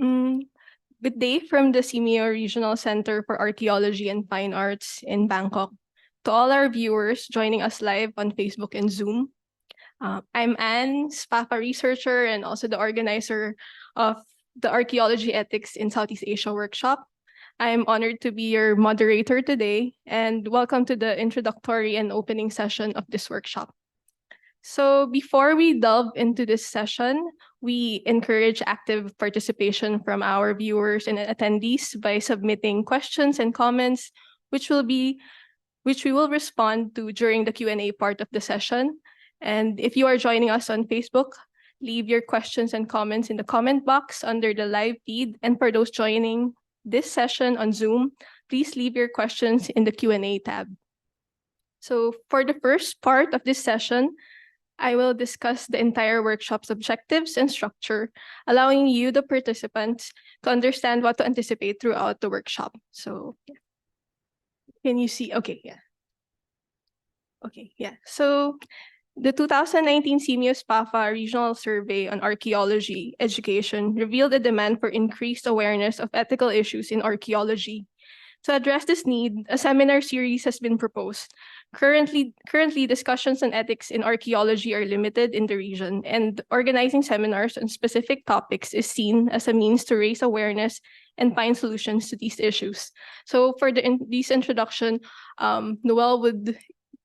Good day from the SEAMEO Regional Center for Archaeology and Fine Arts in Bangkok. To all our viewers joining us live on Facebook and Zoom, I'm Anne, SPAFA researcher and also the organizer of the Archaeology Ethics in Southeast Asia workshop. I'm honored to be your moderator today, and welcome to the introductory and opening session of this workshop. So before we delve into this session, we encourage active participation from our viewers and attendees by submitting questions and comments, which we will respond to during the Q&A part of the session. And if you are joining us on Facebook, leave your questions and comments in the comment box under the live feed. And for those joining this session on Zoom, please leave your questions in the Q&A tab. So for the first part of this session, I will discuss the entire workshop's objectives and structure, allowing you, the participants, to understand what to anticipate throughout the workshop. So, can you see? Okay, yeah. Okay, yeah. So, the 2019 SEAMEOSPAFA Regional Survey on Archaeology Education revealed a demand for increased awareness of ethical issues in archaeology. To address this need, a seminar series has been proposed. Currently, discussions on ethics in archaeology are limited in the region, and organizing seminars on specific topics is seen as a means to raise awareness and find solutions to these issues. So for this introduction, Noel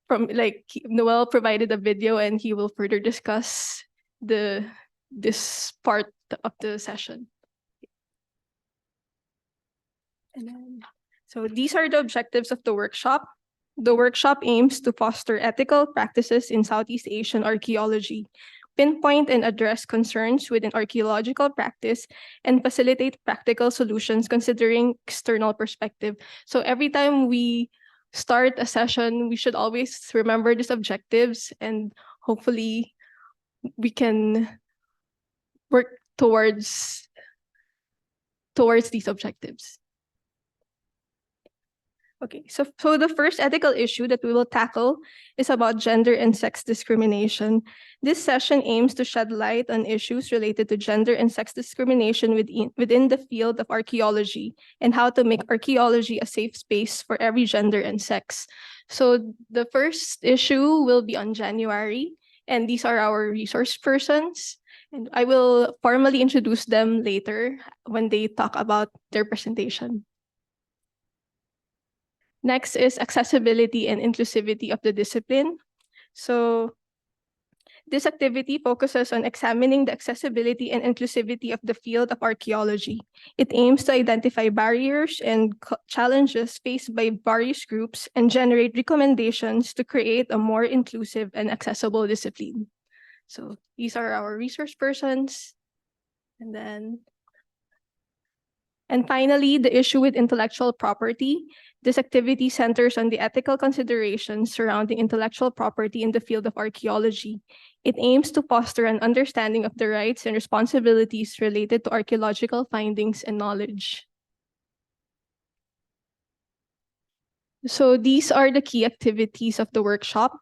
provided a video, and he will further discuss this part of the session. So these are the objectives of the workshop. The workshop aims to foster ethical practices in Southeast Asian archaeology, pinpoint and address concerns within archaeological practice, and facilitate practical solutions considering external perspective. So every time we start a session, we should always remember these objectives, and hopefully we can work towards these objectives. Okay, so the first ethical issue that we will tackle is about gender and sex discrimination. This session aims to shed light on issues related to gender and sex discrimination within the field of archaeology and how to make archaeology a safe space for every gender and sex. So the first issue will be on January, and these are our resource persons. And I will formally introduce them later when they talk about their presentation. Next is accessibility and inclusivity of the discipline. So this activity focuses on examining the accessibility and inclusivity of the field of archaeology. It aims to identify barriers and challenges faced by various groups and generate recommendations to create a more inclusive and accessible discipline. So these are our resource persons. And finally, the issue with intellectual property. This activity centers on the ethical considerations surrounding intellectual property in the field of archaeology. It aims to foster an understanding of the rights and responsibilities related to archaeological findings and knowledge. So these are the key activities of the workshop.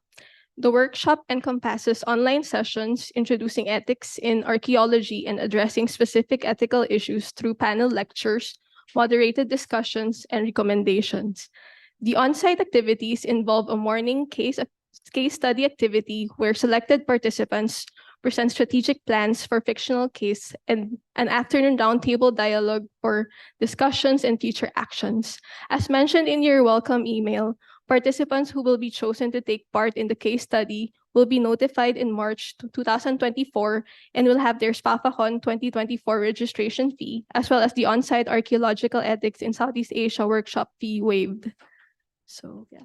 The workshop encompasses online sessions introducing ethics in archaeology and addressing specific ethical issues through panel lectures, moderated discussions, and recommendations. The on-site activities involve a morning case study activity where selected participants present strategic plans for fictional case and an afternoon roundtable dialogue for discussions and future actions. As mentioned in your welcome email, participants who will be chosen to take part in the case study will be notified in March 2024 and will have their SPAFACon 2024 registration fee, as well as the on-site Archaeological Ethics in Southeast Asia workshop fee waived. So, yeah.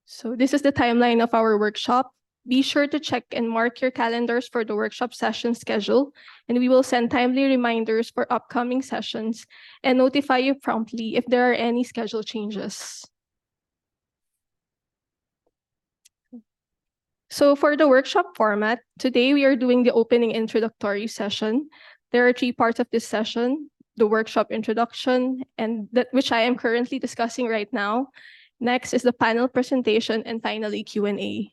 So this is the timeline of our workshop. Be sure to check and mark your calendars for the workshop session schedule, and we will send timely reminders for upcoming sessions and notify you promptly if there are any schedule changes. So for the workshop format, today we are doing the opening introductory session. There are 3 parts of this session: the workshop introduction, and which I am currently discussing right now. Next is the panel presentation, and finally Q&A.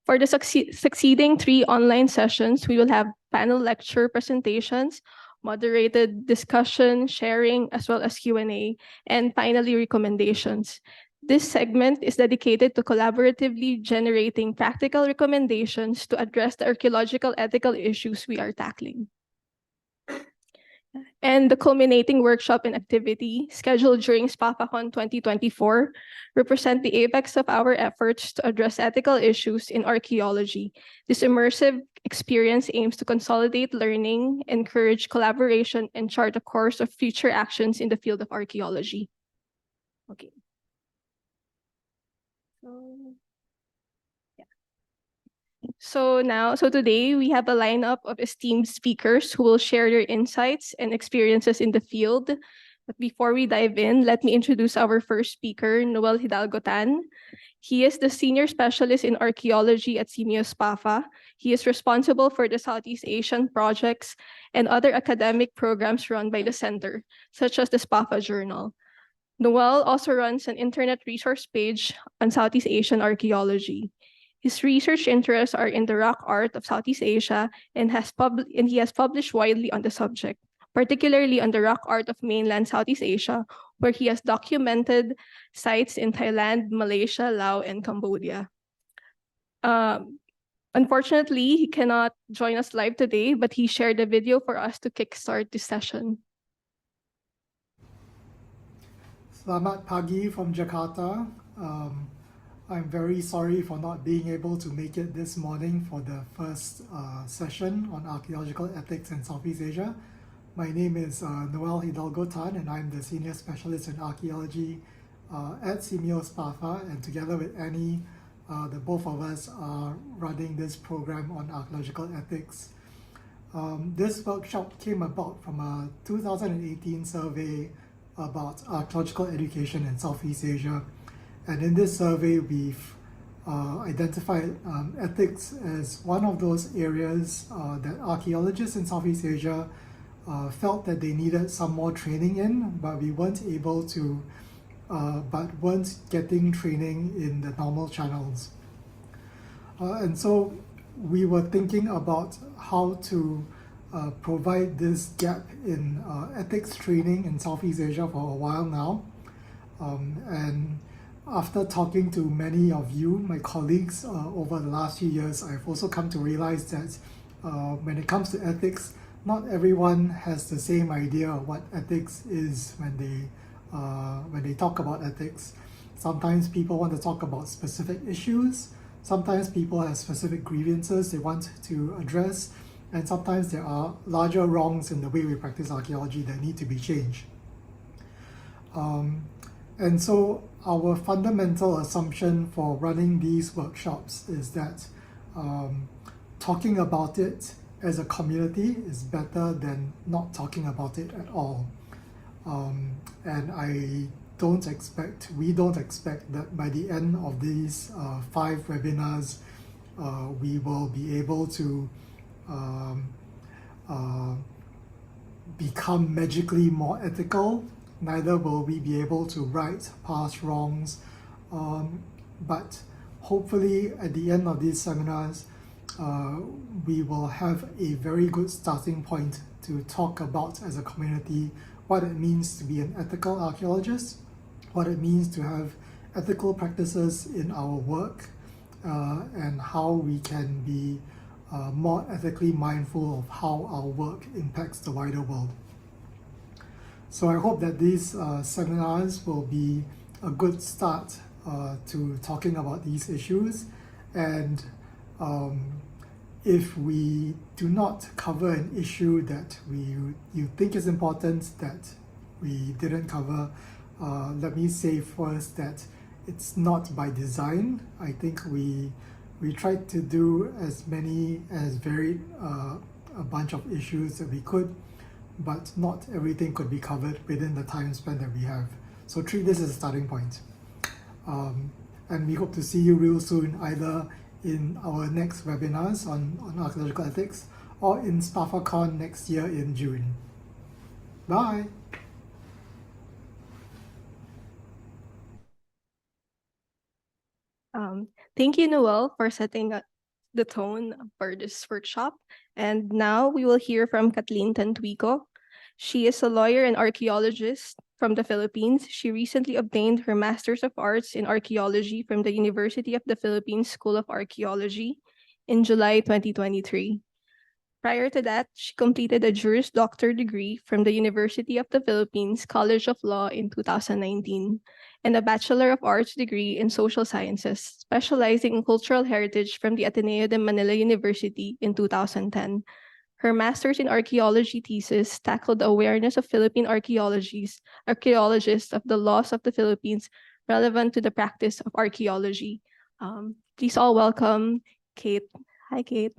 For the succeeding 3 online sessions, we will have panel lecture presentations, moderated discussion, sharing, as well as Q&A, and finally, recommendations. This segment is dedicated to collaboratively generating practical recommendations to address the archaeological ethical issues we are tackling. And the culminating workshop and activity scheduled during SPAFACon 2024 represent the apex of our efforts to address ethical issues in archaeology. This immersive experience aims to consolidate learning, encourage collaboration, and chart a course of future actions in the field of archaeology. Okay. So today we have a lineup of esteemed speakers who will share their insights and experiences in the field. But before we dive in, let me introduce our first speaker, Noel Hidalgo Tan. He is the Senior Specialist in Archaeology at SEAMEOSPAFA. He is responsible for the Southeast Asian projects and other academic programs run by the center, such as the SPAFA Journal. Noel also runs an internet resource page on Southeast Asian archaeology. His research interests are in the rock art of Southeast Asia and he has published widely on the subject, particularly on the rock art of mainland Southeast Asia, where he has documented sites in Thailand, Malaysia, Laos, and Cambodia. Unfortunately, he cannot join us live today, but he shared a video for us to kickstart this session. Selamat pagi from Jakarta. I'm very sorry for not being able to make it this morning for the first session on archaeological ethics in Southeast Asia. My name is Noel Hidalgo Tan, and I'm the Senior Specialist in Archaeology at SEAMEOSPAFA, and together with Annie, the both of us are running this program on archaeological ethics. This workshop came about from a 2018 survey about archaeological education in Southeast Asia. And in this survey, we've identified ethics as one of those areas that archaeologists in Southeast Asia felt that they needed some more training in, but we weren't able to, but weren't getting training in the normal channels. And so we were thinking about how to provide this gap in ethics training in Southeast Asia for a while now. And after talking to many of you, my colleagues, over the last few years, I've also come to realize that when it comes to ethics, not everyone has the same idea of what ethics is when they talk about ethics. Sometimes people want to talk about specific issues. Sometimes people have specific grievances they want to address. And sometimes there are larger wrongs in the way we practice archaeology that need to be changed. And so our fundamental assumption for running these workshops is that talking about it as a community is better than not talking about it at all. And we don't expect that by the end of these 5 webinars, we will be able to become magically more ethical. Neither will we be able to right past wrongs, but hopefully at the end of these seminars, we will have a very good starting point to talk about as a community what it means to be an ethical archaeologist, what it means to have ethical practices in our work, and how we can be more ethically mindful of how our work impacts the wider world. So I hope that these seminars will be a good start to talking about these issues. And if we do not cover an issue that you think is important that we didn't cover, let me say first that it's not by design. I think we tried to do as varied a bunch of issues that we could, but not everything could be covered within the time span that we have. So treat this as a starting point. And we hope to see you real soon, either in our next webinars on archaeological ethics or in SPAFACon next year in June. Bye! Thank you, Noel, for setting the tone for this workshop. And now we will hear from Kathleen Tantuico. She is a lawyer and archaeologist from the Philippines. She recently obtained her Master's of Arts in Archaeology from the University of the Philippines School of Archaeology in July 2023. Prior to that, she completed a Juris Doctor degree from the University of the Philippines College of Law in 2019 and a Bachelor of Arts degree in Social Sciences, specializing in cultural heritage from the Ateneo de Manila University in 2010. Her master's in archaeology thesis tackled the awareness of Philippine archaeologists of the laws of the Philippines relevant to the practice of archaeology. Please all welcome Kate. Hi, Kate.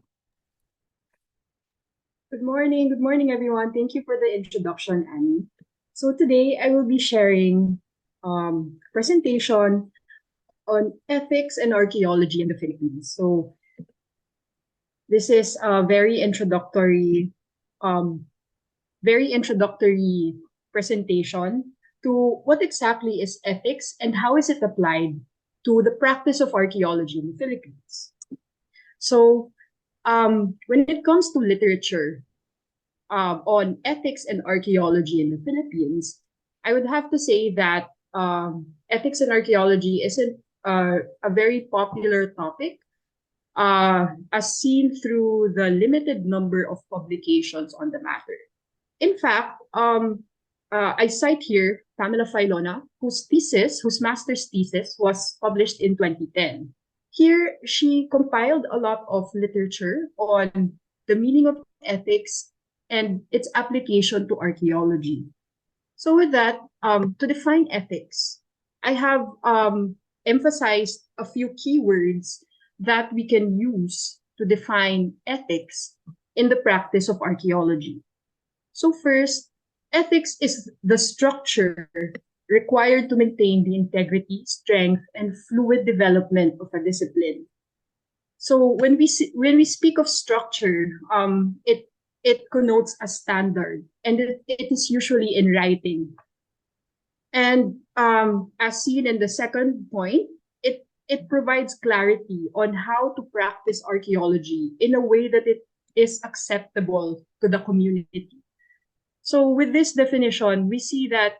Good morning everyone. Thank you for the introduction, Annie. So today I will be sharing a presentation on ethics and archaeology in the Philippines. So this is a very introductory presentation to what exactly is ethics and how is it applied to the practice of archaeology in the Philippines. So when it comes to literature on ethics and archaeology in the Philippines, I would have to say that ethics and archaeology isn't a very popular topic, as seen through the limited number of publications on the matter. In fact, I cite here Pamela Filona, whose master's thesis was published in 2010. Here, she compiled a lot of literature on the meaning of ethics and its application to archaeology. So with that, to define ethics, I have emphasized a few keywords that we can use to define ethics in the practice of archaeology. So first, ethics is the structure required to maintain the integrity, strength, and fluid development of a discipline. So when we speak of structure, it connotes a standard, and it is usually in writing. And as seen in the second point, it provides clarity on how to practice archaeology in a way that it is acceptable to the community. So with this definition, we see that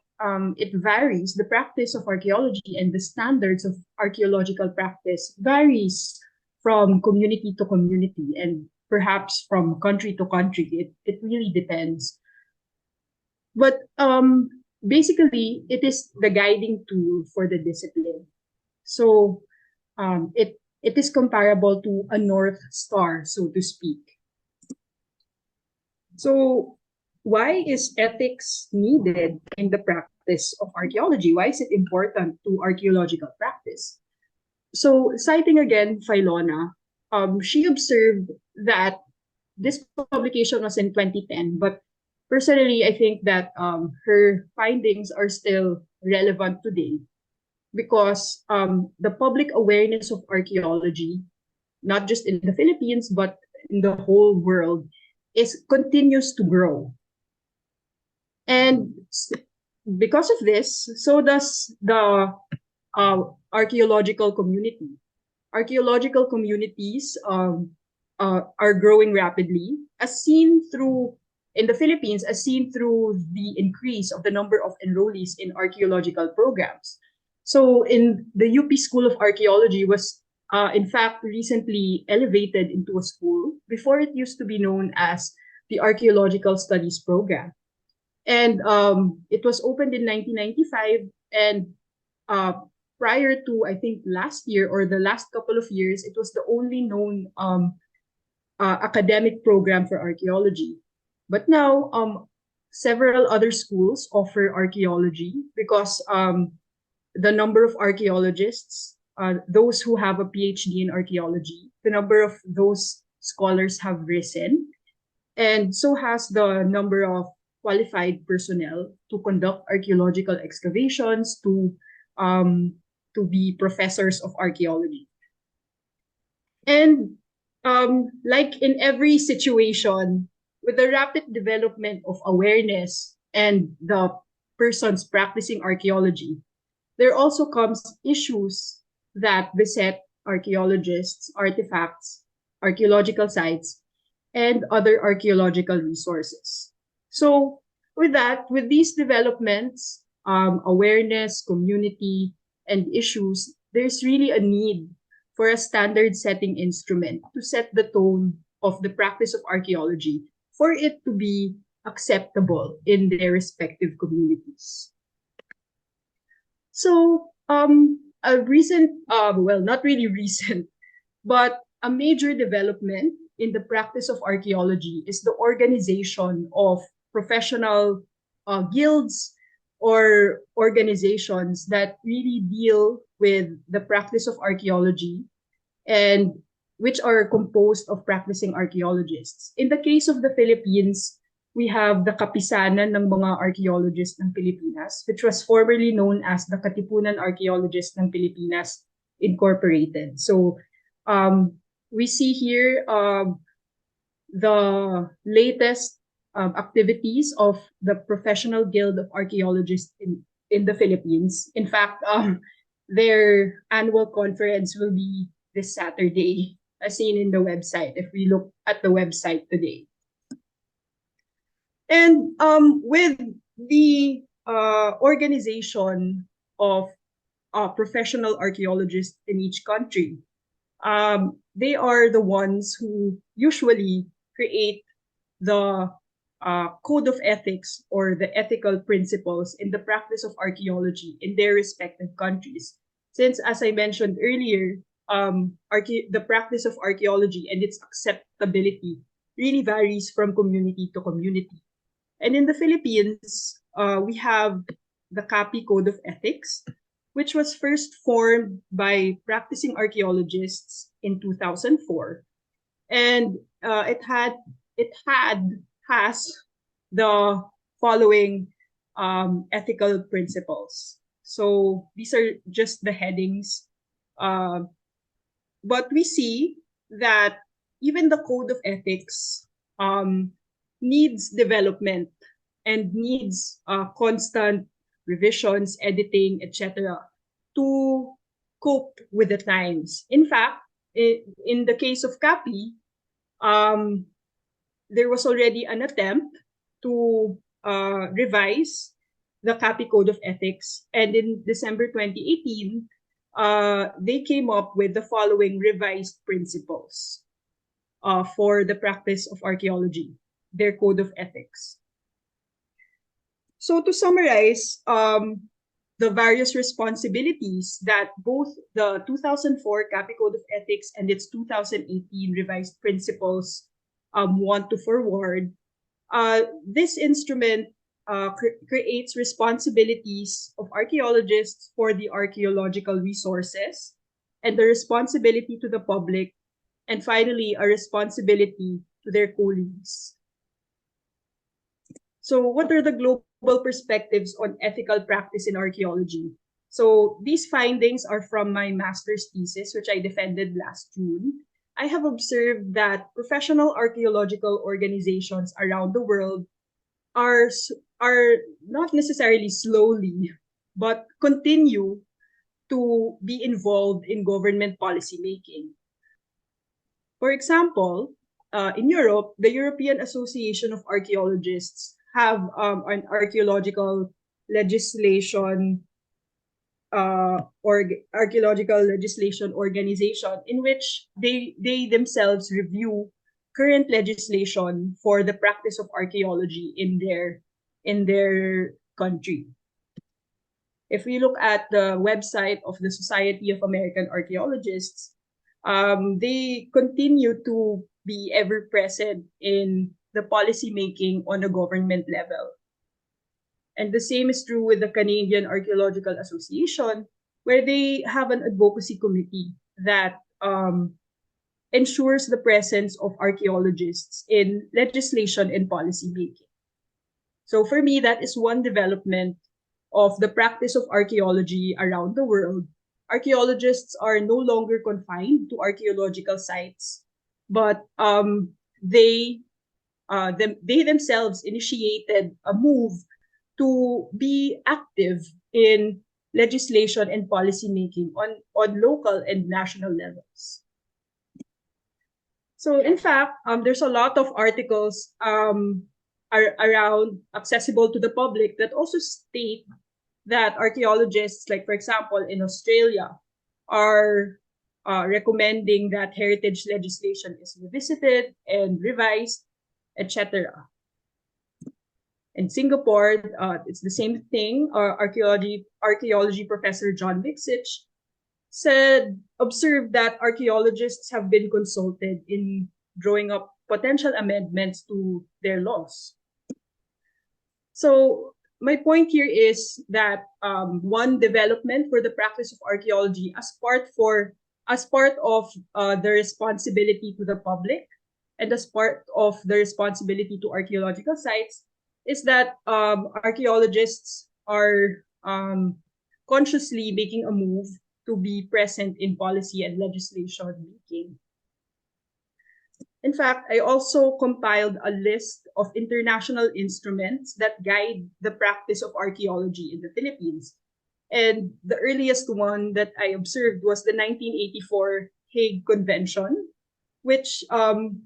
it varies. The practice of archaeology and the standards of archaeological practice varies from community to community and perhaps from country to country. It really depends. But basically, it is the guiding tool for the discipline. So it is comparable to a North Star, so to speak. So why is ethics needed in the practice of archaeology? Why is it important to archaeological practice? So citing again Filona, she observed that this publication was in 2010, but personally, I think that her findings are still relevant today because the public awareness of archaeology, not just in the Philippines, but in the whole world, continues to grow. And because of this, so does the archaeological community. Archaeological communities are growing rapidly, as seen through in the Philippines, as seen through the increase of the number of enrollees in archaeological programs. So in the UP School of Archaeology was in fact recently elevated into a school. Before it used to be known as the Archaeological Studies Program. And it was opened in 1995, and prior to, I think, last year or the last couple of years, it was the only known academic program for archaeology. But now, several other schools offer archaeology because the number of archaeologists, those who have a PhD in archaeology, the number of those scholars have risen, and so has the number of qualified personnel to conduct archaeological excavations, to be professors of archaeology. And like in every situation, with the rapid development of awareness and the persons practicing archaeology, there also comes issues that beset archaeologists, artifacts, archaeological sites, and other archaeological resources. So with that, with these developments, awareness, community, and issues, there's really a need for a standard setting instrument to set the tone of the practice of archaeology for it to be acceptable in their respective communities. So, a recent, well, not really recent, but a major development in the practice of archaeology is the organization of professional guilds or organizations that really deal with the practice of archaeology and which are composed of practicing archaeologists. In the case of the Philippines, we have the Kapisanan ng mga archaeologists ng Pilipinas, which was formerly known as the Katipunan Archaeologists ng Pilipinas Incorporated. So we see here the latest activities of the Professional Guild of Archaeologists in the Philippines. In fact, their annual conference will be this Saturday, as seen in the website, if we look at the website today. And with the organization of professional archaeologists in each country, they are the ones who usually create the code of ethics or the ethical principles in the practice of archaeology in their respective countries. Since, as I mentioned earlier, the practice of archaeology and its acceptability really varies from community to community. And in the Philippines, we have the CAPI Code of Ethics, which was first formed by practicing archaeologists in 2004. And it has the following ethical principles. So these are just the headings. But we see that even the Code of Ethics needs development and needs constant revisions, editing, etc. to cope with the times. In fact, in the case of CAPI, there was already an attempt to revise the CAPI Code of Ethics, and in December 2018, they came up with the following revised principles for the practice of archaeology, their Code of Ethics. So to summarize, the various responsibilities that both the 2004 CAPI Code of Ethics and its 2018 revised principles want to forward, this instrument creates responsibilities of archaeologists for the archaeological resources and the responsibility to the public, and finally, a responsibility to their colleagues. So what are the global perspectives on ethical practice in archaeology? So these findings are from my master's thesis, which I defended last June. I have observed that professional archaeological organizations around the world are not necessarily slowly, but continue to be involved in government policy making. For example, in Europe, the European Association of Archaeologists have an archaeological legislation archaeological legislation organization in which they themselves review current legislation for the practice of archaeology in their country. If we look at the website of the Society of American Archaeologists, they continue to be ever present in the policy making on a government level. And the same is true with the Canadian Archaeological Association, where they have an advocacy committee that ensures the presence of archaeologists in legislation and policy making. So for me, that is one development of the practice of archaeology around the world. Archaeologists are no longer confined to archaeological sites, but they themselves initiated a move to be active in legislation and policy making on local and national levels. So in fact, there's a lot of articles around accessible to the public that also state that archaeologists, like for example in Australia, are recommending that heritage legislation is revisited and revised, etc. In Singapore, it's the same thing. Archaeology professor John Vixich observed that archaeologists have been consulted in drawing up potential amendments to their laws. So my point here is that one development for the practice of archaeology as part of the responsibility to the public and as part of the responsibility to archaeological sites is that archaeologists are consciously making a move to be present in policy and legislation making. In fact, I also compiled a list of international instruments that guide the practice of archaeology in the Philippines. And the earliest one that I observed was the 1984 Hague Convention, which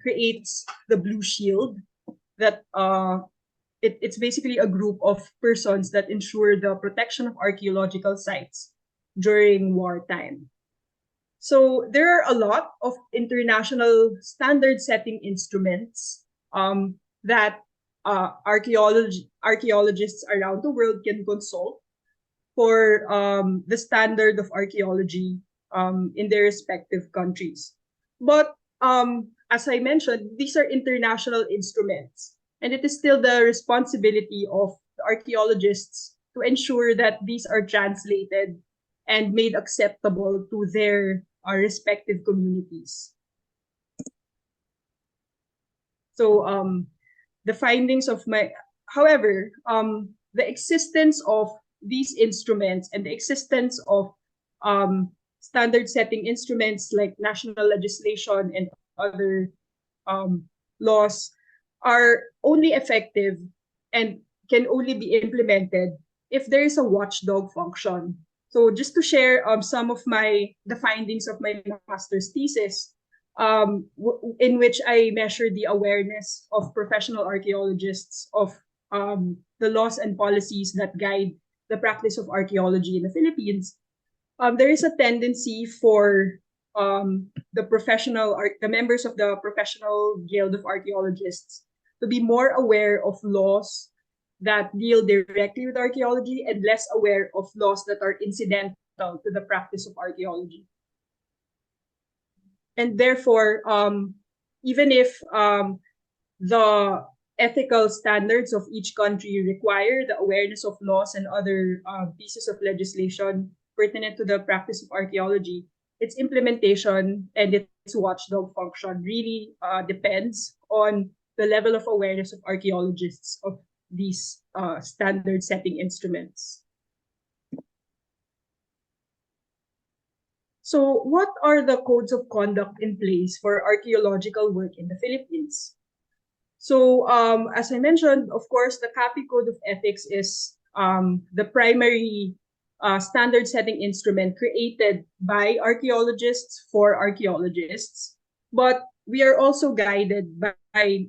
creates the Blue Shield. That it's basically a group of persons that ensure the protection of archaeological sites during wartime. So there are a lot of international standard-setting instruments that archaeologists around the world can consult for the standard of archaeology in their respective countries. But as I mentioned, these are international instruments, and it is still the responsibility of the archaeologists to ensure that these are translated and made acceptable to their respective communities. So the findings of however, the existence of these instruments and the existence of standard setting instruments like national legislation and other laws are only effective and can only be implemented if there is a watchdog function. So just to share some of the findings of my master's thesis, in which I measured the awareness of professional archaeologists of the laws and policies that guide the practice of archaeology in the Philippines. There is a tendency for the members of the Professional Guild of Archaeologists to be more aware of laws that deal directly with archaeology and less aware of laws that are incidental to the practice of archaeology. And therefore, even if the ethical standards of each country require the awareness of laws and other pieces of legislation pertinent to the practice of archaeology, its implementation and its watchdog function really depends on the level of awareness of archaeologists of these standard setting instruments. So what are the codes of conduct in place for archaeological work in the Philippines? So as I mentioned, of course, the CAPI Code of Ethics is the primary standard setting instrument created by archaeologists for archaeologists. But we are also guided by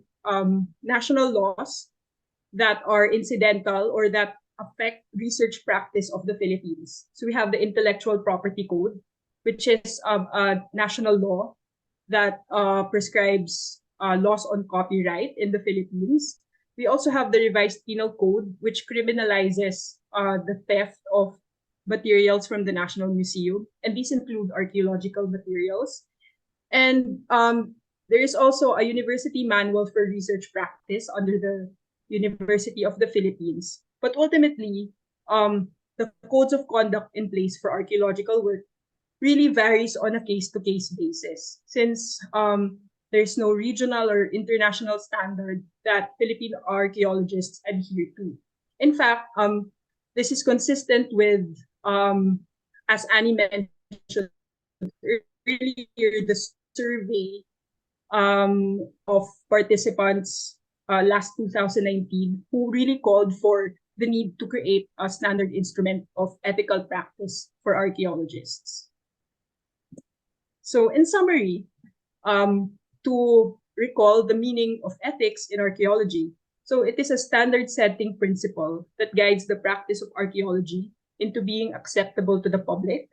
national laws that are incidental or that affect research practice of the Philippines. So we have the Intellectual Property Code, which is a national law that prescribes laws on copyright in the Philippines. We also have the Revised Penal Code, which criminalizes the theft of materials from the National Museum, and these include archaeological materials. And there is also a University Manual for Research Practice under the University of the Philippines. But ultimately, the codes of conduct in place for archaeological work really varies on a case-to-case basis, since there's no regional or international standard that Philippine archaeologists adhere to. In fact, this is consistent with, as Annie mentioned earlier, the survey of participants last 2019 who really called for the need to create a standard instrument of ethical practice for archaeologists. So in summary, to recall the meaning of ethics in archaeology. So it is a standard setting principle that guides the practice of archaeology into being acceptable to the public.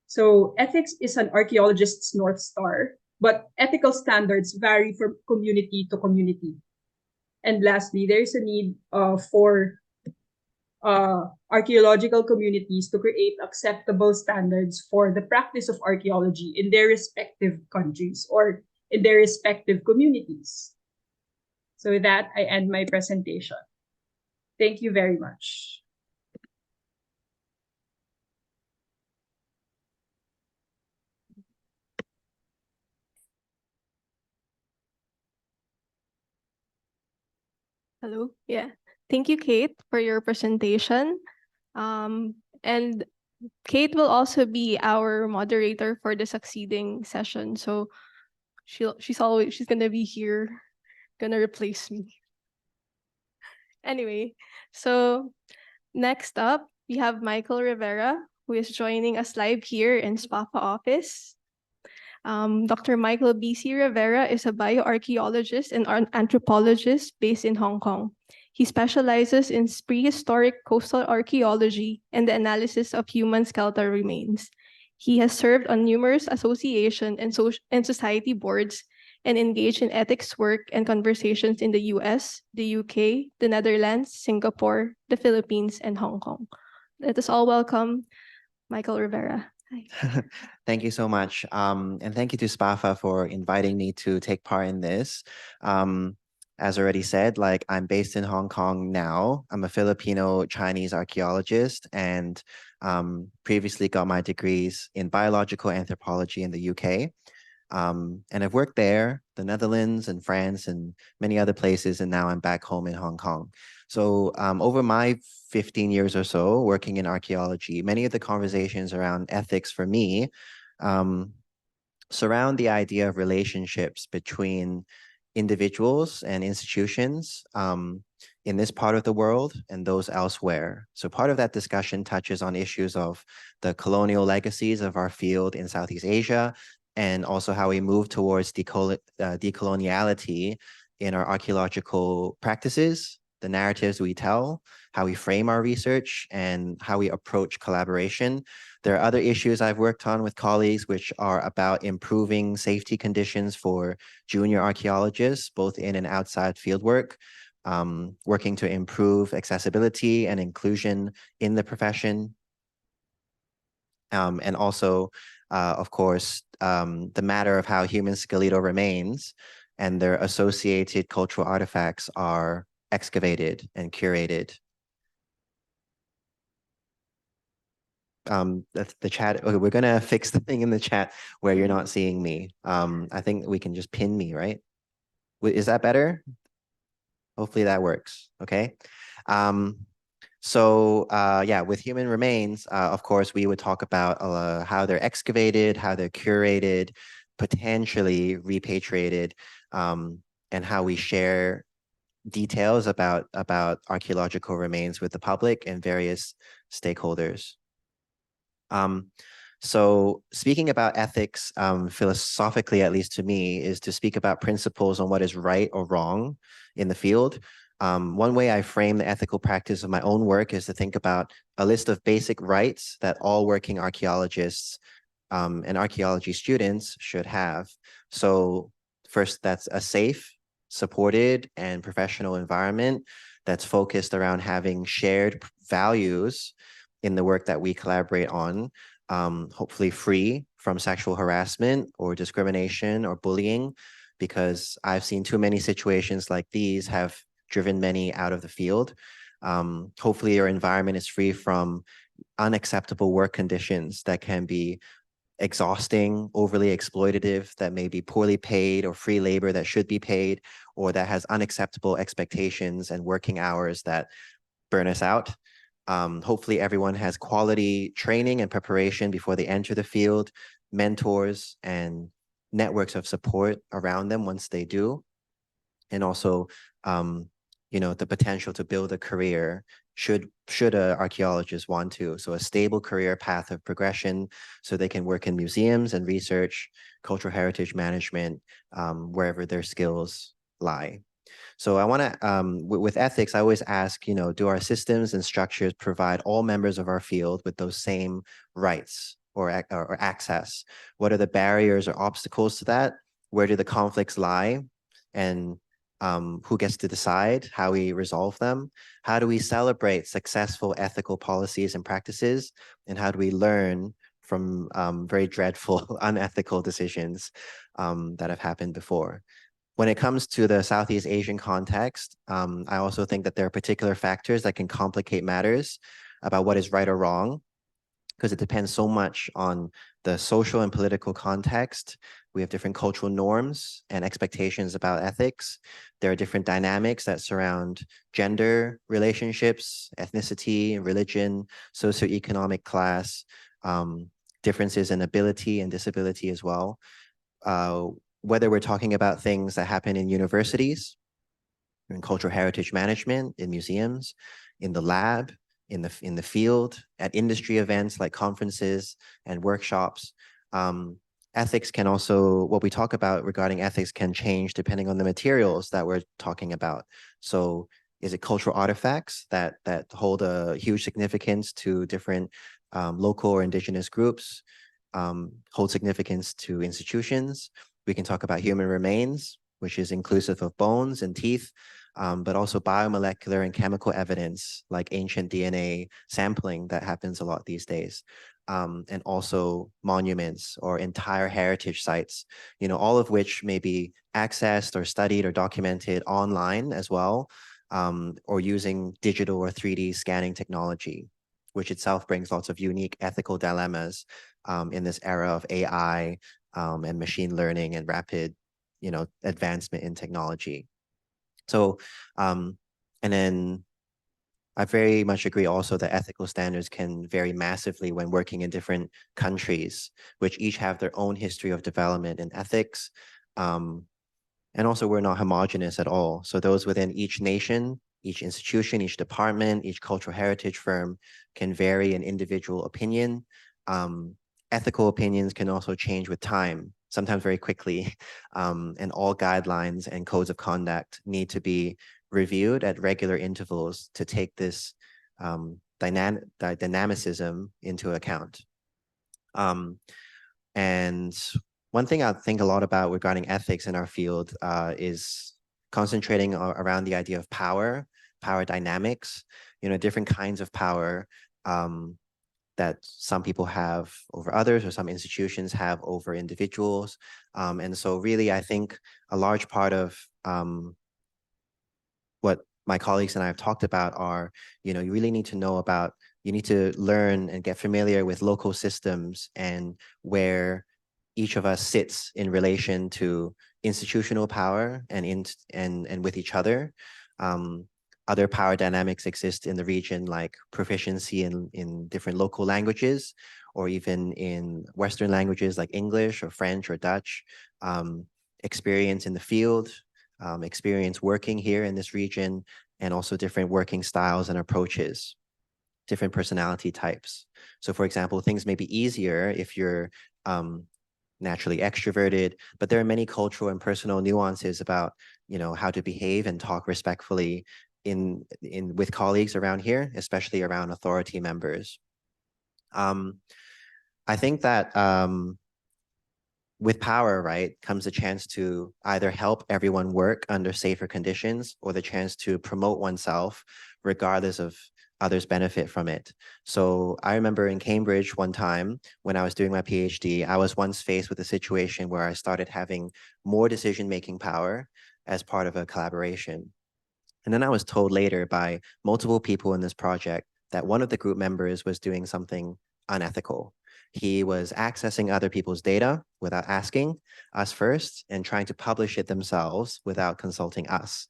So ethics is an archaeologist's North Star, but ethical standards vary from community to community. And lastly, there's a need for archaeological communities to create acceptable standards for the practice of archaeology in their respective countries or in their respective communities. So with that, I end my presentation. Thank you very much. Hello. Yeah. Thank you, Kate, for your presentation. And Kate will also be our moderator for the succeeding session. So she's gonna be here, gonna replace me. Anyway, so next up we have Michael Rivera, who is joining us live here in SPAFA office. Dr. Michael B.C. Rivera is a bioarchaeologist and anthropologist based in Hong Kong. He specializes in prehistoric coastal archaeology and the analysis of human skeletal remains. He has served on numerous association and society boards and engaged in ethics work and conversations in the US, the UK, the Netherlands, Singapore, the Philippines, and Hong Kong. Let us all welcome Michael Rivera. Hi. Thank you so much. And thank you to SPAFA for inviting me to take part in this. As already said, like I'm based in Hong Kong now. I'm a Filipino Chinese archaeologist and previously got my degrees in biological anthropology in the UK. And I've worked there, the Netherlands and France and many other places, and now I'm back home in Hong Kong. So over my 15 years or so working in archaeology, many of the conversations around ethics for me surround the idea of relationships between individuals and institutions in this part of the world and those elsewhere. So part of that discussion touches on issues of the colonial legacies of our field in Southeast Asia, and also how we move towards decoloniality in our archaeological practices, the narratives we tell, how we frame our research, and how we approach collaboration. There are other issues I've worked on with colleagues which are about improving safety conditions for junior archaeologists, both in and outside fieldwork, working to improve accessibility and inclusion in the profession. And also, of course, the matter of how human skeletal remains and their associated cultural artifacts are excavated and curated. The chat, okay, we're gonna fix the thing in the chat where you're not seeing me. I think we can just pin me, right? Is that better? Hopefully that works, okay? So yeah, with human remains, of course, we would talk about how they're excavated, how they're curated, potentially repatriated, and how we share details about archaeological remains with the public and various stakeholders. So speaking about ethics, philosophically, at least to me, is to speak about principles on what is right or wrong in the field. One way I frame the ethical practice of my own work is to think about a list of basic rights that all working archaeologists and archaeology students should have. So first, that's a safe, supported, and professional environment that's focused around having shared values in the work that we collaborate on, hopefully free from sexual harassment or discrimination or bullying, because I've seen too many situations like these have driven many out of the field. Hopefully your environment is free from unacceptable work conditions that can be exhausting, overly exploitative, that may be poorly paid, or free labor that should be paid, or that has unacceptable expectations and working hours that burn us out. Hopefully everyone has quality training and preparation before they enter the field, mentors and networks of support around them once they do. And also the potential to build a career should an archaeologist want to. So a stable career path of progression so they can work in museums and research, cultural heritage management, wherever their skills lie. So I want to, with ethics, I always ask, do our systems and structures provide all members of our field with those same rights or access? What are the barriers or obstacles to that? Where do the conflicts lie? And who gets to decide how we resolve them? How do we celebrate successful ethical policies and practices? And how do we learn from very dreadful, unethical decisions that have happened before? When it comes to the Southeast Asian context, I also think that there are particular factors that can complicate matters about what is right or wrong, because it depends so much on the social and political context. We have different cultural norms and expectations about ethics. There are different dynamics that surround gender relationships, ethnicity, religion, socioeconomic class, differences in ability and disability as well. Whether we're talking about things that happen in universities, in cultural heritage management, in museums, in the lab, in the field, at industry events like conferences and workshops. Ethics can also, what we talk about regarding ethics can change depending on the materials that we're talking about. So is it cultural artifacts that hold a huge significance to different local or indigenous groups, hold significance to institutions? We can talk about human remains, which is inclusive of bones and teeth, but also biomolecular and chemical evidence like ancient DNA sampling that happens a lot these days. And also monuments or entire heritage sites, all of which may be accessed or studied or documented online as well, or using digital or 3D scanning technology, which itself brings lots of unique ethical dilemmas in this era of AI and machine learning and rapid, advancement in technology. So, and then I very much agree also that ethical standards can vary massively when working in different countries, which each have their own history of development in ethics. And also we're not homogenous at all. So those within each nation, each institution, each department, each cultural heritage firm can vary in individual opinion. Ethical opinions can also change with time, sometimes very quickly, and all guidelines and codes of conduct need to be reviewed at regular intervals to take this dynamicism into account. And one thing I think a lot about regarding ethics in our field is concentrating around the idea of power dynamics, different kinds of power that some people have over others or some institutions have over individuals. And so really, I think a large part of what my colleagues and I have talked about are, you really need to know about, you need to learn and get familiar with local systems and where each of us sits in relation to institutional power and with each other. Other power dynamics exist in the region, like proficiency in different local languages, or even in Western languages like English or French or Dutch, experience in the field, experience working here in this region, and also different working styles and approaches, different personality types. So for example, things may be easier if you're naturally extroverted, but there are many cultural and personal nuances about, how to behave and talk respectfully with colleagues around here, especially around authority members. I think that with power, right, comes a chance to either help everyone work under safer conditions or the chance to promote oneself regardless of others benefit from it. So I remember in Cambridge one time when I was doing my PhD, I was once faced with a situation where I started having more decision-making power as part of a collaboration. And then I was told later by multiple people in this project that one of the group members was doing something unethical. He was accessing other people's data without asking us first and trying to publish it themselves without consulting us,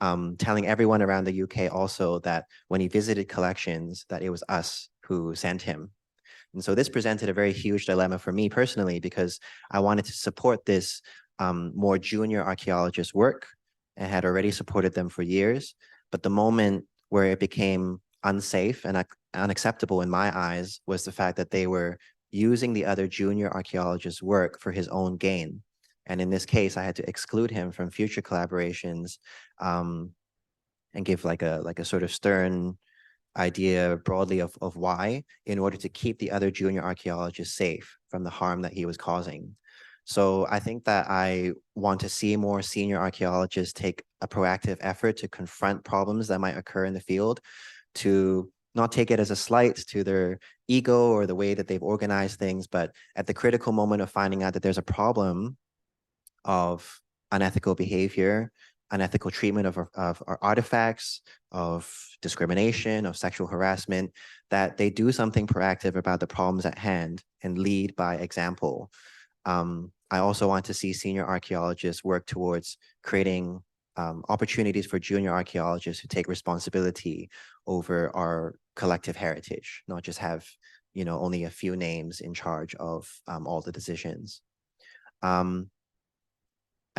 telling everyone around the UK also that when he visited collections, that it was us who sent him. And so this presented a very huge dilemma for me personally, because I wanted to support this more junior archaeologist work and had already supported them for years. But the moment where it became unsafe and unacceptable in my eyes was the fact that they were using the other junior archaeologist's work for his own gain. And in this case, I had to exclude him from future collaborations, and give like a sort of stern idea broadly of why, in order to keep the other junior archaeologists safe from the harm that he was causing. So I think that I want to see more senior archaeologists take a proactive effort to confront problems that might occur in the field, to not take it as a slight to their ego or the way that they've organized things, but at the critical moment of finding out that there's a problem of unethical behavior, unethical treatment of our artifacts, of discrimination, of sexual harassment, that they do something proactive about the problems at hand and lead by example. I also want to see senior archaeologists work towards creating opportunities for junior archaeologists who take responsibility over our collective heritage, not just have, you know, only a few names in charge of all the decisions. At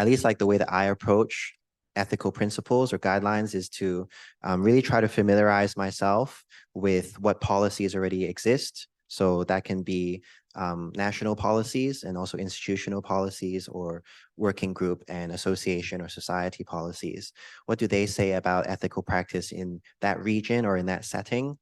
least like the way that I approach ethical principles or guidelines is to really try to familiarize myself with what policies already exist. So that can be national policies and also institutional policies, or working group and association or society policies. What do they say about ethical practice in that region or in that setting?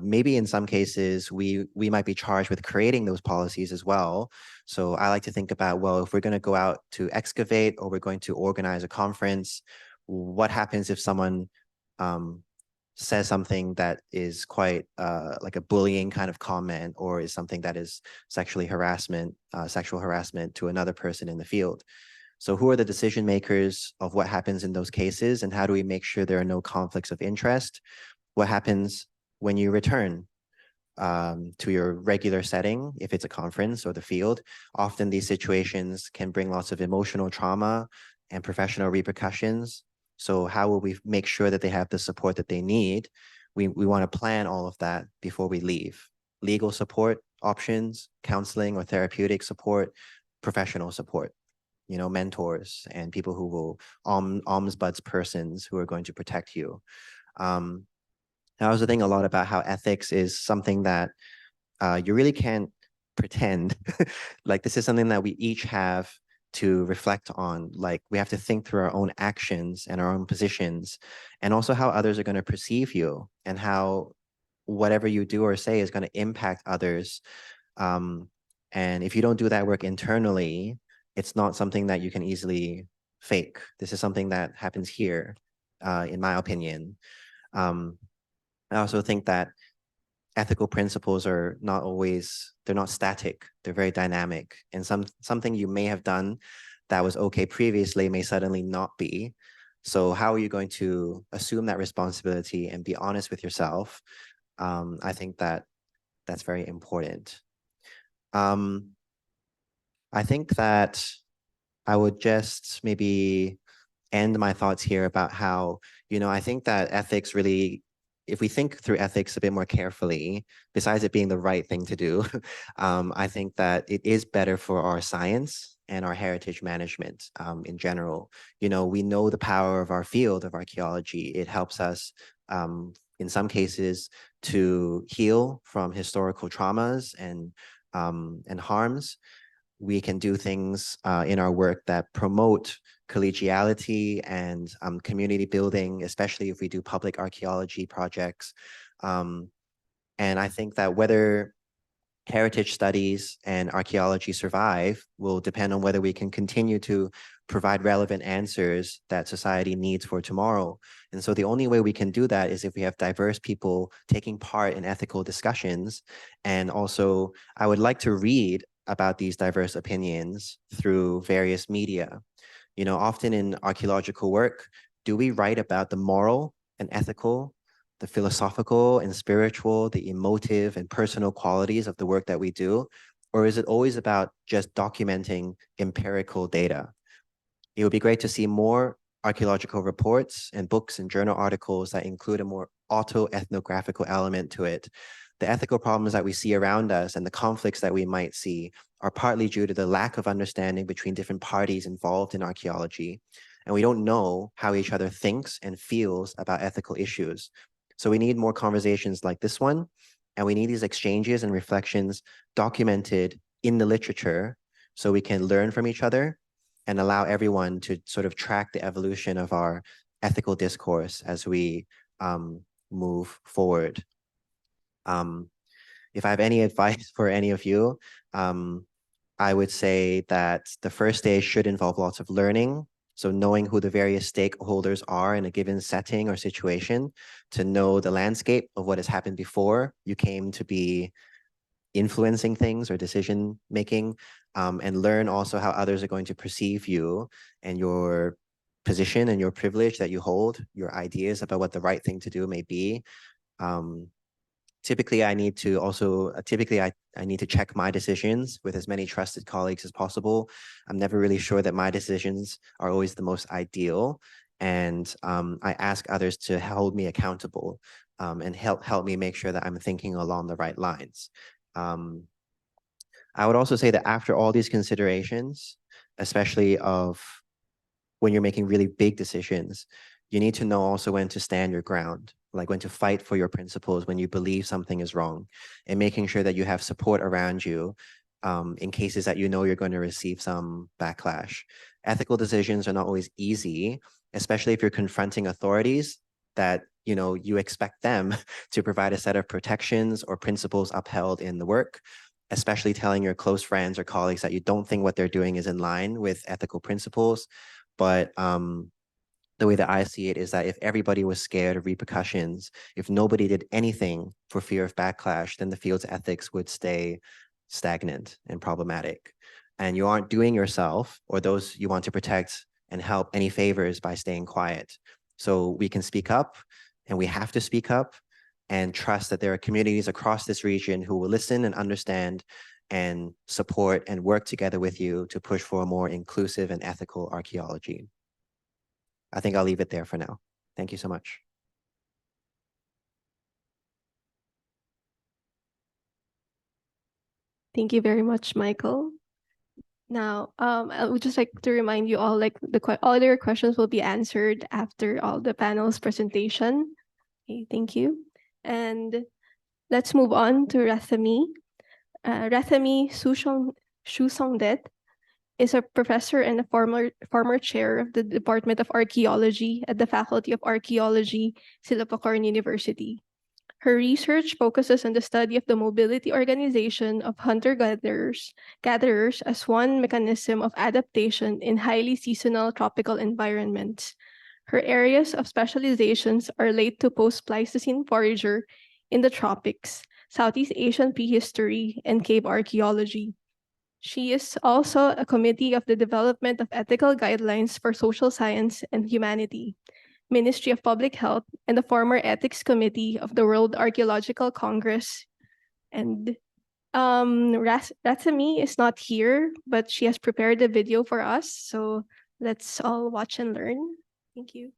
Maybe in some cases, we might be charged with creating those policies as well. So I like to think about, well, if we're going to go out to excavate or we're going to organize a conference, what happens if someone says something that is quite like a bullying kind of comment, or is something that is sexual harassment to another person in the field? So who are the decision makers of what happens in those cases, and how do we make sure there are no conflicts of interest? What happens when you return to your regular setting, if it's a conference or the field? Often these situations can bring lots of emotional trauma and professional repercussions. So how will we make sure that they have the support that they need? We want to plan all of that before we leave. Legal support options, counseling or therapeutic support, professional support, you know, mentors and people who will ombuds persons who are going to protect you. I also think a lot about how ethics is something that you really can't pretend. Like, this is something that we each have to reflect on. Like, we have to think through our own actions and our own positions, and also how others are going to perceive you, and how whatever you do or say is going to impact others. And if you don't do that work internally, it's not something that you can easily fake. This is something that happens here, in my opinion. I also think that ethical principles are not always, they're not static, they're very dynamic. And something you may have done that was okay previously may suddenly not be. So how are you going to assume that responsibility and be honest with yourself? I think that that's very important. I think that I would just maybe end my thoughts here about how, you know, I think that ethics really, if we think through ethics a bit more carefully, besides it being the right thing to do, I think that it is better for our science and our heritage management in general. You know, we know the power of our field of archaeology. It helps us, in some cases, to heal from historical traumas and harms. We can do things in our work that promote collegiality and community building, especially if we do public archaeology projects. And I think that whether heritage studies and archaeology survive will depend on whether we can continue to provide relevant answers that society needs for tomorrow. And so the only way we can do that is if we have diverse people taking part in ethical discussions. And also, I would like to read about these diverse opinions through various media. You know, often in archaeological work, do we write about the moral and ethical, the philosophical and spiritual, the emotive and personal qualities of the work that we do? Or is it always about just documenting empirical data? It would be great to see more archaeological reports and books and journal articles that include a more auto-ethnographical element to it. The ethical problems that we see around us and the conflicts that we might see are partly due to the lack of understanding between different parties involved in archaeology. and we don't know how each other thinks and feels about ethical issues. So we need more conversations like this one, and we need these exchanges and reflections documented in the literature so we can learn from each other and allow everyone to sort of track the evolution of our ethical discourse as we move forward. If I have any advice for any of you, I would say that the first day should involve lots of learning. So knowing who the various stakeholders are in a given setting or situation, to know the landscape of what has happened before you came to be influencing things or decision making, and learn also how others are going to perceive you and your position and your privilege that you hold, your ideas about what the right thing to do may be. Typically, I need to also, I need to check my decisions with as many trusted colleagues as possible. I'm never really sure that my decisions are always the most ideal. And I ask others to hold me accountable and help me make sure that I'm thinking along the right lines. I would also say that after all these considerations, especially of when you're making really big decisions, you need to know also when to stand your ground, like when to fight for your principles when you believe something is wrong, and making sure that you have support around you in cases that you know you're going to receive some backlash. Ethical decisions are not always easy, especially if you're confronting authorities that you expect them to provide a set of protections or principles upheld in the work, especially telling your close friends or colleagues that you don't think what they're doing is in line with ethical principles. But the way that I see it is that if everybody was scared of repercussions, if nobody did anything for fear of backlash, then the field's ethics would stay stagnant and problematic. And you aren't doing yourself or those you want to protect and help any favors by staying quiet. So we can speak up, and we have to speak up, and trust that there are communities across this region who will listen and understand and support and work together with you to push for a more inclusive and ethical archaeology. I think I'll leave it there for now. Thank you so much. Thank you very much, Michael. Now, I would just like to remind you all, like all their questions will be answered after all the panel's presentation. Okay, thank you. And let's move on to Rathami. Rathami Shusongdet is a professor and a former chair of the Department of Archaeology at the Faculty of Archaeology, Silpacorn University. Her research focuses on the study of the mobility organization of hunter-gatherers as one mechanism of adaptation in highly seasonal tropical environments. Her areas of specializations are late to post-Pleistocene forager in the tropics, Southeast Asian prehistory, and cave archaeology. She is also a committee of the development of ethical guidelines for social science and humanity, Ministry of Public Health, and the former ethics committee of the World Archaeological Congress. And Rathami is not here, but she has prepared a video for us. So let's all watch and learn. Thank you.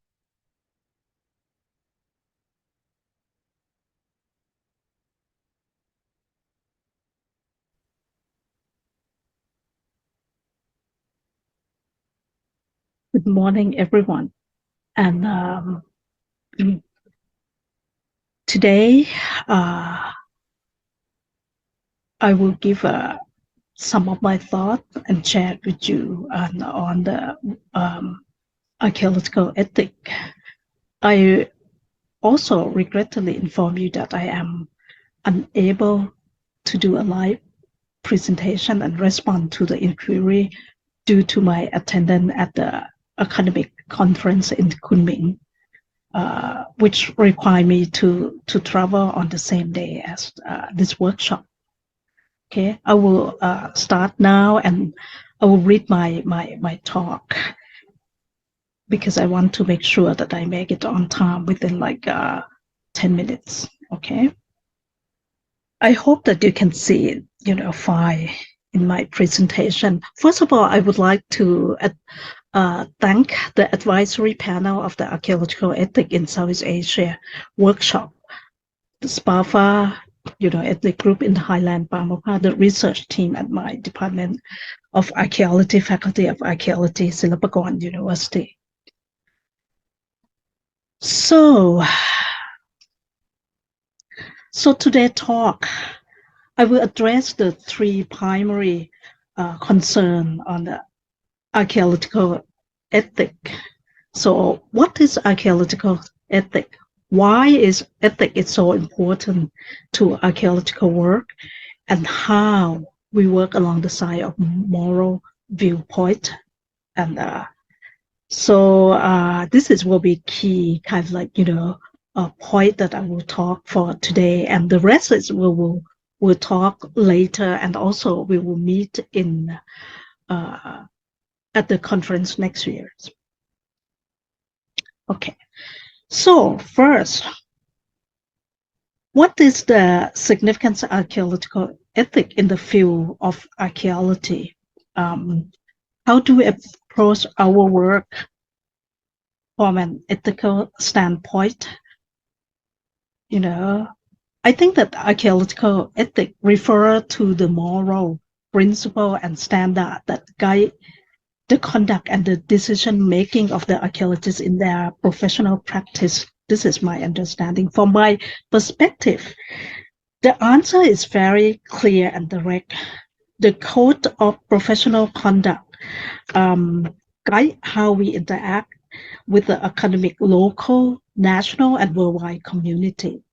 Good morning, everyone. And today, I will give some of my thoughts and share with you on the archaeological ethic. I also regretfully inform you that I am unable to do a live presentation and respond to the inquiry due to my attendance at the academic conference in Kunming, which require me to travel on the same day as this workshop. Okay, I will start now, and I will read my talk because I want to make sure that I make it on time within like 10 minutes. Okay. I hope that you can see it, fine in my presentation. First of all, I would like to thank the advisory panel of the Archaeological Ethics in Southeast Asia workshop, the SPAFA, ethnic group in Highland, Bangkok, the research team at my Department of Archaeology, Faculty of Archaeology, Silpacorn University. So today's talk, I will address the three primary concerns on the archaeological ethic. So what is archaeological ethic? Why is ethic so important to archaeological work, and how we work along the side of moral viewpoint? And this will be key kind of like, a point that I will talk for today, and the rest is we'll talk later, and also we will meet in at the conference next year. Okay, so first, what is the significance of archaeological ethic in the field of archaeology? How do we approach our work from an ethical standpoint? I think that archaeological ethic refer to the moral principle and standard that guide the conduct and the decision making of the archaeologists in their professional practice. This is my understanding. From my perspective, the answer is very clear and direct. The code of professional conduct guide how we interact with the academic, local, national, and worldwide community.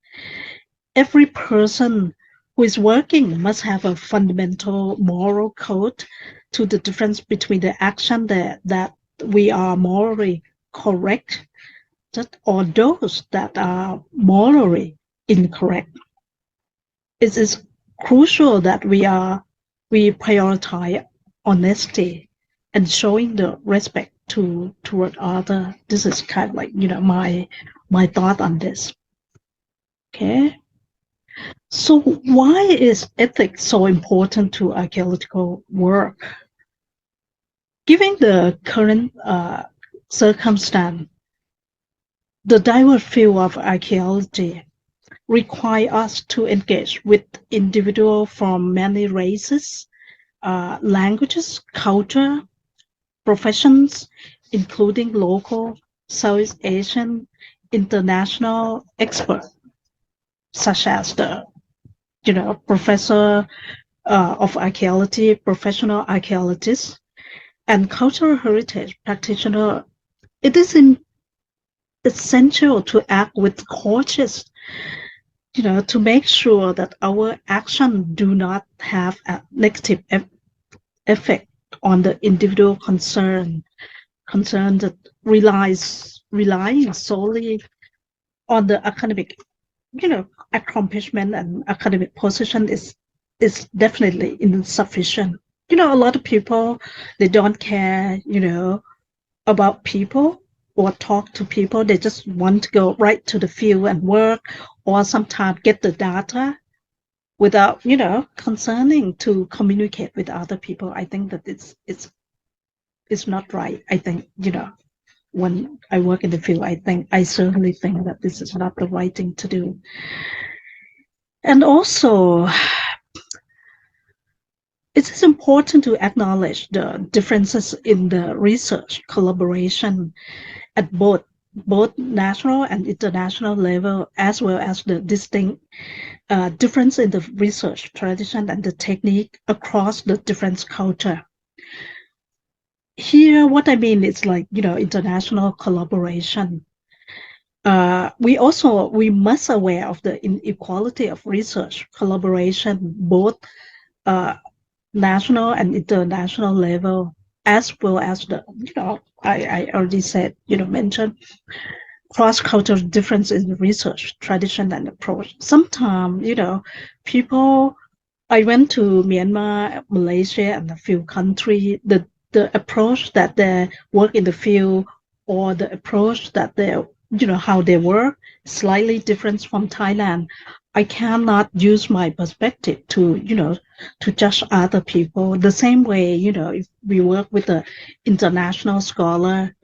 Every person who is working must have a fundamental moral code to the difference between the action that we are morally correct or those that are morally incorrect. It is crucial that we prioritize honesty and showing the respect toward other. This is kind of like my thought on this. Okay. So why is ethics so important to archaeological work? Given the current circumstance, the diverse field of archaeology require us to engage with individuals from many races, languages, culture, professions, including local, Southeast Asian, international experts, such as the professor of archaeology, professional archaeologists, and cultural heritage practitioner. It is essential to act with cautious, to make sure that our actions do not have a negative effect on the individual concern that relying solely on the academic, accomplishment and academic position is definitely insufficient. A lot of people, they don't care, about people or talk to people. They just want to go right to the field and work, or sometimes get the data without, concerning to communicate with other people. I think that it's not right. I think, when I work in the field, I certainly think that this is not the right thing to do. And also, it is important to acknowledge the differences in the research collaboration at both national and international level, as well as the distinct difference in the research tradition and the technique across the different culture. Here, what I mean is like, international collaboration. We must aware of the inequality of research collaboration, both national and international level, as well as the, I already said, mentioned cross-cultural difference in research tradition and approach. Sometimes, people, I went to Myanmar, Malaysia, and a few countries, the approach that they work in the field, or the approach that they, how they work, slightly different from Thailand. I cannot use my perspective to judge other people. The same way, if we work with an international scholar,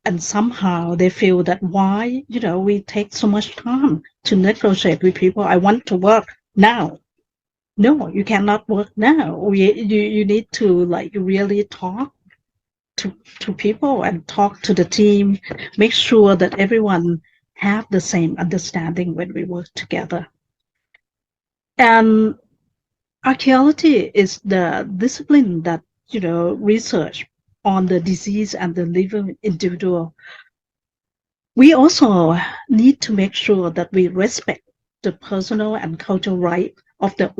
and somehow they feel that why, we take so much time to negotiate with people. I want to work now. No, you cannot work now. You need to like really talk to people and talk to the team, make sure that everyone have the same understanding when we work together. And archaeology is the discipline that, research on the disease and the living individual. We also need to make sure that we respect the personal and cultural right of the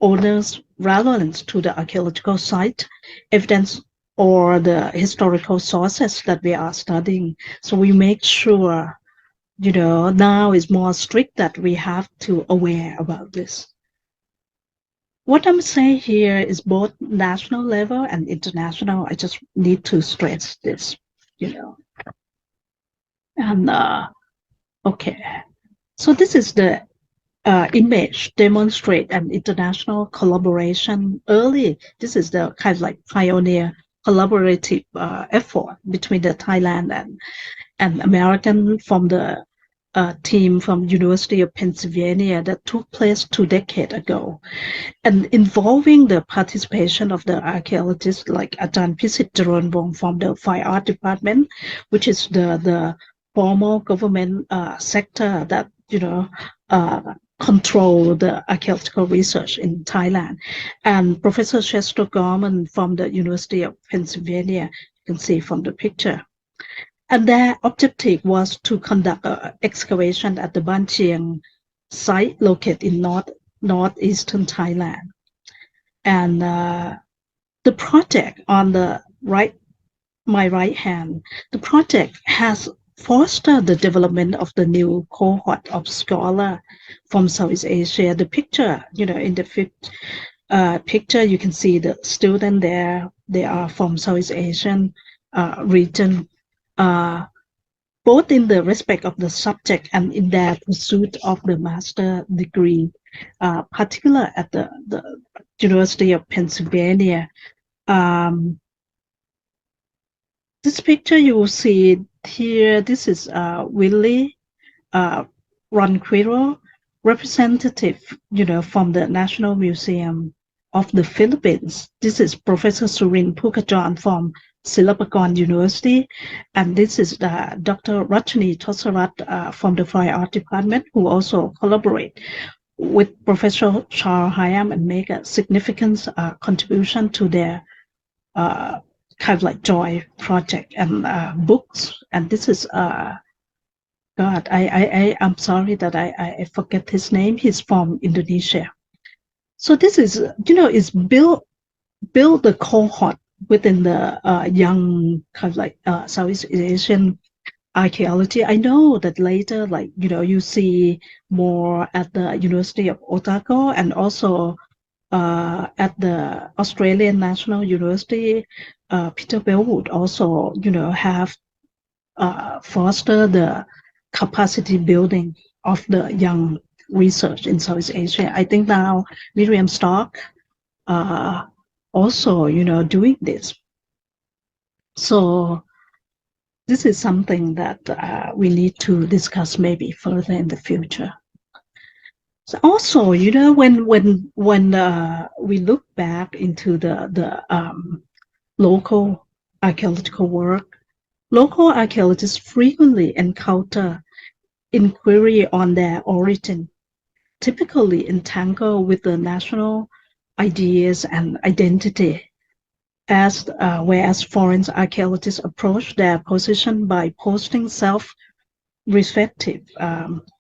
owners relevant to the archaeological site, evidence, or the historical sources that we are studying. So we make sure, now is more strict that we have to aware about this. What I'm saying here is both national level and international. I just need to stress this, And okay, so this is the image demonstrate an international collaboration early. This is the kind of like pioneer collaborative effort between the Thailand and American from the team from University of Pennsylvania that took place 2 decades ago, and involving the participation of the archaeologists like Ajahn Pisit Jaronbong from the Fine Art Department, which is the formal government sector that control the archaeological research in Thailand, and Professor Chester Gorman from the University of Pennsylvania. You can see from the picture. And their objective was to conduct an excavation at the Ban Chiang site located in northeastern Thailand. And the project on the my right hand, the project has fostered the development of the new cohort of scholars from Southeast Asia. The picture, in the picture, you can see the student there. They are from Southeast Asian region, both in the respect of the subject and in their pursuit of the master degree, particular at the University of Pennsylvania. This picture you will see here, this is Willie Ronquillo, representative, from the National Museum of the Philippines. This is Professor Surin Pukajon from Silpakorn University, and this is Dr. Rachani Tosarat from the Fine Art Department, who also collaborate with Professor Charles Hyam and make a significant contribution to their kind of like joy project and books. And this is God, I'm sorry that I forget his name. He's from Indonesia. So this is, is build the cohort within the young kind of like Southeast Asian archaeology. I know that later, like, you see more at the University of Otago and also at the Australian National University. Peter Bellwood also, have fostered the capacity building of the young research in Southeast Asia. I think now Miriam Stark also, doing this. So this is something that we need to discuss maybe further in the future. So also, when we look back into the local archaeological work, local archaeologists frequently encounter inquiry on their origin, typically entangled with the national ideas and identity, whereas foreign archaeologists approach their position by posting self-reflective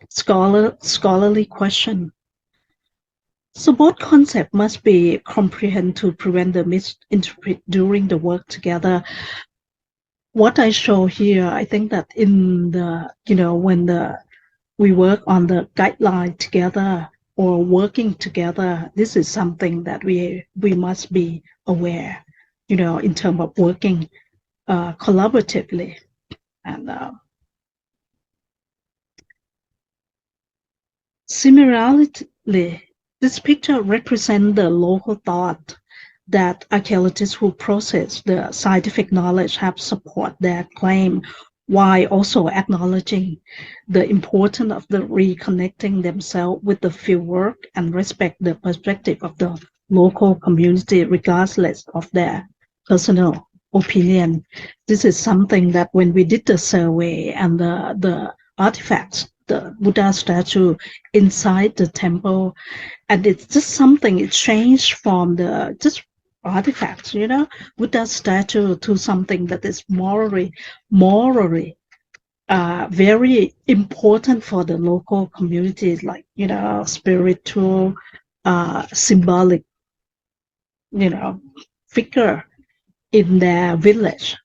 scholarly question. So both concepts must be comprehended to prevent the misinterpret during the work together. What I show here, I think that in the, when we work on the guideline together or working together, this is something that we must be aware, in terms of working collaboratively. And similarly, this picture represents the local thought that archaeologists who process the scientific knowledge have support their claim, while also acknowledging the importance of the reconnecting themselves with the fieldwork and respect the perspective of the local community regardless of their personal opinion. This is something that when we did the survey and the artifacts, the Buddha statue inside the temple, and it's just something, it changed from the just artifacts, Buddha statue to something that is morally very important for the local communities, like, spiritual, symbolic, figure in their village.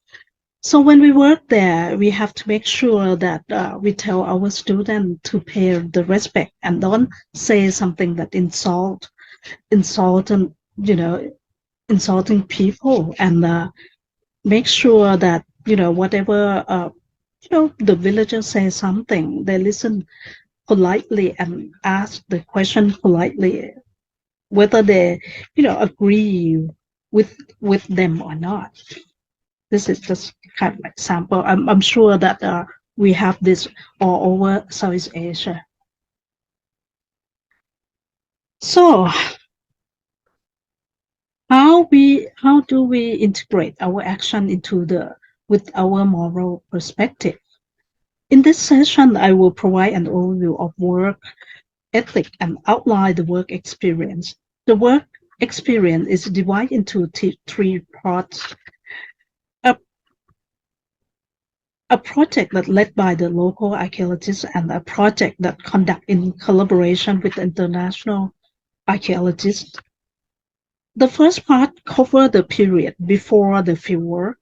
So when we work there, we have to make sure that we tell our students to pay the respect and don't say something that insulting people, and make sure that, whatever, the villagers say something, they listen politely and ask the question politely, whether they, agree with them or not. This is just kind of example. I'm sure that we have this all over Southeast Asia. So how do we integrate our action with our moral perspective? In this session, I will provide an overview of work ethic and outline the work experience. The work experience is divided into three parts. A project that led by the local archaeologists and a project that conducted in collaboration with international archaeologists. The first part covered the period before the fieldwork,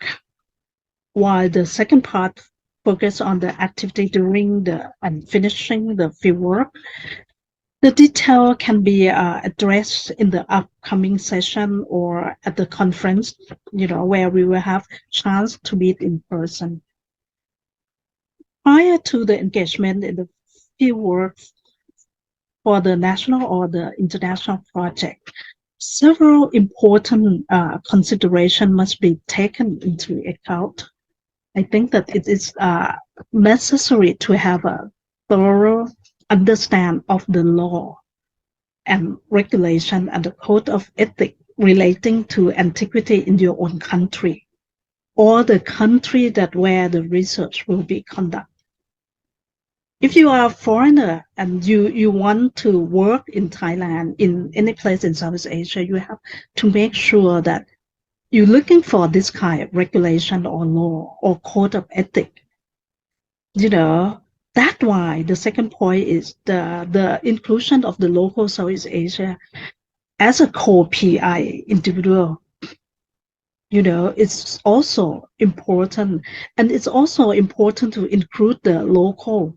while the second part focused on the activity during and finishing the fieldwork. The detail can be addressed in the upcoming session or at the conference, where we will have chance to meet in person. Prior to the engagement in the fieldwork for the national or the international project, several important considerations must be taken into account. I think that it is necessary to have a thorough understand of the law and regulation and the code of ethics relating to antiquity in your own country or the country where the research will be conducted. If you are a foreigner and you want to work in Thailand, in any place in Southeast Asia, you have to make sure that you're looking for this kind of regulation or law or code of ethics. That's why the second point is the inclusion of the local Southeast Asia as a core PI individual. It's also important, and it's also important to include the local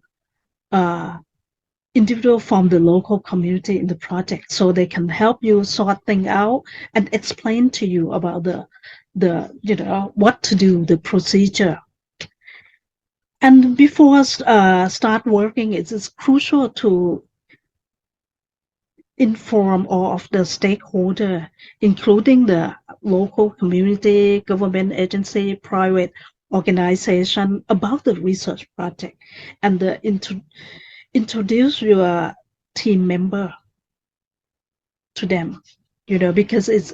individual from the local community in the project, so they can help you sort things out and explain to you about the what to do, the procedure. And before start working, it is crucial to inform all of the stakeholders, including the local community, government agency, private organization, about the research project, and introduce your team member to them, because it's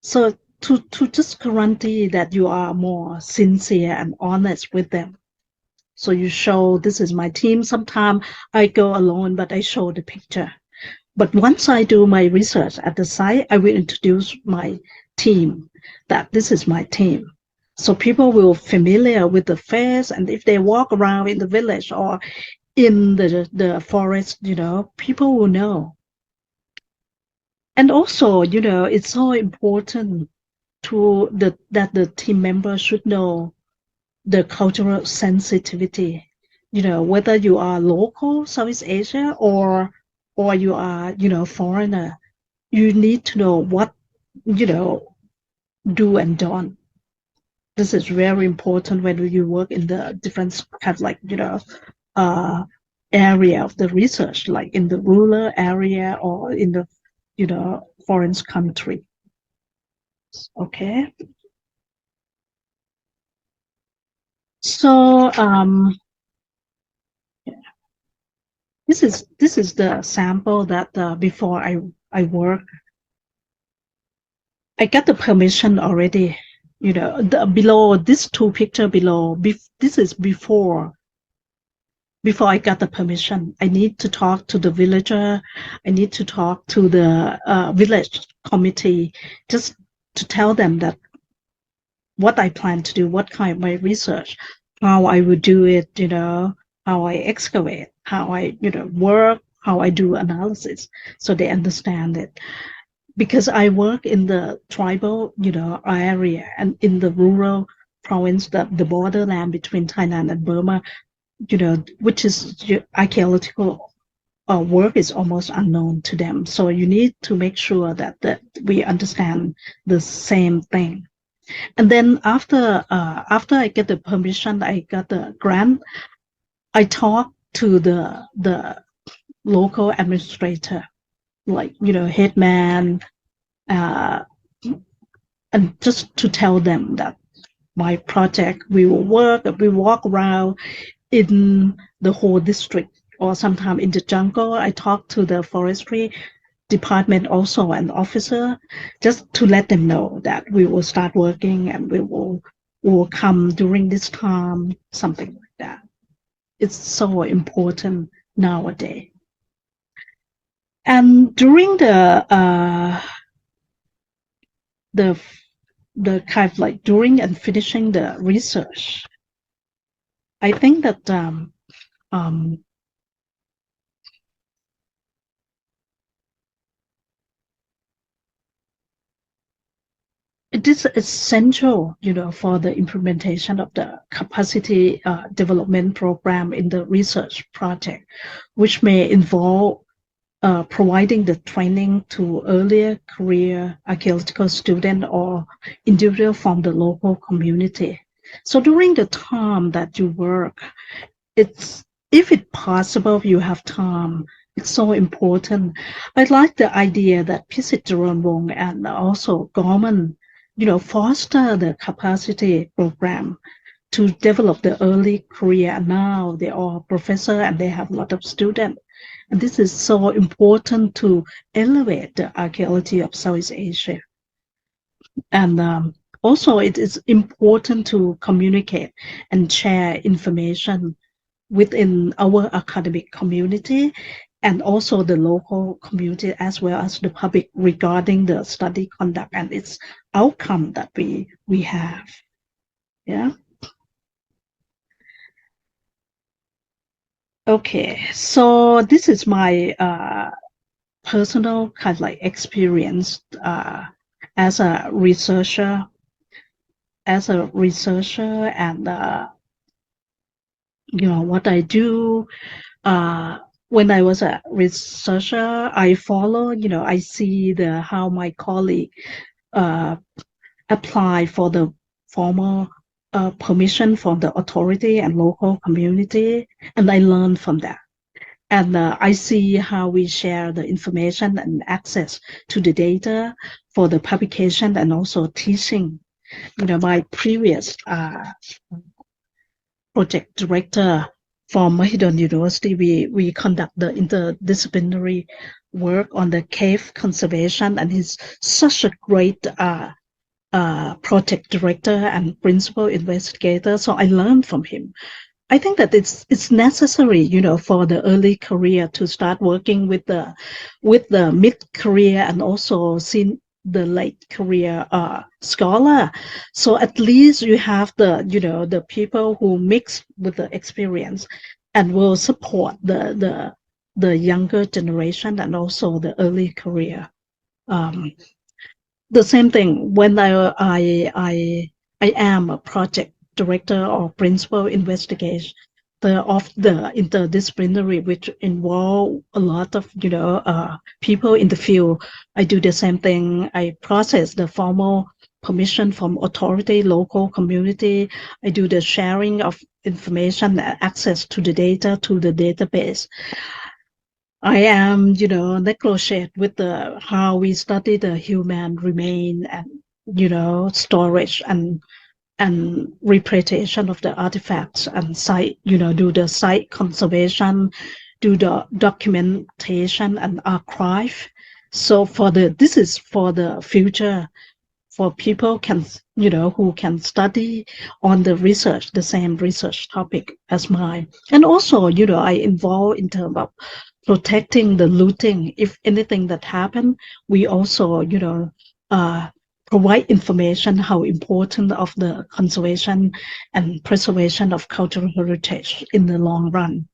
so to just guarantee that you are more sincere and honest with them. So you show, this is my team. Sometimes I go alone, but I show the picture. But once I do my research at the site, I will introduce my team, that this is my team. So people will familiar with the face, and if they walk around in the village or in the forest, people will know. And also, it's so important that the team members should know the cultural sensitivity, whether you are local Southeast Asia or you are, foreigner, you need to know what, do and don't. This is very important when you work in the different kind of area of the research, like in the rural area or in the, foreign country. Okay. So this is the sample that before I work, I got the permission already You know, below this two picture below, this is before I got the permission. I need to talk to the villager. I need to talk to the village committee just to tell them that what I plan to do, what kind of my research, how I would do it, you know, how I excavate, how I, you know, work, how I do analysis, so they understand it. Because I work in the tribal, you know, area and in the rural province, the borderland between Thailand and Burma, you know, which is archaeological work is almost unknown to them. So you need to make sure that we understand the same thing. And then after I get the permission, I got the grant. I talk to the local administrator, like, you know, headman, and just to tell them that my project, we walk around in the whole district, or sometimes in the jungle. I talk to the forestry department also, an officer, just to let them know that we will start working and we will come during this time, something like that. It's so important nowadays. And during the kind of like during and finishing the research, I think that it is essential, you know, for the implementation of the capacity development program in the research project, which may involve providing the training to earlier career archaeological student or individual from the local community. So during the time that you work, it's, if it's possible, you have time, it's so important. I like the idea that Pisit Jerome and also government, you know, foster the capacity program to develop the early career. And now they are professor and they have a lot of students. And this is so important to elevate the archaeology of Southeast Asia. And also it is important to communicate and share information within our academic community and also the local community as well as the public regarding the study conduct and its outcome that we have. Yeah. Okay, so this is my personal kind of like experience as a researcher, and you know what I do. When I was a researcher, I follow, you know, I see how my colleague apply for the formal permission from the authority and local community, and I learn from that. And I see how we share the information and access to the data for the publication and also teaching. You know, my previous project director from Mahidol University, we conduct the interdisciplinary work on the cave conservation, and he's such a great project director and principal investigator. So I learned from him. I think that it's necessary, you know, for the early career to start working with the mid-career and also the late career scholar. So at least you have the people who mix with the experience and will support the younger generation and also the early career. The same thing when I am a project director or principal investigator of the interdisciplinary, which involve a lot of people in the field. I do the same thing. I process the formal permission from authority, local community. I do the sharing of information, access to the data, to the database. I am, negotiate with how we study the human remain and, storage and representation of the artifacts and site, do the site conservation, do the documentation and archive. So this is for the future for people can, who can study on the same research topic as mine. And also, I involve in terms of protecting the looting. If anything that happened, we also, provide information how important of the conservation and preservation of cultural heritage in the long run.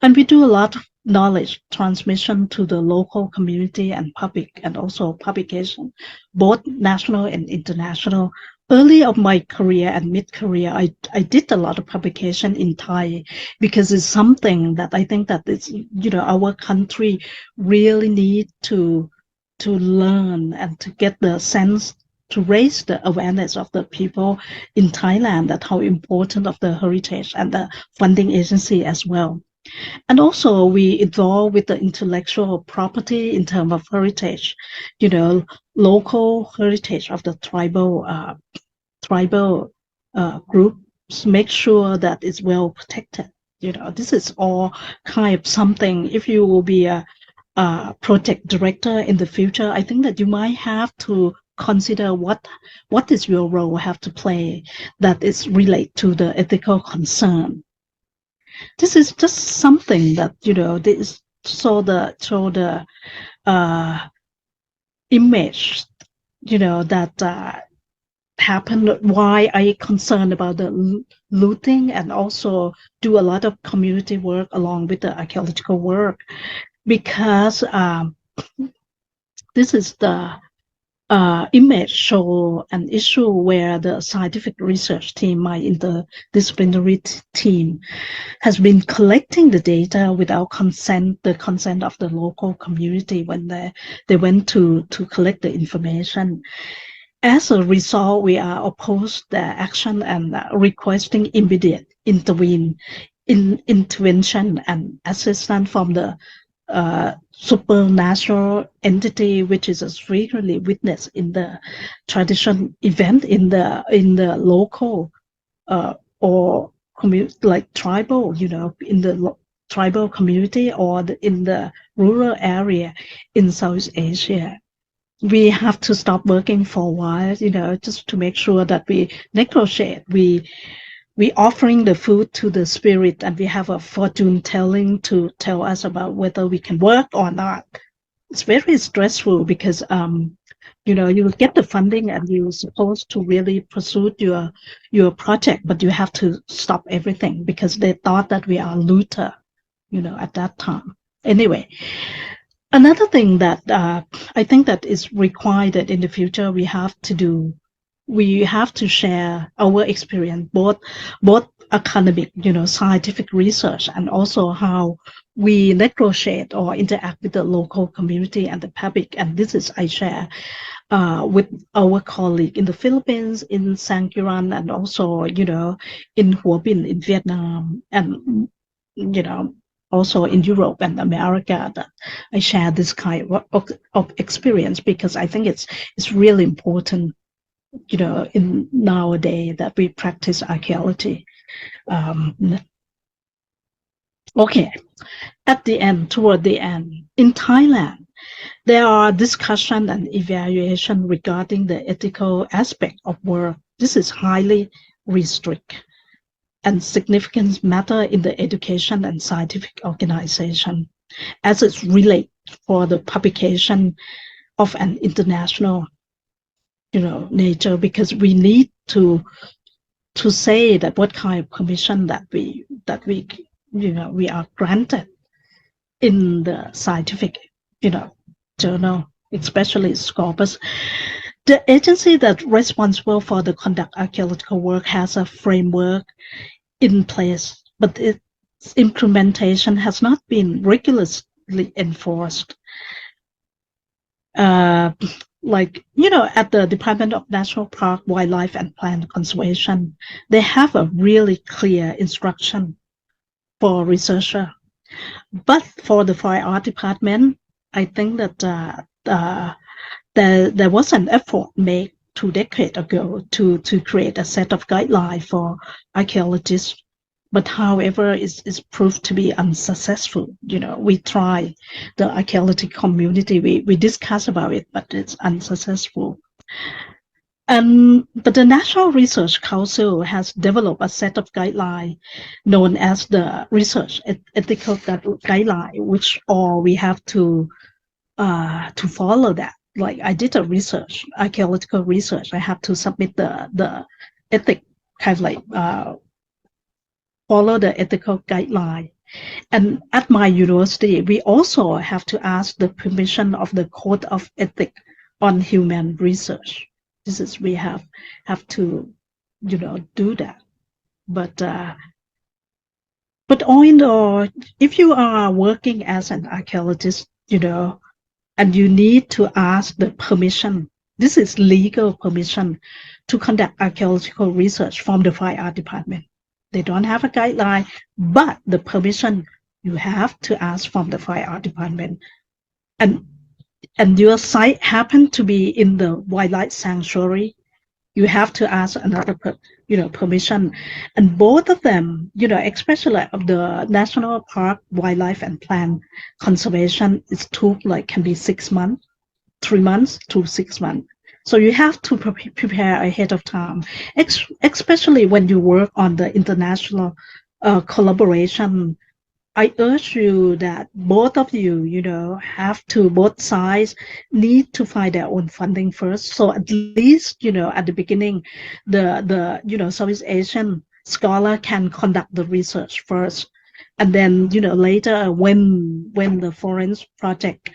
And we do a lot of knowledge transmission to the local community and public, and also publication, both national and international. Early of my career and mid-career, I did a lot of publication in Thai because it's something that I think that it's, our country really need to learn and to get the sense, to raise the awareness of the people in Thailand that how important of the heritage, and the funding agency as well. And also we involve with the intellectual property in terms of heritage, local heritage of the tribal groups, make sure that it's well protected. This is all kind of something. If you will be a project director in the future, I think that you might have to consider what is your role have to play that is related to the ethical concern. This is just something that, this show the image, that happened, why I concerned about the looting, and also do a lot of community work along with the archaeological work, because this is the image show an issue where the scientific research team, my interdisciplinary team, has been collecting the data without the consent of the local community when they went to collect the information. As a result, we are opposed the action and requesting immediate intervention and assistance from the supernatural entity, which is frequently witnessed in the tradition event in the local or like tribal, in the tribal community, or in the rural area in South Asia. We have to stop working for a while, just to make sure that we negotiate. We offering the food to the spirit, and we have a fortune telling to tell us about whether we can work or not. It's very stressful because, you get the funding and you're supposed to really pursue your project, but you have to stop everything because they thought that we are looter, at that time. Anyway, another thing that I think that is required in the future, we have to share our experience, both academic, scientific research, and also how we negotiate or interact with the local community and the public. And this is I share with our colleague in the Philippines, in Sangkiran, and also, in Hua Bin in Vietnam, and, also in Europe and America, that I share this kind of experience, because I think it's really important, in nowadays that we practice archaeology. Okay, toward the end, in Thailand, there are discussion and evaluation regarding the ethical aspect of work. This is highly restricted and significant matter in the education and scientific organization, as it's related for the publication of an international, nature, because we need to say that what kind of permission that we we are granted in the scientific, journal, especially Scopus. The agency that's responsible for the conduct archaeological work has a framework in place, but its implementation has not been rigorously enforced. At the Department of National Park, Wildlife and Plant Conservation, they have a really clear instruction for researcher. But for the Fine Art Department, I think that there was an effort made 2 decades ago to create a set of guidelines for archaeologists. But however, it's proved to be unsuccessful. We try, the archaeology community, we discuss about it, but it's unsuccessful. But the National Research Council has developed a set of guidelines known as the Research Ethical Guideline, which all we have to follow that. Like I did a research, archaeological research. I have to submit the ethic kind of like follow the ethical guideline. And at my university, we also have to ask the permission of the Code of Ethics on Human Research. This is we have to, do that. But all in all, if you are working as an archaeologist, and you need to ask the permission. This is legal permission to conduct archaeological research from the fine art department. They don't have a guideline, but the permission you have to ask from the fine art department. And your site happen to be in the wildlife sanctuary, you have to ask another permission. And both of them, especially of the national park wildlife and plant conservation, it took can be 6 months, 3 months to 6 months. So you have to prepare ahead of time, especially when you work on the international collaboration. I urge you that both of you, both sides need to find their own funding first. So at least, at the beginning, the Southeast Asian scholar can conduct the research first. And then, later when the foreign project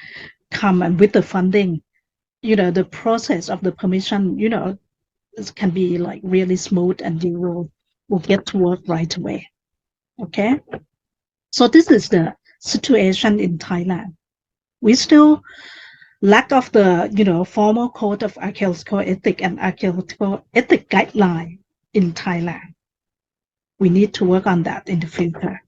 come and with the funding, the process of the permission, can be really smooth and you will get to work right away. Okay. So this is the situation in Thailand. We still lack of the formal code of archaeological ethics and archaeological ethics guideline in Thailand. We need to work on that in the future.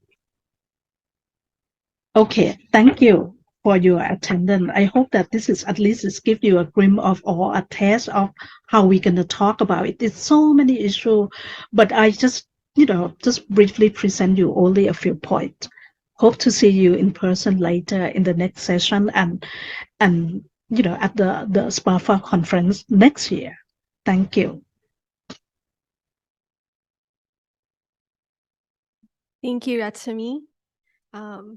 Okay, thank you for your attendance. I hope that this is at least give you a glimpse of or a taste of how we're gonna talk about it. There's so many issues, but I just briefly present you only a few points. Hope to see you in person later in the next session and at the SPAFA conference next year. Thank you. Thank you, Ratsumi,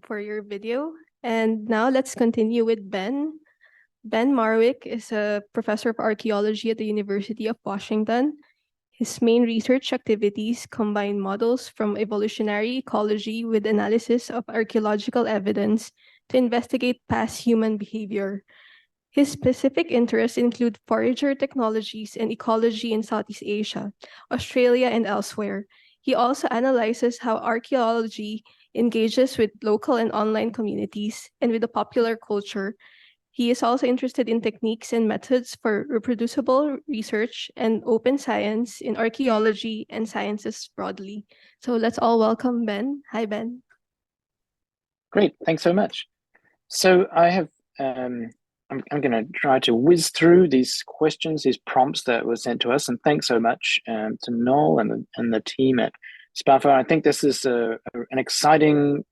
for your video. And now let's continue with Ben. Ben Marwick is a professor of archaeology at the University of Washington. His main research activities combine models from evolutionary ecology with analysis of archaeological evidence to investigate past human behavior. His specific interests include forager technologies and ecology in Southeast Asia, Australia, and elsewhere. He also analyzes how archaeology engages with local and online communities and with the popular culture. He is also interested in techniques and methods for reproducible research and open science in archaeology and sciences broadly. So let's all welcome Ben. Hi, Ben. Great, thanks so much. So I have, I'm going to try to whiz through these questions, these prompts that were sent to us, and thanks so much to Noel and the team at SPAFA. I think this is an exciting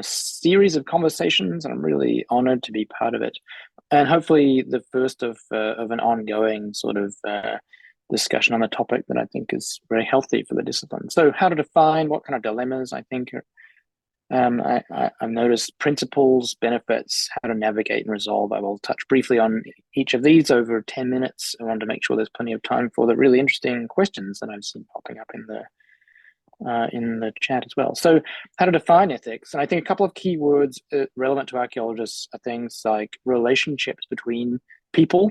series of conversations, and I'm really honored to be part of it. And hopefully the first of an ongoing sort of discussion on the topic that I think is very healthy for the discipline. So how to define, what kind of dilemmas I think I've noticed principles, benefits, how to navigate and resolve. I will touch briefly on each of these over 10 minutes. I wanted to make sure there's plenty of time for the really interesting questions that I've seen popping up in the chat as well. So how to define ethics. And I think a couple of key words relevant to archaeologists are things like relationships between people,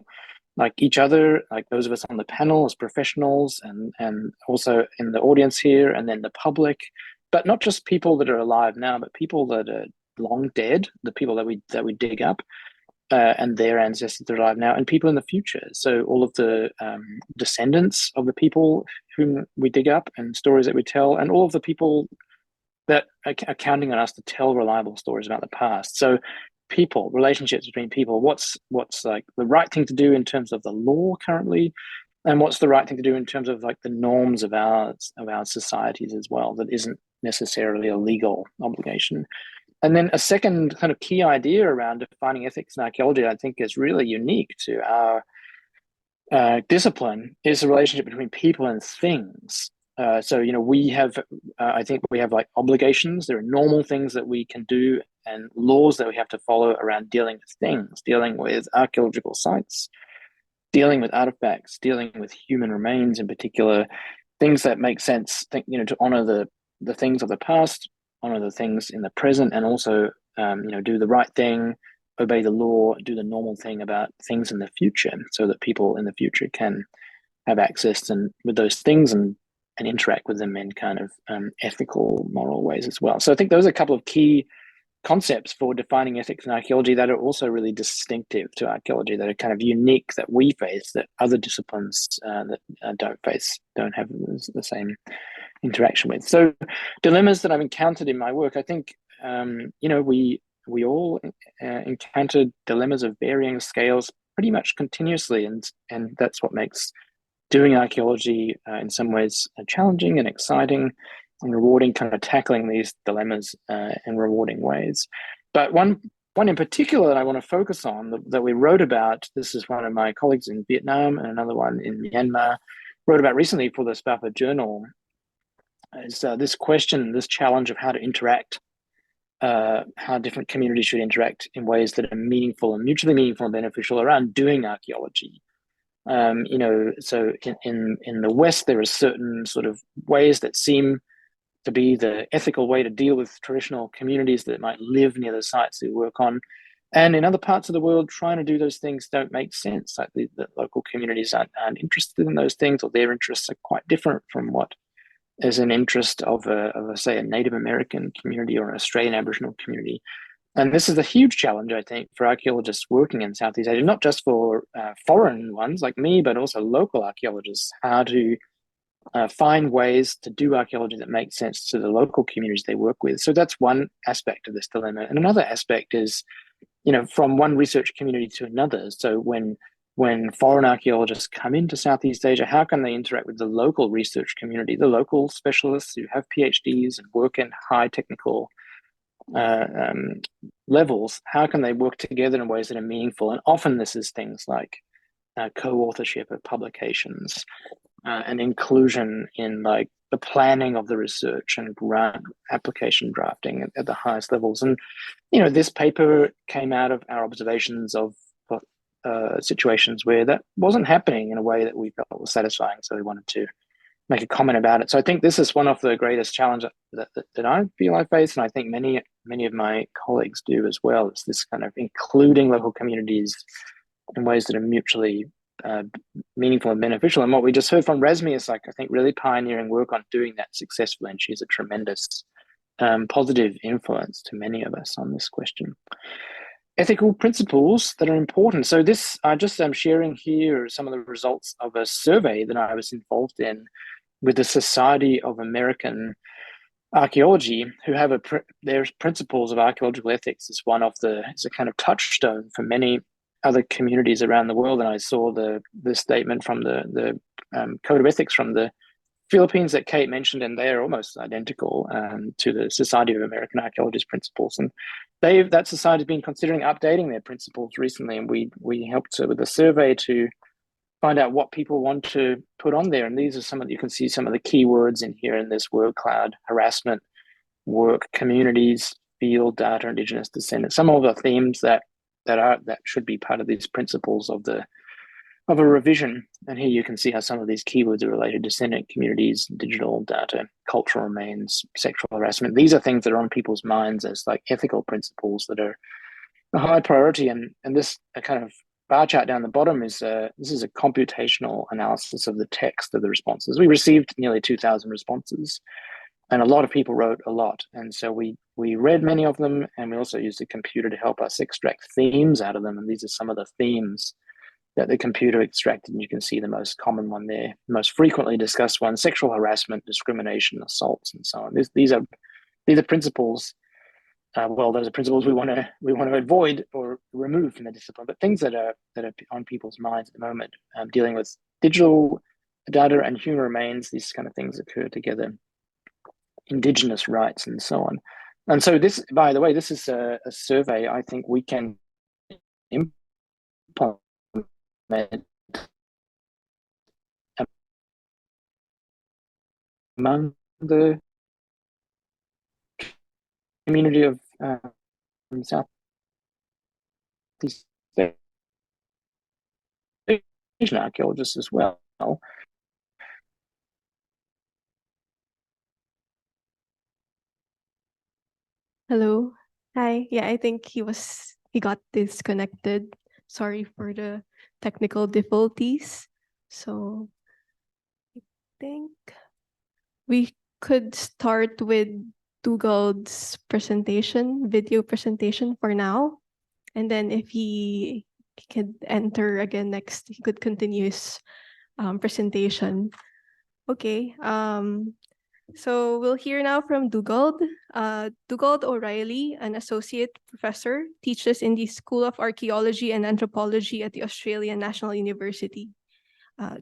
like each other, like those of us on the panel as professionals and also in the audience here, and then the public, but not just people that are alive now, but people that are long dead, the people that we dig up and their ancestors that are alive now, and people in the future. So all of the descendants of the people whom we dig up and stories that we tell, and all of the people that are counting on us to tell reliable stories about the past. So people, relationships between people, what's like the right thing to do in terms of the law currently, and what's the right thing to do in terms of like the norms of our societies as well, that isn't necessarily a legal obligation. And then a second kind of key idea around defining ethics in archaeology, I think, is really unique to our discipline is the relationship between people and things. So, we have, I think we have like obligations. There are normal things that we can do and laws that we have to follow around dealing with things, dealing with archaeological sites, dealing with artifacts, dealing with human remains in particular, things that make sense, to honor the things of the past, honor the things in the present, and also, do the right thing, obey the law, do the normal thing about things in the future, so that people in the future can have access and with those things and interact with them in kind of ethical, moral ways as well. So I think those are a couple of key concepts for defining ethics in archaeology that are also really distinctive to archaeology, that are kind of unique, that we face, that other disciplines that don't have the same interaction with. So dilemmas that I've encountered in my work, I think, we all encountered dilemmas of varying scales pretty much continuously, and that's what makes doing archaeology in some ways challenging and exciting and rewarding, kind of tackling these dilemmas in rewarding ways. But one in particular that I want to focus on that we wrote about, this is one of my colleagues in Vietnam and another one in Myanmar, wrote about recently for the SPAFA journal, is this question, this challenge of how to interact, how different communities should interact in ways that are meaningful and mutually meaningful and beneficial around doing archaeology. So in the West, there are certain sort of ways that seem to be the ethical way to deal with traditional communities that might live near the sites they work on. And in other parts of the world, trying to do those things don't make sense. Like the local communities aren't interested in those things, or their interests are quite different from what is an interest of say, a Native American community or an Australian Aboriginal community. And this is a huge challenge, I think, for archaeologists working in Southeast Asia, not just for foreign ones like me, but also local archaeologists, how to find ways to do archaeology that makes sense to the local communities they work with. So that's one aspect of this dilemma. And another aspect is, from one research community to another. So when foreign archaeologists come into Southeast Asia, how can they interact with the local research community, the local specialists who have PhDs and work in high technical levels? How can they work together in ways that are meaningful? And often this is things like co-authorship of publications, and inclusion in like the planning of the research and grant application drafting at the highest levels. And this paper came out of our observations of situations where that wasn't happening in a way that we felt was satisfying. So we wanted to make a comment about it. So I think this is one of the greatest challenges that I feel I face, and I think many of my colleagues do as well. It's this kind of including local communities in ways that are mutually meaningful and beneficial. And what we just heard from Razmi is, like, I think, really pioneering work on doing that successfully, and she's a tremendous positive influence to many of us on this question. Ethical principles that are important. So this, I just am sharing here some of the results of a survey that I was involved in with the Society of American Archaeology, who have their principles of archaeological ethics is it's a kind of touchstone for many other communities around the world. And I saw the statement from the Code of Ethics from the Philippines that Kate mentioned, and they're almost identical to the Society of American Archaeologists principles. And that society has been considering updating their principles recently, and we helped with a survey to find out what people want to put on there. And these are you can see some of the keywords in here in this word cloud: harassment, work, communities, field data, indigenous descendants. Some of the themes that should be part of these principles of a revision. And here you can see how some of these keywords are related: descendant communities, digital data, cultural remains, sexual harassment. These are things that are on people's minds as like ethical principles that are a high priority. And this kind of bar chart down the bottom is this is a computational analysis of the text of the responses. We received nearly 2,000 responses, and a lot of people wrote a lot. And so we read many of them, and we also used the computer to help us extract themes out of them. And these are some of the themes that the computer extracted. And you can see the most common one there, most frequently discussed one: sexual harassment, discrimination, assaults, and so on. These are principles. Those are principles we want to avoid or remove from the discipline, but things that are on people's minds at the moment. Dealing with digital data and human remains, these kind of things occur together. Indigenous rights and so on. And so this, by the way, this is a survey I think we can implement among the community of Southeast Asian archaeologists as well. Hello. Hi. Yeah, I think he got disconnected. Sorry for the technical difficulties. So I think we could start with Dugald's video presentation for now. And then if he could enter again next, he could continue his presentation. Okay. So we'll hear now from Dugald. Dugald O'Reilly, an associate professor, teaches in the School of Archaeology and Anthropology at the Australian National University.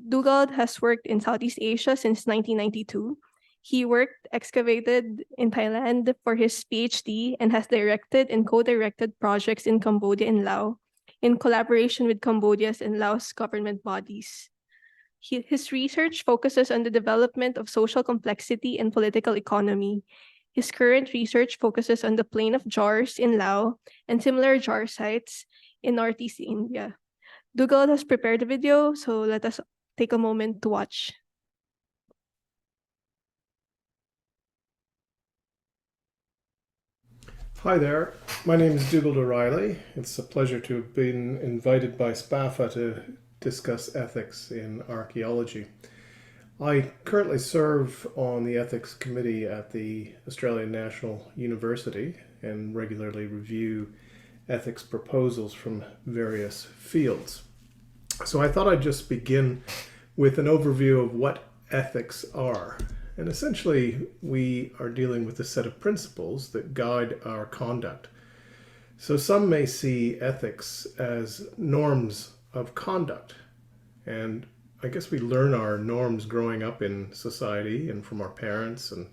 Dugald has worked in Southeast Asia since 1992. He excavated in Thailand for his PhD and has directed and co-directed projects in Cambodia and Laos in collaboration with Cambodia's and Laos government bodies. His research focuses on the development of social complexity and political economy. His current research focuses on the plain of jars in Laos and similar jar sites in Northeast India. Dugald has prepared a video, so let us take a moment to watch. Hi there, my name is Dugald O'Reilly. It's a pleasure to have been invited by SPAFA to discuss ethics in archaeology. I currently serve on the ethics committee at the Australian National University and regularly review ethics proposals from various fields. So I thought I'd just begin with an overview of what ethics are. And essentially, we are dealing with a set of principles that guide our conduct. So some may see ethics as norms of conduct. And I guess we learn our norms growing up in society and from our parents and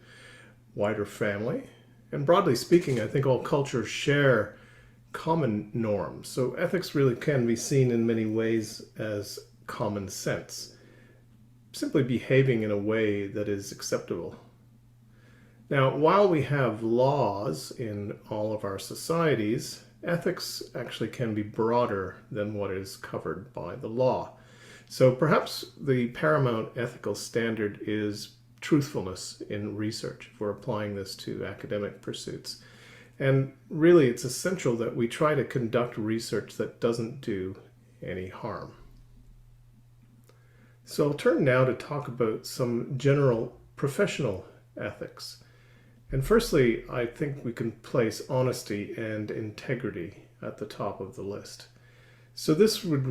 wider family. And broadly speaking, I think all cultures share common norms. So ethics really can be seen in many ways as common sense. Simply behaving in a way that is acceptable. Now, while we have laws in all of our societies, ethics actually can be broader than what is covered by the law. So perhaps the paramount ethical standard is truthfulness in research, if we're applying this to academic pursuits. And really, it's essential that we try to conduct research that doesn't do any harm. So I'll turn now to talk about some general professional ethics. And firstly, I think we can place honesty and integrity at the top of the list. So this would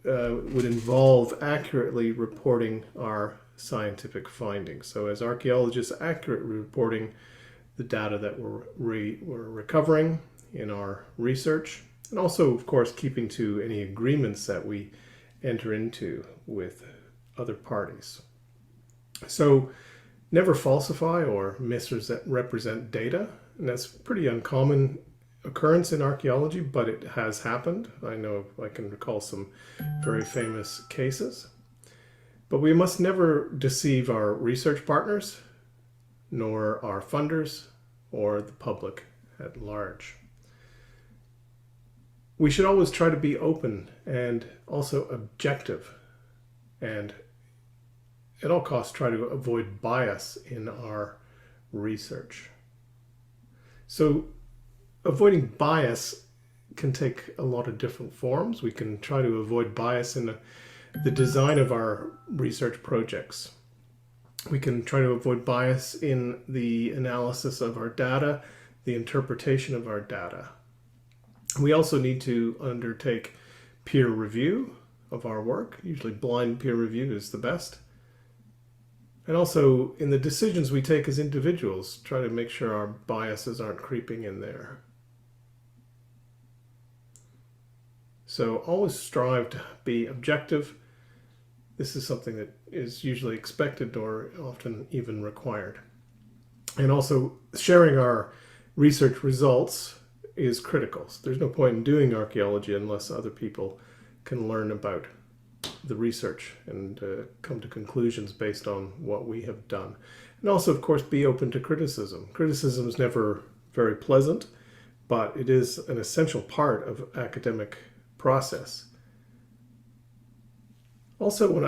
involve accurately reporting our scientific findings. So as archaeologists, accurately reporting the data that we're recovering in our research, and also, of course, keeping to any agreements that we enter into with other parties. So never falsify or misrepresent data, and that's a pretty uncommon occurrence in archaeology, but it has happened. I know I can recall some very famous cases. But we must never deceive our research partners, nor our funders, or the public at large. We should always try to be open and also objective, and at all costs try to avoid bias in our research. So avoiding bias can take a lot of different forms. We can try to avoid bias in the design of our research projects. We can try to avoid bias in the analysis of our data, the interpretation of our data. We also need to undertake peer review of our work. Usually blind peer review is the best. And also in the decisions we take as individuals, try to make sure our biases aren't creeping in there. So always strive to be objective. This is something that is usually expected or often even required. And also sharing our research results is critical. So there's no point in doing archaeology unless other people can learn about the research and come to conclusions based on what we have done. And also, of course, be open to criticism. Criticism is never very pleasant, but it is an essential part of academic process. Also, one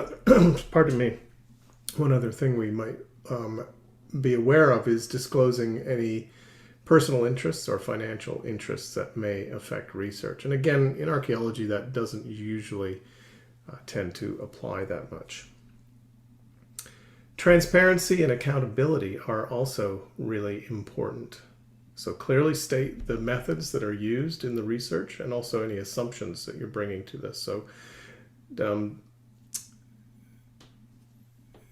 other thing we might be aware of is disclosing any personal interests or financial interests that may affect research. And again, in archaeology, that doesn't usually tend to apply that much. Transparency and accountability are also really important. So clearly state the methods that are used in the research and also any assumptions that you're bringing to this. So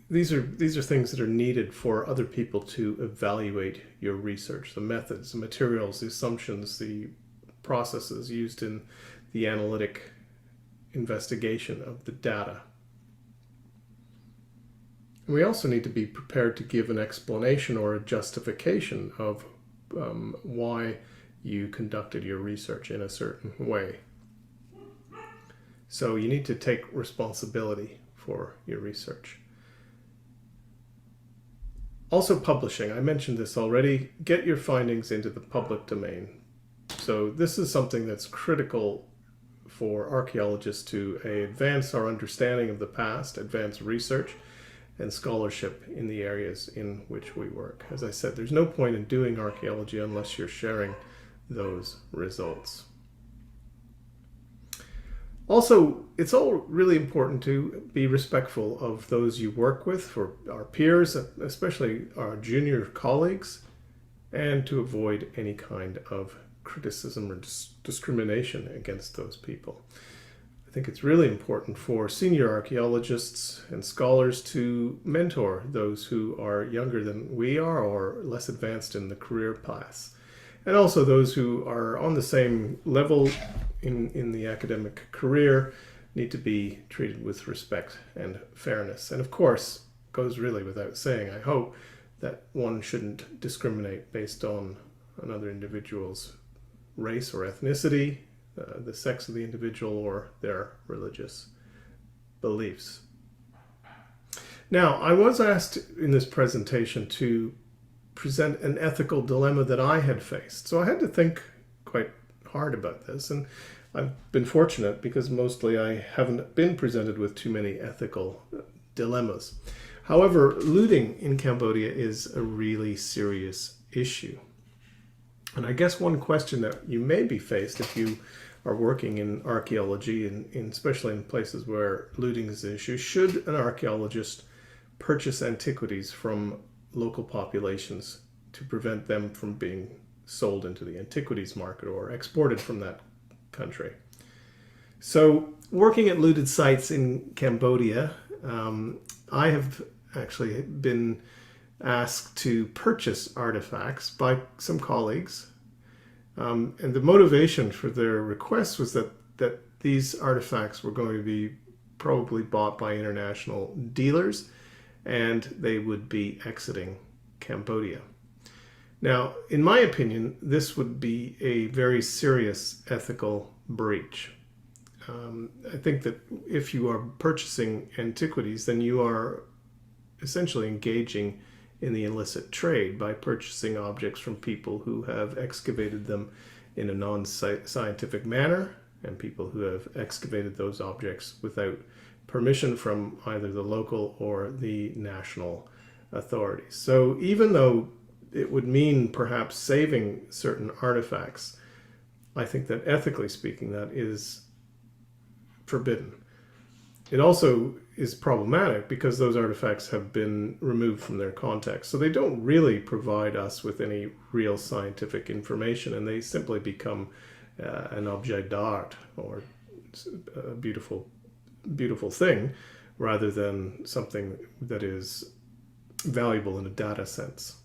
these are things that are needed for other people to evaluate your research, the methods, the materials, the assumptions, the processes used in the analytic investigation of the data. And we also need to be prepared to give an explanation or a justification of why you conducted your research in a certain way. So you need to take responsibility for your research. Also publishing, I mentioned this already, get your findings into the public domain. So this is something that's critical for archaeologists to advance our understanding of the past, advance research and scholarship in the areas in which we work. As I said, there's no point in doing archaeology unless you're sharing those results. Also, it's all really important to be respectful of those you work with, for our peers, especially our junior colleagues, and to avoid any kind of criticism or discrimination against those people. I think it's really important for senior archaeologists and scholars to mentor those who are younger than we are or less advanced in the career paths. And also those who are on the same level in the academic career need to be treated with respect and fairness. And of course, goes really without saying, I hope, that one shouldn't discriminate based on another individual's race or ethnicity, the sex of the individual, or their religious beliefs. Now, I was asked in this presentation to present an ethical dilemma that I had faced. So I had to think quite hard about this, and I've been fortunate because mostly I haven't been presented with too many ethical dilemmas. However, looting in Cambodia is a really serious issue. And I guess one question that you may be faced if you are working in archaeology, and especially in places where looting is an issue, should an archaeologist purchase antiquities from local populations to prevent them from being sold into the antiquities market or exported from that country? So working at looted sites in Cambodia, I have actually been asked to purchase artifacts by some colleagues. And the motivation for their request was that these artifacts were going to be probably bought by international dealers, and they would be exiting Cambodia. Now, in my opinion, this would be a very serious ethical breach. I think that if you are purchasing antiquities, then you are essentially engaging in the illicit trade by purchasing objects from people who have excavated them in a non-scientific manner, and people who have excavated those objects without permission from either the local or the national authorities. So even though it would mean perhaps saving certain artifacts, I think that ethically speaking, that is forbidden. It also is problematic because those artifacts have been removed from their context. So they don't really provide us with any real scientific information, and they simply become an objet d'art, or a beautiful thing, rather than something that is valuable in a data sense.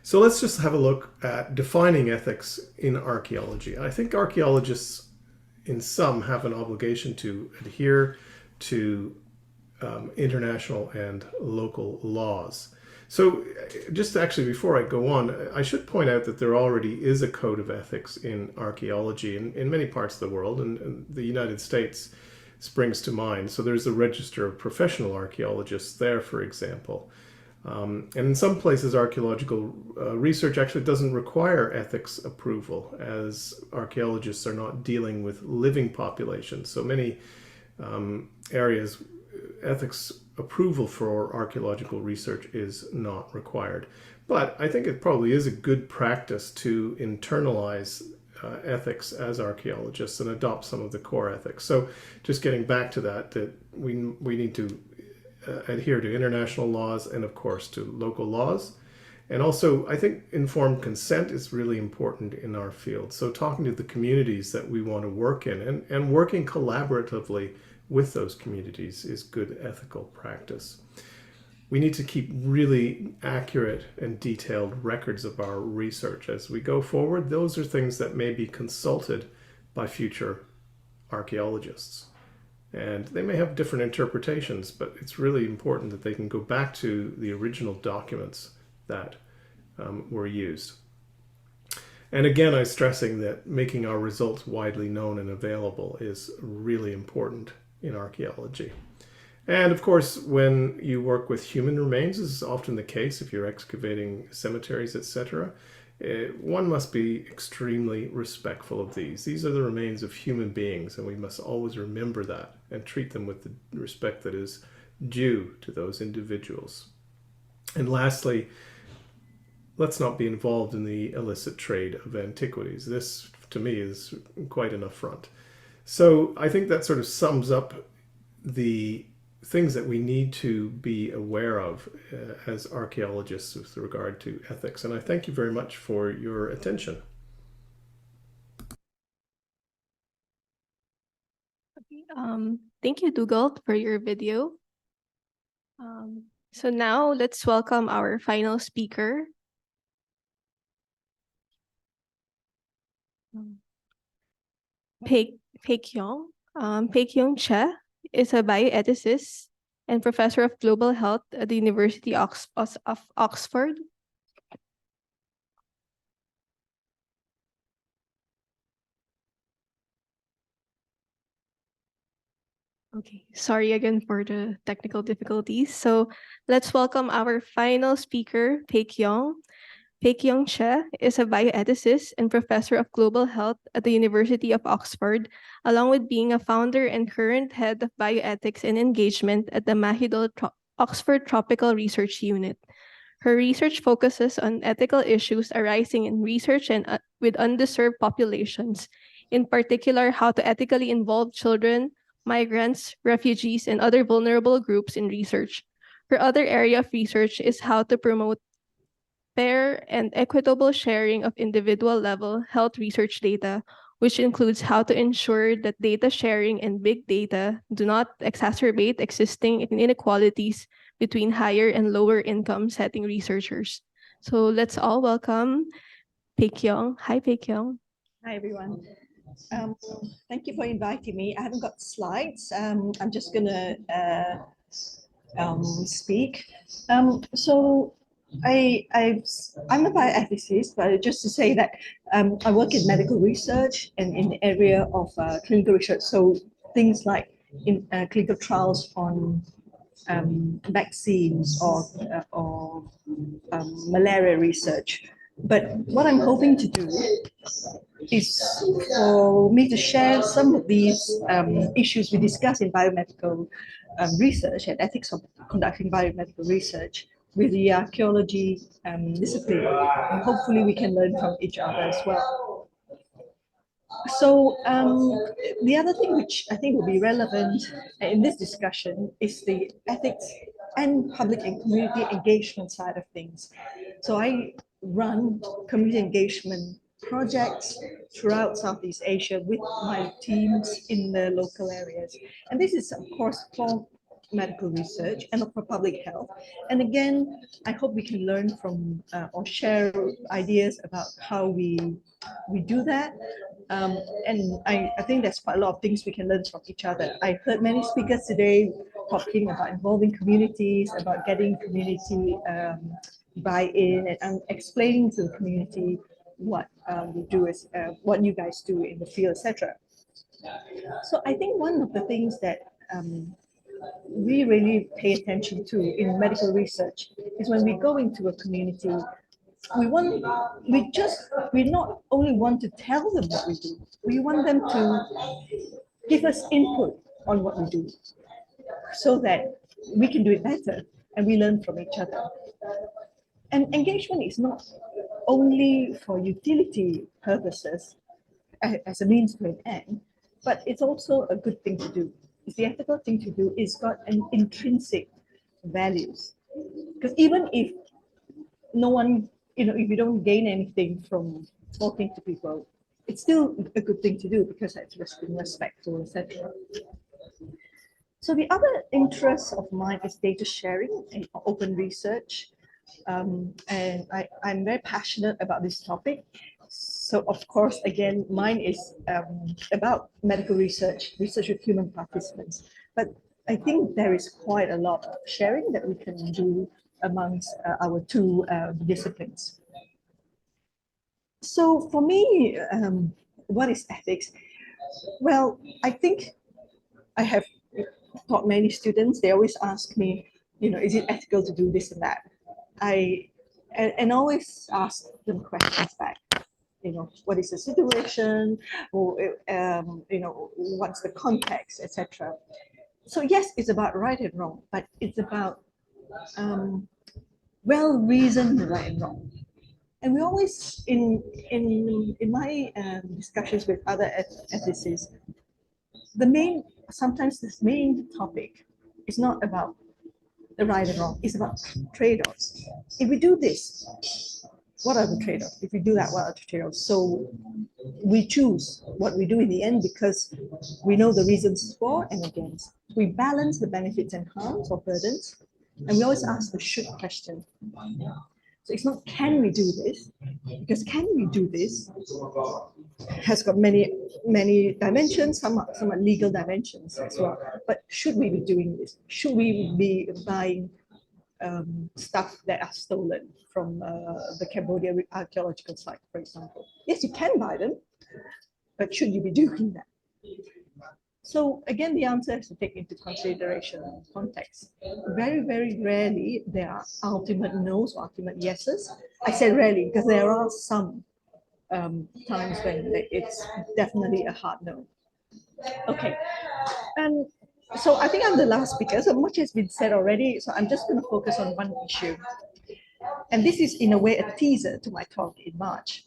So let's just have a look at defining ethics in archaeology. I think archaeologists in some have an obligation to adhere to international and local laws. So just actually before I go on, I should point out that there already is a code of ethics in archaeology in many parts of the world, and the United States springs to mind. So there's a register of professional archaeologists there, for example. And in some places, archaeological research actually doesn't require ethics approval, as archaeologists are not dealing with living populations. So many areas, ethics approval for archaeological research is not required. But I think it probably is a good practice to internalize ethics as archaeologists and adopt some of the core ethics. So just getting back to that we need to adhere to international laws and of course to local laws. And also I think informed consent is really important in our field. So talking to the communities that we want to work in and working collaboratively with those communities is good ethical practice. We need to keep really accurate and detailed records of our research as we go forward. Those are things that may be consulted by future archaeologists. And they may have different interpretations, but it's really important that they can go back to the original documents that were used. And again, I'm stressing that making our results widely known and available is really important in archaeology. And of course, when you work with human remains, as is often the case if you're excavating cemeteries, etc., one must be extremely respectful of these. These are the remains of human beings, and we must always remember that and treat them with the respect that is due to those individuals. And lastly, let's not be involved in the illicit trade of antiquities. This, to me, is quite an affront. So I think that sort of sums up the things that we need to be aware of as archaeologists with regard to ethics. And I thank you very much for your attention. Thank you, Dougal, for your video. So now let's welcome our final speaker. Paek-Yong Che is a bioethicist and professor of global health at the University of Oxford. Okay, sorry again for the technical difficulties. So let's welcome our final speaker, Paek-Yong. Paek-Yong Che is a bioethicist and professor of global health at the University of Oxford, along with being a founder and current head of bioethics and engagement at the Mahidol Oxford Tropical Research Unit. Her research focuses on ethical issues arising in research and with underserved populations, in particular how to ethically involve children, migrants, refugees, and other vulnerable groups in research. Her other area of research is how to promote fair and equitable sharing of individual-level health research data, which includes how to ensure that data sharing and big data do not exacerbate existing inequalities between higher and lower income setting researchers. So let's all welcome Paek-Yong. Hi, Paek-Yong. Hi, everyone. Thank you for inviting me. I haven't got slides. I'm just going to speak. So I'm a bioethicist, but just to say that I work in medical research and in the area of clinical research. So things like in clinical trials on vaccines or malaria research. But what I'm hoping to do is for me to share some of these issues we discuss in biomedical research and ethics of conducting biomedical research with the archaeology discipline. And hopefully we can learn from each other as well. So the other thing which I think will be relevant in this discussion is the ethics and public and community engagement side of things. So I run community engagement projects throughout Southeast Asia with my teams in the local areas. And this is, of course, for medical research and for public health. And again, I hope we can learn from or share ideas about how we do that. And I think there's quite a lot of things we can learn from each other. I heard many speakers today talking about involving communities, about getting community buy-in, and explaining to the community what we do is what you guys do in the field, etc. So I think one of the things that we really pay attention to in medical research is when we go into a community, we not only want to tell them what we do, we want them to give us input on what we do so that we can do it better and we learn from each other. And engagement is not only for utility purposes as a means to an end, but it's also a good thing to do. It's the ethical thing to do. It's got an intrinsic values. Because even if no one, if you don't gain anything from talking to people, it's still a good thing to do because it's respectful, etc. So the other interest of mine is data sharing and open research. And I'm very passionate about this topic. So of course, again, mine is about medical research with human participants. But I think there is quite a lot of sharing that we can do amongst our two disciplines. So for me, what is ethics? Well, I think I have taught many students. They always ask me, is it ethical to do this and that? I always ask them questions back. What is the situation, or what's the context, etc. So yes, it's about right and wrong, but it's about well-reasoned right and wrong. And we always, in my discussions with other ethicists, sometimes this main topic is not about the right and wrong, it's about trade-offs. If we do this, what are the trade-offs? If we do that, what are the trade-offs? So we choose what we do in the end because we know the reasons for and against. We balance the benefits and harms or burdens, and we always ask the should question. So it's not can we do this, because can we do this has got many dimensions, some are legal dimensions as well. But should we be doing this? Should we be buying stuff that are stolen from the Cambodia archaeological site, for example? Yes, you can buy them, but should you be doing that? So again, the answer has to take into consideration context. Very, very rarely there are ultimate no's or ultimate yeses. I say rarely because there are some times when it's definitely a hard no. Okay, and so I think I'm the last speaker, so much has been said already, so I'm just going to focus on one issue. And this is in a way a teaser to my talk in March.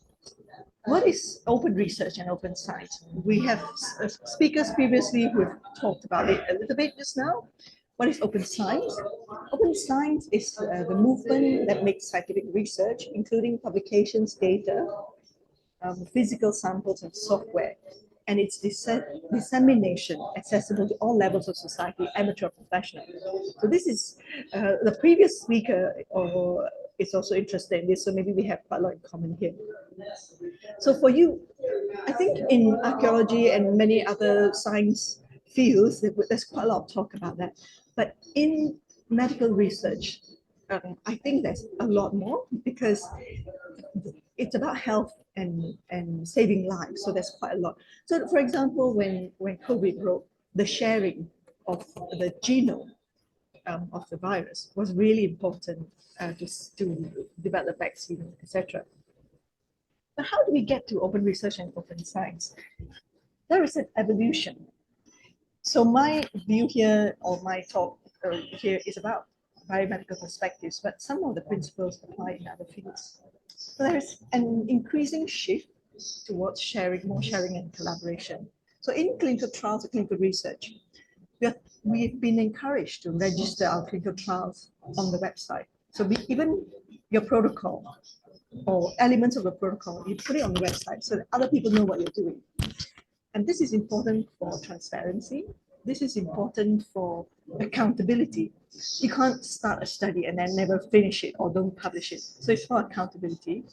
What is open research and open science? We have speakers previously who have talked about it a little bit just now. What is open science? Open science is the movement that makes scientific research, including publications, data, physical samples, and software, and its dissemination accessible to all levels of society, amateur or professional. So this is the previous speaker is also interested in this, so maybe we have quite a lot in common here. So for you, I think in archaeology and many other science fields, there's quite a lot of talk about that. But in medical research, I think there's a lot more because it's about health and saving lives. So there's quite a lot. So for example, when COVID broke, the sharing of the genome of the virus was really important to develop vaccine, etc. But how do we get to open research and open science? There is an evolution. So my view here, or my talk here, is about biomedical perspectives, but some of the principles apply in other fields. So there's an increasing shift towards more sharing and collaboration. So in clinical trials or clinical research, we've been encouraged to register our clinical trials on the website. So even your protocol or elements of the protocol, you put it on the website so that other people know what you're doing. And this is important for transparency. This is important for accountability. You can't start a study and then never finish it or don't publish it. So it's for accountability.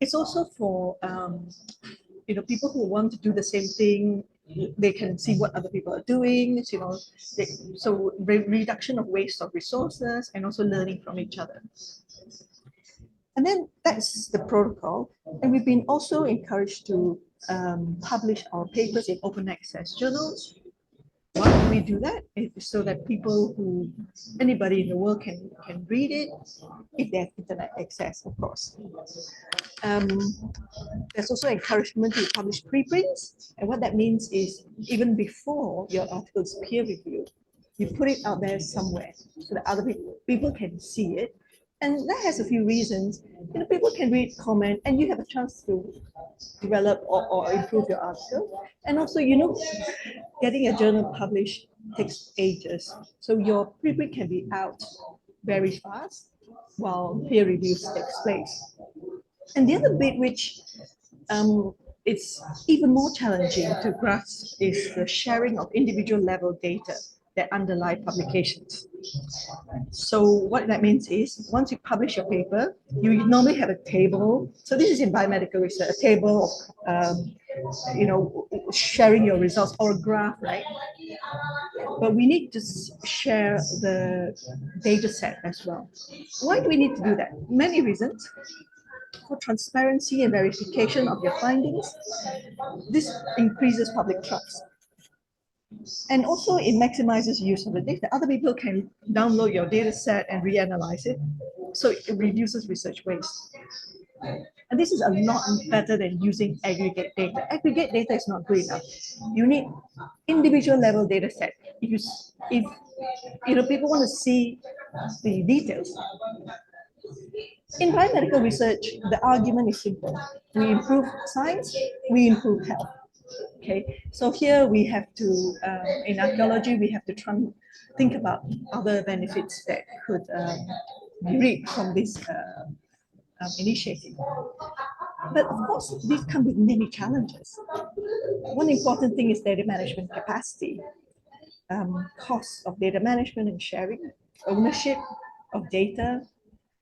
It's also for people who want to do the same thing. They can see what other people are doing. So reduction of waste of resources and also learning from each other. And then that's the protocol. And we've been also encouraged to publish our papers in open access journals. Why do we do that? It's so that anybody in the world can read it if they have internet access, of course. There's also encouragement to publish preprints. And what that means is even before your article is peer reviewed, you put it out there somewhere so that other people can see it. And that has a few reasons. People can read, comment, and you have a chance to develop or improve your article. And also, getting a journal published takes ages. So your preprint can be out very fast while peer reviews takes place. And the other bit which it's even more challenging to grasp is the sharing of individual level data that underlie publications. So what that means is once you publish your paper, you normally have a table. So this is in biomedical research, a table of sharing your results or a graph, right? But we need to share the data set as well. Why do we need to do that? Many reasons. For transparency and verification of your findings, this increases public trust. And also it maximizes use of the data. Other people can download your data set and reanalyze it. So it reduces research waste. And this is a lot better than using aggregate data. Aggregate data is not good enough. You need individual level data set. If people want to see the details. In biomedical research, the argument is simple. We improve science, we improve health. Okay, so here we have to, in archaeology, we have to try and think about other benefits that could be reaped from this initiative. But of course, these come with many challenges. One important thing is data management capacity, costs of data management and sharing, ownership of data,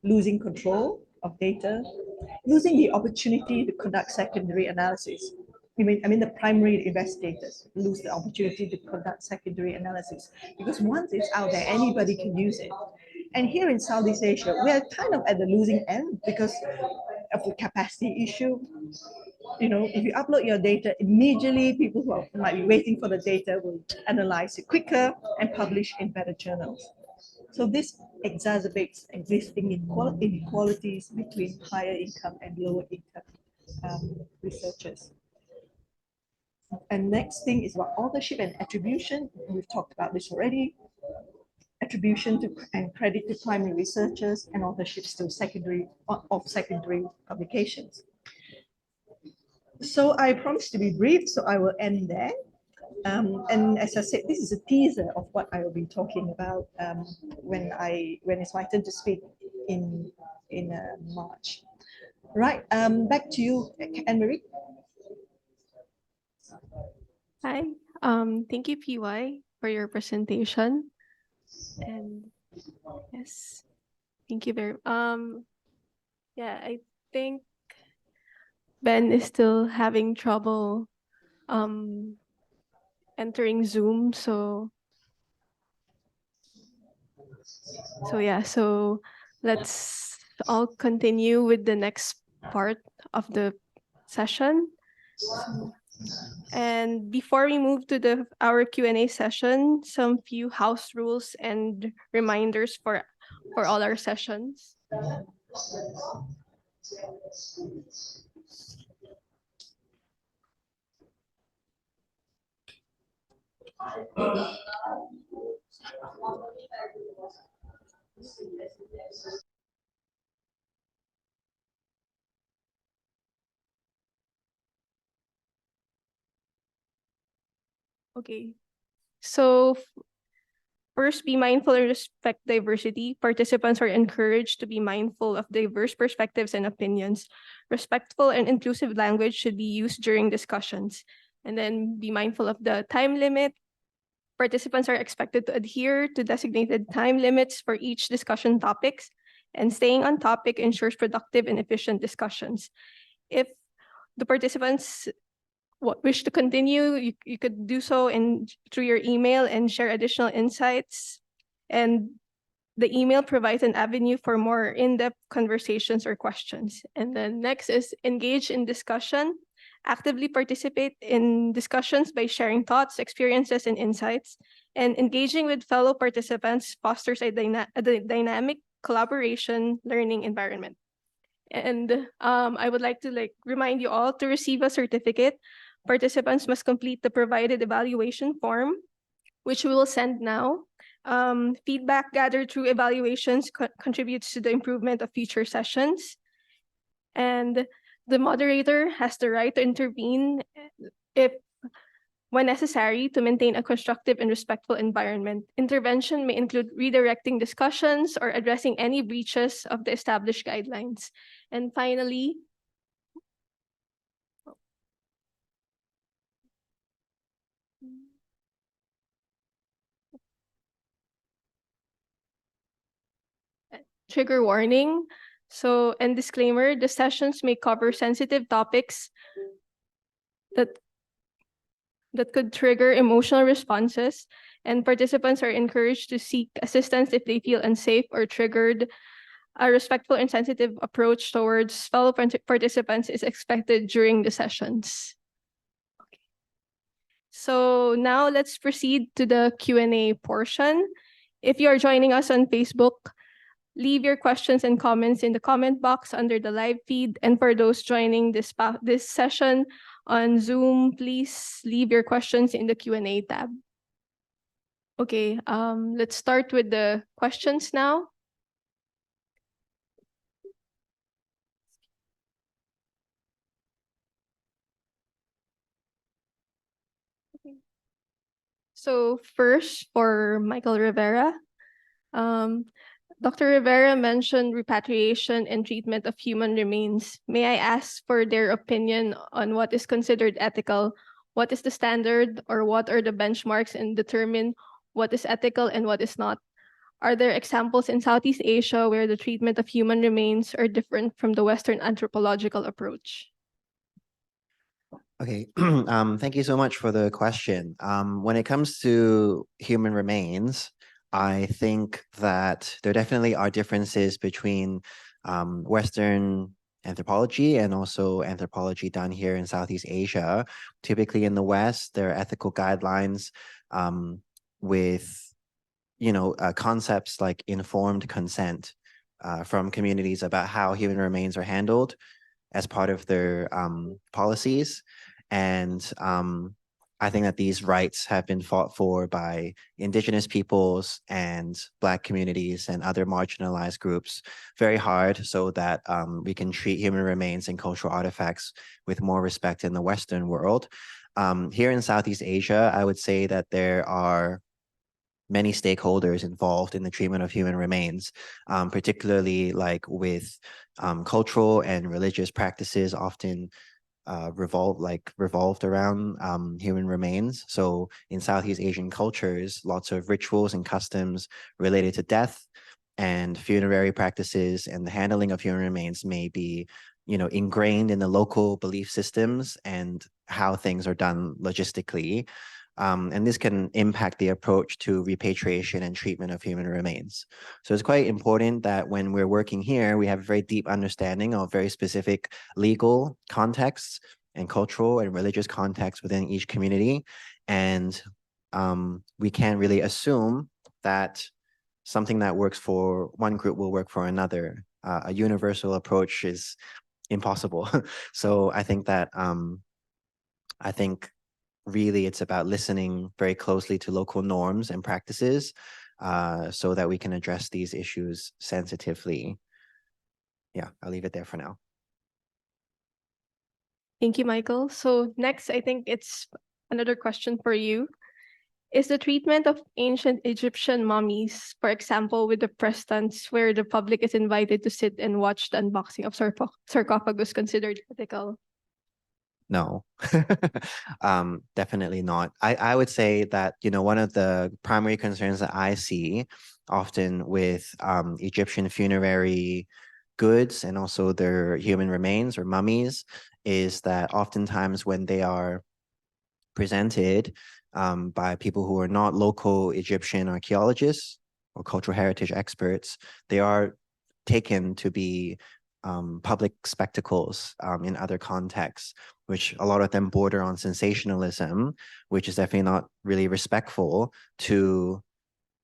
losing control of data, losing the opportunity to conduct secondary analysis. I mean the primary investigators lose the opportunity to conduct secondary analysis because once it's out there, anybody can use it. And here in Southeast Asia, we are kind of at the losing end because of the capacity issue. If you upload your data, immediately people who might be waiting for the data will analyze it quicker and publish in better journals. So this exacerbates existing inequalities between higher income and lower income researchers. And next thing is about authorship and attribution. We've talked about this already. Attribution to and credit to primary researchers and ownerships to secondary publications. So I promised to be brief, so I will end there. And as I said, this is a teaser of what I will be talking about when it's my turn to speak in March. Right, back to you, Anne-Marie. Hi, thank you, PY, for your presentation. And yes, thank you very yeah, I think Ben is still having trouble entering Zoom, so yeah, so let's all continue with the next part of the session. And before we move to our Q&A session, some few house rules and reminders for all our sessions. Okay, so first, be mindful and respect diversity. Participants are encouraged to be mindful of diverse perspectives and opinions. Respectful and inclusive language should be used during discussions. And then be mindful of the time limit. Participants are expected to adhere to designated time limits for each discussion topics, and staying on topic ensures productive and efficient discussions. If the participants wish to continue, you could do so through your email and share additional insights. And the email provides an avenue for more in-depth conversations or questions. And then next is engage in discussion. Actively participate in discussions by sharing thoughts, experiences, and insights. And engaging with fellow participants fosters a dynamic collaboration learning environment. And I would like to remind you all to receive a certificate. Participants must complete the provided evaluation form, which we will send now. Feedback gathered through evaluations contributes to the improvement of future sessions. And the moderator has the right to intervene if when necessary to maintain a constructive and respectful environment. Intervention may include redirecting discussions or addressing any breaches of the established guidelines. And finally, trigger warning. So, and disclaimer, the sessions may cover sensitive topics that could trigger emotional responses, and participants are encouraged to seek assistance if they feel unsafe or triggered. A respectful and sensitive approach towards fellow participants is expected during the sessions. Okay. So now let's proceed to the Q&A portion. If you are joining us on Facebook, leave your questions and comments in the comment box under the live feed. And for those joining this session on Zoom, please leave your questions in the Q&A tab. Okay, let's start with the questions now. So first, for Michael Rivera, Dr. Rivera mentioned repatriation and treatment of human remains. May I ask for their opinion on what is considered ethical, what is the standard, or what are the benchmarks and determine what is ethical and what is not? Are there examples in Southeast Asia where the treatment of human remains are different from the Western anthropological approach? Okay, thank you so much for the question. When it comes to human remains, I think that there definitely are differences between Western anthropology and also anthropology done here in Southeast Asia. Typically in the West, there are ethical guidelines with, concepts like informed consent from communities about how human remains are handled as part of their policies. And I think that these rights have been fought for by indigenous peoples and Black communities and other marginalized groups very hard so that we can treat human remains and cultural artifacts with more respect in the Western world. Here in Southeast Asia, I would say that there are many stakeholders involved in the treatment of human remains, particularly like with cultural and religious practices often revolved around human remains. So in Southeast Asian cultures, lots of rituals and customs related to death and funerary practices and the handling of human remains may be, ingrained in the local belief systems and how things are done logistically. And this can impact the approach to repatriation and treatment of human remains. So it's quite important that when we're working here, we have a very deep understanding of very specific legal contexts and cultural and religious contexts within each community. And we can't really assume that something that works for one group will work for another. A universal approach is impossible. So I think that really it's about listening very closely to local norms and practices so that we can address these issues sensitively. Yeah, I'll leave it there for now. Thank you, Michael. So next, I think it's another question for you. Is the treatment of ancient Egyptian mummies, for example, with the press stunts where the public is invited to sit and watch the unboxing of sarcophagus, considered ethical? No, definitely not. I would say that, one of the primary concerns that I see often with Egyptian funerary goods and also their human remains or mummies is that oftentimes when they are presented by people who are not local Egyptian archaeologists or cultural heritage experts, they are taken to be public spectacles in other contexts, which a lot of them border on sensationalism, which is definitely not really respectful to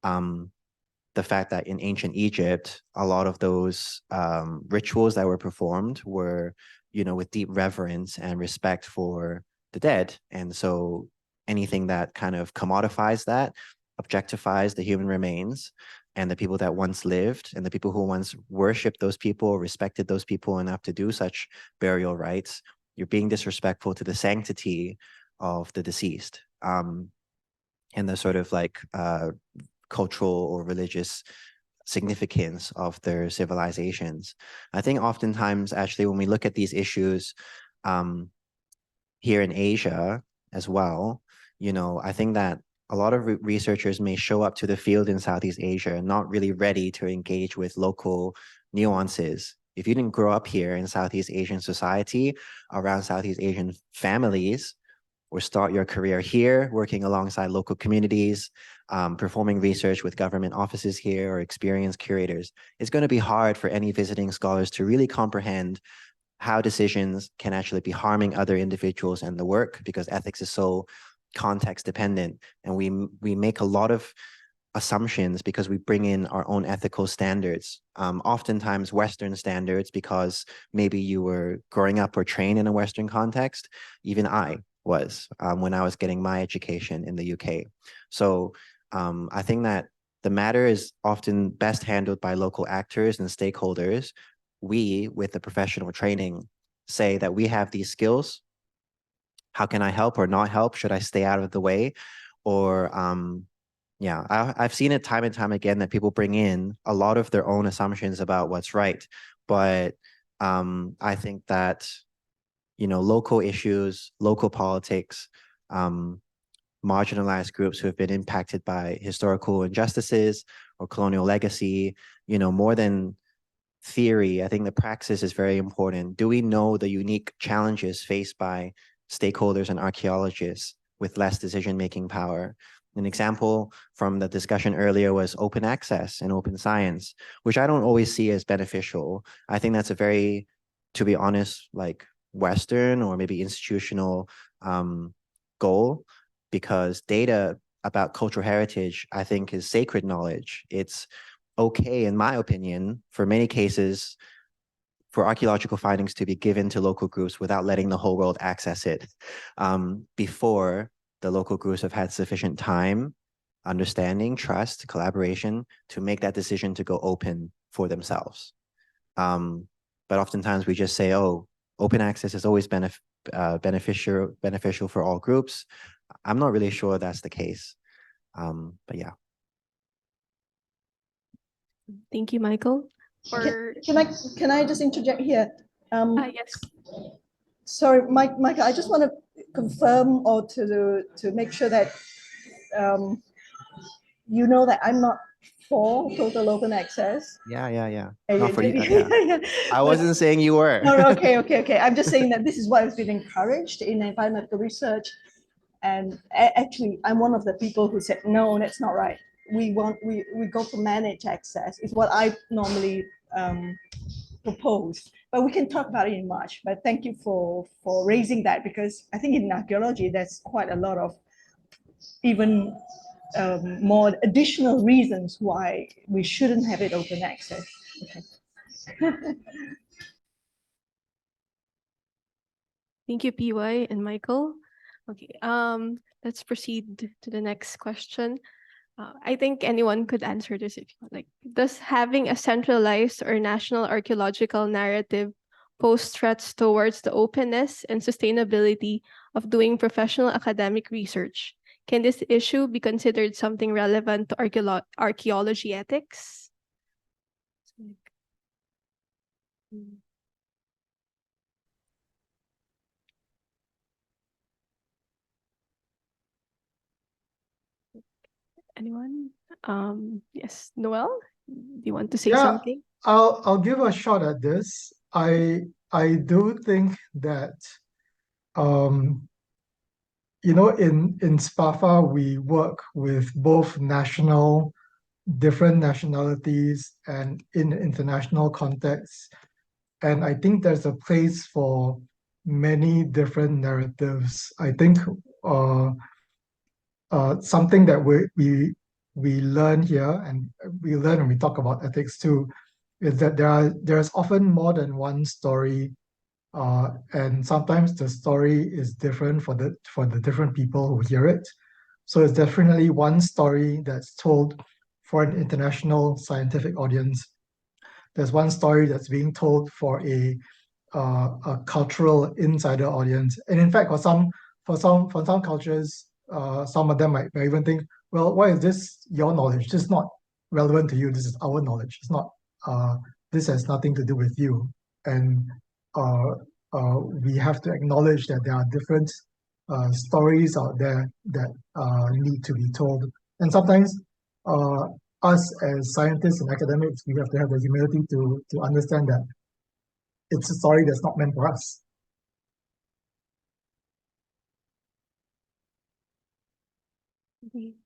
the fact that in ancient Egypt, a lot of those rituals that were performed were, with deep reverence and respect for the dead. And so anything that kind of commodifies that, objectifies the human remains and the people that once lived and the people who once worshipped those people, respected those people enough to do such burial rites, you're being disrespectful to the sanctity of the deceased. And the sort of like cultural or religious significance of their civilizations. I think oftentimes, actually, when we look at these issues here in Asia as well, I think that a lot of researchers may show up to the field in Southeast Asia not really ready to engage with local nuances. If you didn't grow up here in Southeast Asian society, around Southeast Asian families, or start your career here, working alongside local communities, performing research with government offices here or experienced curators, it's going to be hard for any visiting scholars to really comprehend how decisions can actually be harming other individuals and the work, because ethics is so context dependent, and we make a lot of assumptions because we bring in our own ethical standards, oftentimes Western standards, because maybe you were growing up or trained in a Western context. Even I was when I was getting my education in the UK. So I think that the matter is often best handled by local actors and stakeholders. We, with the professional training, say that we have these skills. How can I help or not help? Should I stay out of the way? Or yeah, I've seen it time and time again that people bring in a lot of their own assumptions about what's right. But I think that, local issues, local politics, marginalized groups who have been impacted by historical injustices or colonial legacy, more than theory, I think the praxis is very important. Do we know the unique challenges faced by stakeholders and archaeologists with less decision-making power? An example from the discussion earlier was open access and open science, which I don't always see as beneficial. I think that's a very, to be honest, like Western or maybe institutional goal, because data about cultural heritage, I think, is sacred knowledge. It's okay, in my opinion, for many cases, for archaeological findings to be given to local groups without letting the whole world access it before the local groups have had sufficient time, understanding, trust, collaboration to make that decision to go open for themselves. But oftentimes we just say, oh, open access is always beneficial for all groups. I'm not really sure that's the case, but yeah. Thank you, Michael. Or Can I just interject here? yes. Sorry, Michael, I just want to confirm or to make sure that you know that I'm not for total open access. Yeah. Not for you. Yeah. I wasn't saying you were. No, okay. I'm just saying that this is what has been encouraged in environmental research. And actually, I'm one of the people who said, no, that's not right. We go for managed access. Is what I normally propose. But we can talk about it in March. But thank you for raising that, because I think in archaeology, there's quite a lot of even more additional reasons why we shouldn't have it open access. Okay. Thank you, PY and Michael. Okay, let's proceed to the next question. I think anyone could answer this if you want. Like, does having a centralized or national archaeological narrative pose threats towards the openness and sustainability of doing professional academic research? Can this issue be considered something relevant to archaeology ethics? Anyone? Yes, Noel, do you want to say something? I'll give a shot at this. I do think that in SPAFA we work with both different nationalities and in international contexts. And I think there's a place for many different narratives. I think something that we learn here, and we learn when we talk about ethics too, is that there's often more than one story, and sometimes the story is different for the different people who hear it. So it's definitely one story that's told for an international scientific audience. There's one story that's being told for a cultural insider audience, and in fact, for some cultures, some of them might even think, well, why is this your knowledge? This is not relevant to you. This is our knowledge. It's not. This has nothing to do with you. And uh, we have to acknowledge that there are different stories out there that need to be told. And sometimes uh, us as scientists and academics, we have to have the humility to understand that it's a story that's not meant for us.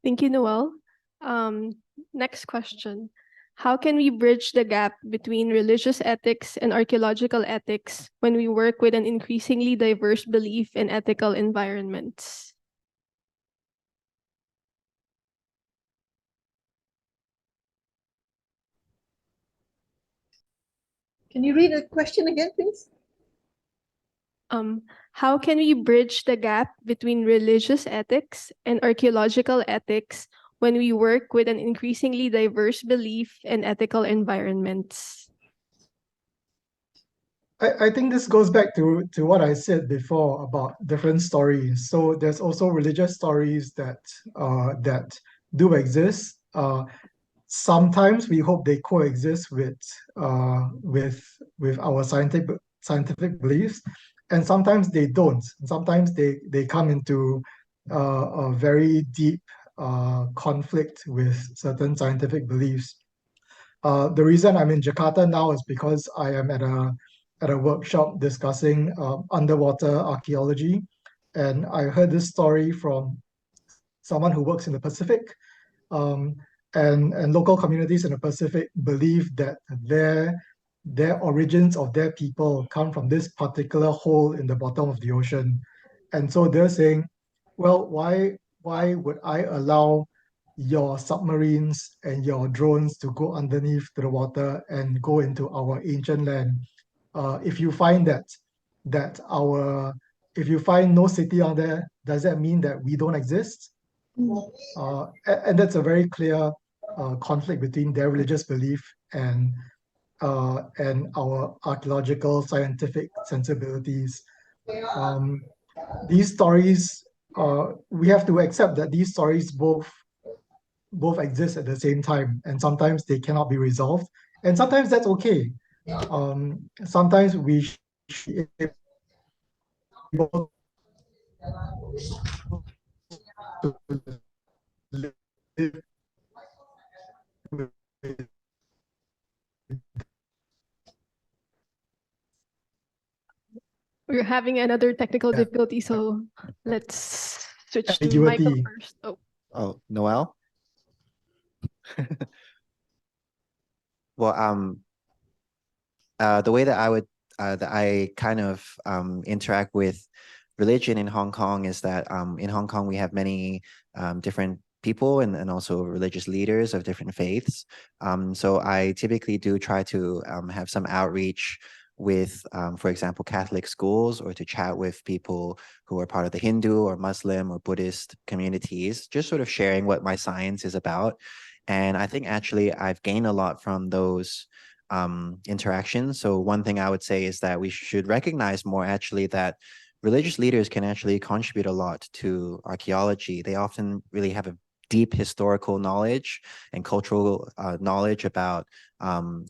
Thank you, Noel. Next question. How can we bridge the gap between religious ethics and archaeological ethics when we work with an increasingly diverse belief in ethical environments? Can you read the question again, please? How can we bridge the gap between religious ethics and archaeological ethics when we work with an increasingly diverse belief in ethical environments? I think this goes back to what I said before about different stories. So there's also religious stories that do exist. Sometimes we hope they coexist with our scientific beliefs, and sometimes they don't. Sometimes they come into a very deep conflict with certain scientific beliefs. The reason I'm in Jakarta now is because I am at a workshop discussing underwater archaeology, and I heard this story from someone who works in the Pacific, um, and local communities in the Pacific believe that their origins of their people come from this particular hole in the bottom of the ocean, and so they're saying, well, why would I allow your submarines and your drones to go underneath the water and go into our ancient land? If you find if you find no city on there, does that mean that we don't exist? And that's a very clear conflict between their religious belief and our archaeological scientific sensibilities. These stories, we have to accept that these stories both exist at the same time, and sometimes they cannot be resolved, and sometimes that's okay. Sometimes we should be able to live with We're having another technical difficulty, so let's switch to Michael ambiguity. first. Oh, Oh, Noel? Well, the way that I kind of interact with religion in Hong Kong is that in Hong Kong we have many different people and also religious leaders of different faiths. So I typically do try to have some outreach with, for example, Catholic schools, or to chat with people who are part of the Hindu or Muslim or Buddhist communities, just sort of sharing what my science is about. And I think actually I've gained a lot from those interactions. So one thing I would say is that we should recognize more actually that religious leaders can actually contribute a lot to archaeology. They often really have a deep historical knowledge and cultural knowledge about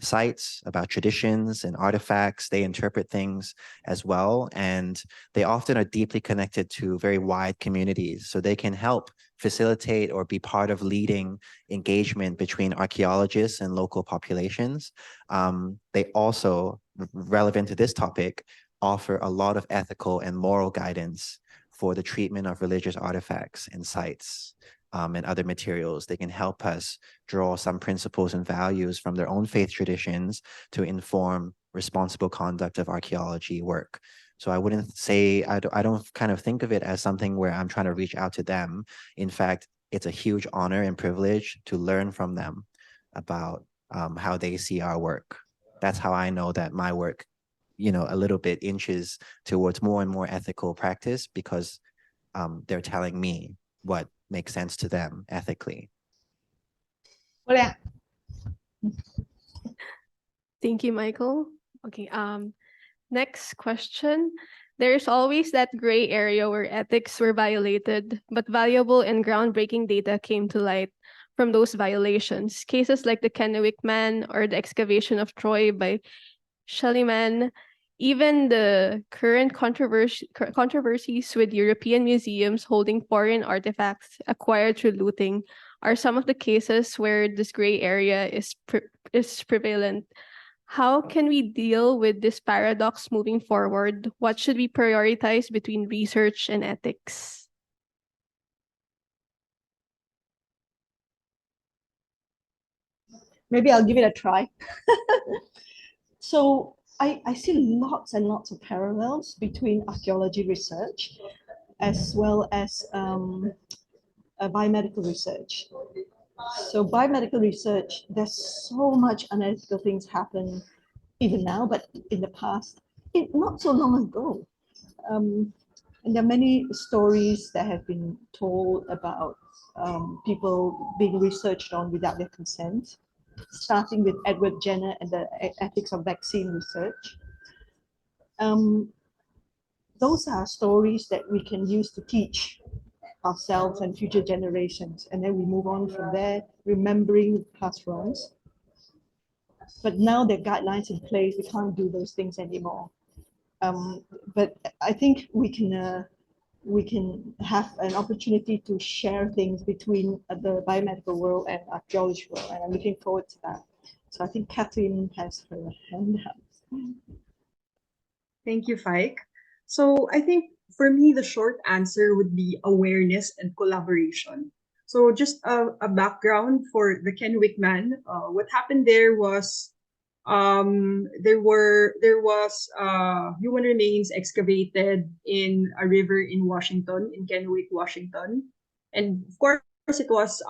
sites, about traditions and artifacts. They interpret things as well, and they often are deeply connected to very wide communities. So they can help facilitate or be part of leading engagement between archaeologists and local populations. They also, relevant to this topic, offer a lot of ethical and moral guidance for the treatment of religious artifacts and sites and other materials. They can help us draw some principles and values from their own faith traditions to inform responsible conduct of archaeology work. So I wouldn't say, I don't kind of think of it as something where I'm trying to reach out to them. In fact, it's a huge honor and privilege to learn from them about how they see our work. That's how I know that my work, a little bit inches towards more and more ethical practice, because they're telling me what makes sense to them ethically. Thank you, Michael. Okay, next question. There's always that gray area where ethics were violated, but valuable and groundbreaking data came to light from those violations. Cases like the Kennewick Man or the excavation of Troy by Schliemann, even the current controversies with European museums holding foreign artifacts acquired through looting are some of the cases where this gray area is prevalent. How can we deal with this paradox moving forward? What should we prioritize between research and ethics? Maybe I'll give it a try. So I see lots and lots of parallels between archaeology research as well as biomedical research. So biomedical research, there's so much unethical things happen even now, but in the past, not so long ago. And there are many stories that have been told about people being researched on without their consent, starting with Edward Jenner and the ethics of vaccine research. Those are stories that we can use to teach ourselves and future generations, and then we move on from there, remembering past wrongs. But now there are guidelines in place, we can't do those things anymore. But I think we can have an opportunity to share things between the biomedical world and archaeology world, and I'm looking forward to that. So I think Kathleen has her hand up. Thank you, Fike. So I think for me, the short answer would be awareness and collaboration. So just a background for the Kennewick Man. What happened there was there was human remains excavated in a river in Washington, in Kennewick, Washington, and of course it was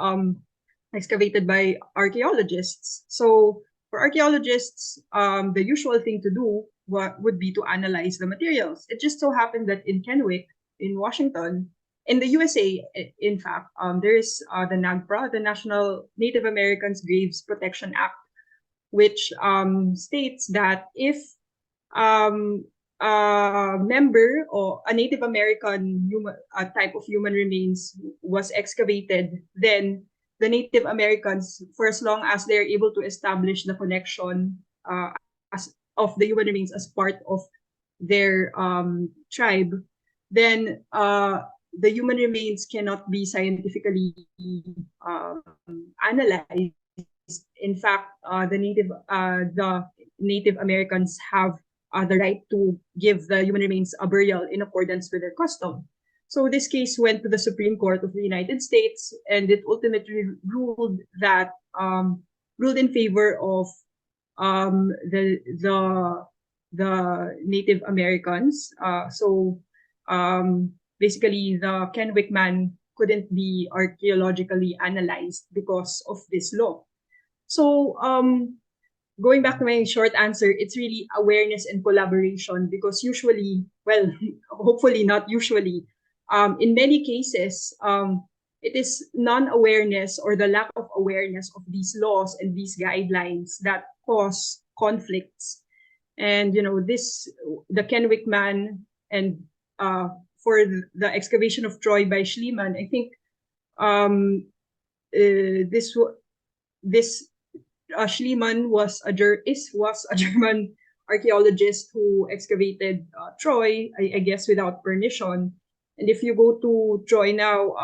excavated by archaeologists. So for archaeologists, the usual thing to do would be to analyze the materials. It just so happened that in Kennewick, in Washington, in the USA, in fact, there is the NAGPRA, the National Native Americans Graves Protection Act, which states that if a member or a Native American type of human remains was excavated, then the Native Americans, for as long as they're able to establish the connection of the human remains as part of their tribe, then the human remains cannot be scientifically analyzed. In fact, the Native Americans have the right to give the human remains a burial in accordance with their custom. So this case went to the Supreme Court of the United States, and it ultimately ruled in favor of the Native Americans. So basically, the Kennewick Man couldn't be archaeologically analyzed because of this law. So going back to my short answer, it's really awareness and collaboration, because usually, well, hopefully not usually, in many cases, it is non-awareness or the lack of awareness of these laws and these guidelines that cause conflicts. And, the Kennewick Man and for the excavation of Troy by Schliemann, I think Schliemann was a German archaeologist who excavated Troy, I guess, without permission. And if you go to Troy now,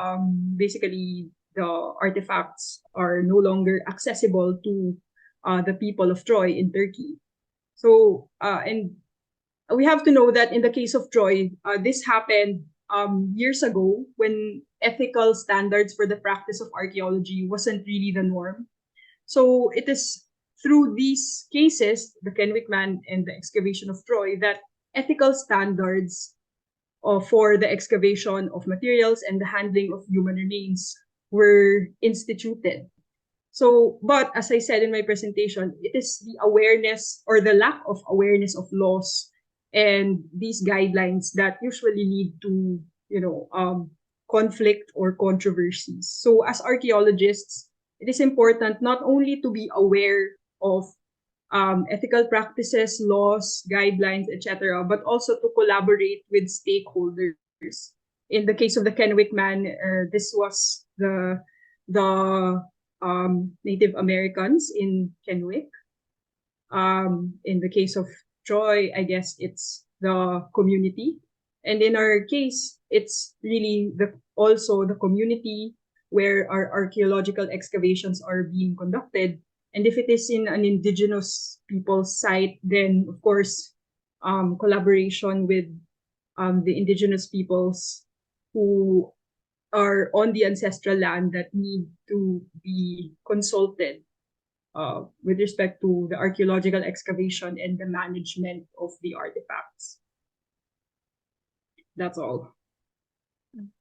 basically the artifacts are no longer accessible to the people of Troy in Turkey. So, and we have to know that in the case of Troy, this happened years ago when ethical standards for the practice of archaeology wasn't really the norm. So it is through these cases, the Kenwick Man and the excavation of Troy, that ethical standards for the excavation of materials and the handling of human remains were instituted. So, but as I said in my presentation, it is the awareness or the lack of awareness of laws and these guidelines that usually lead to, conflict or controversies. So as archaeologists, it is important not only to be aware of ethical practices, laws, guidelines, etc., but also to collaborate with stakeholders. In the case of the Kenwick Man, this was the Native Americans in Kenwick. In the case of Troy, I guess it's the community. And in our case, it's really also the community where our archaeological excavations are being conducted. And if it is in an indigenous people's site, then of course, collaboration with the indigenous peoples who are on the ancestral land that need to be consulted with respect to the archaeological excavation and the management of the artifacts. That's all.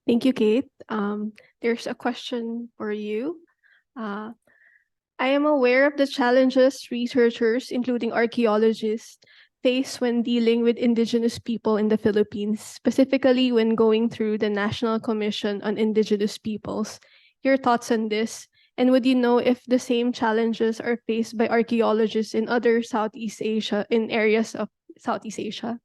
Thank you, Kate. There's a question for you. I am aware of the challenges researchers, including archaeologists, face when dealing with indigenous people in the Philippines, specifically when going through the National Commission on Indigenous Peoples. Your thoughts on this? And would you know if the same challenges are faced by archaeologists in other Southeast Asia, in areas of Southeast Asia?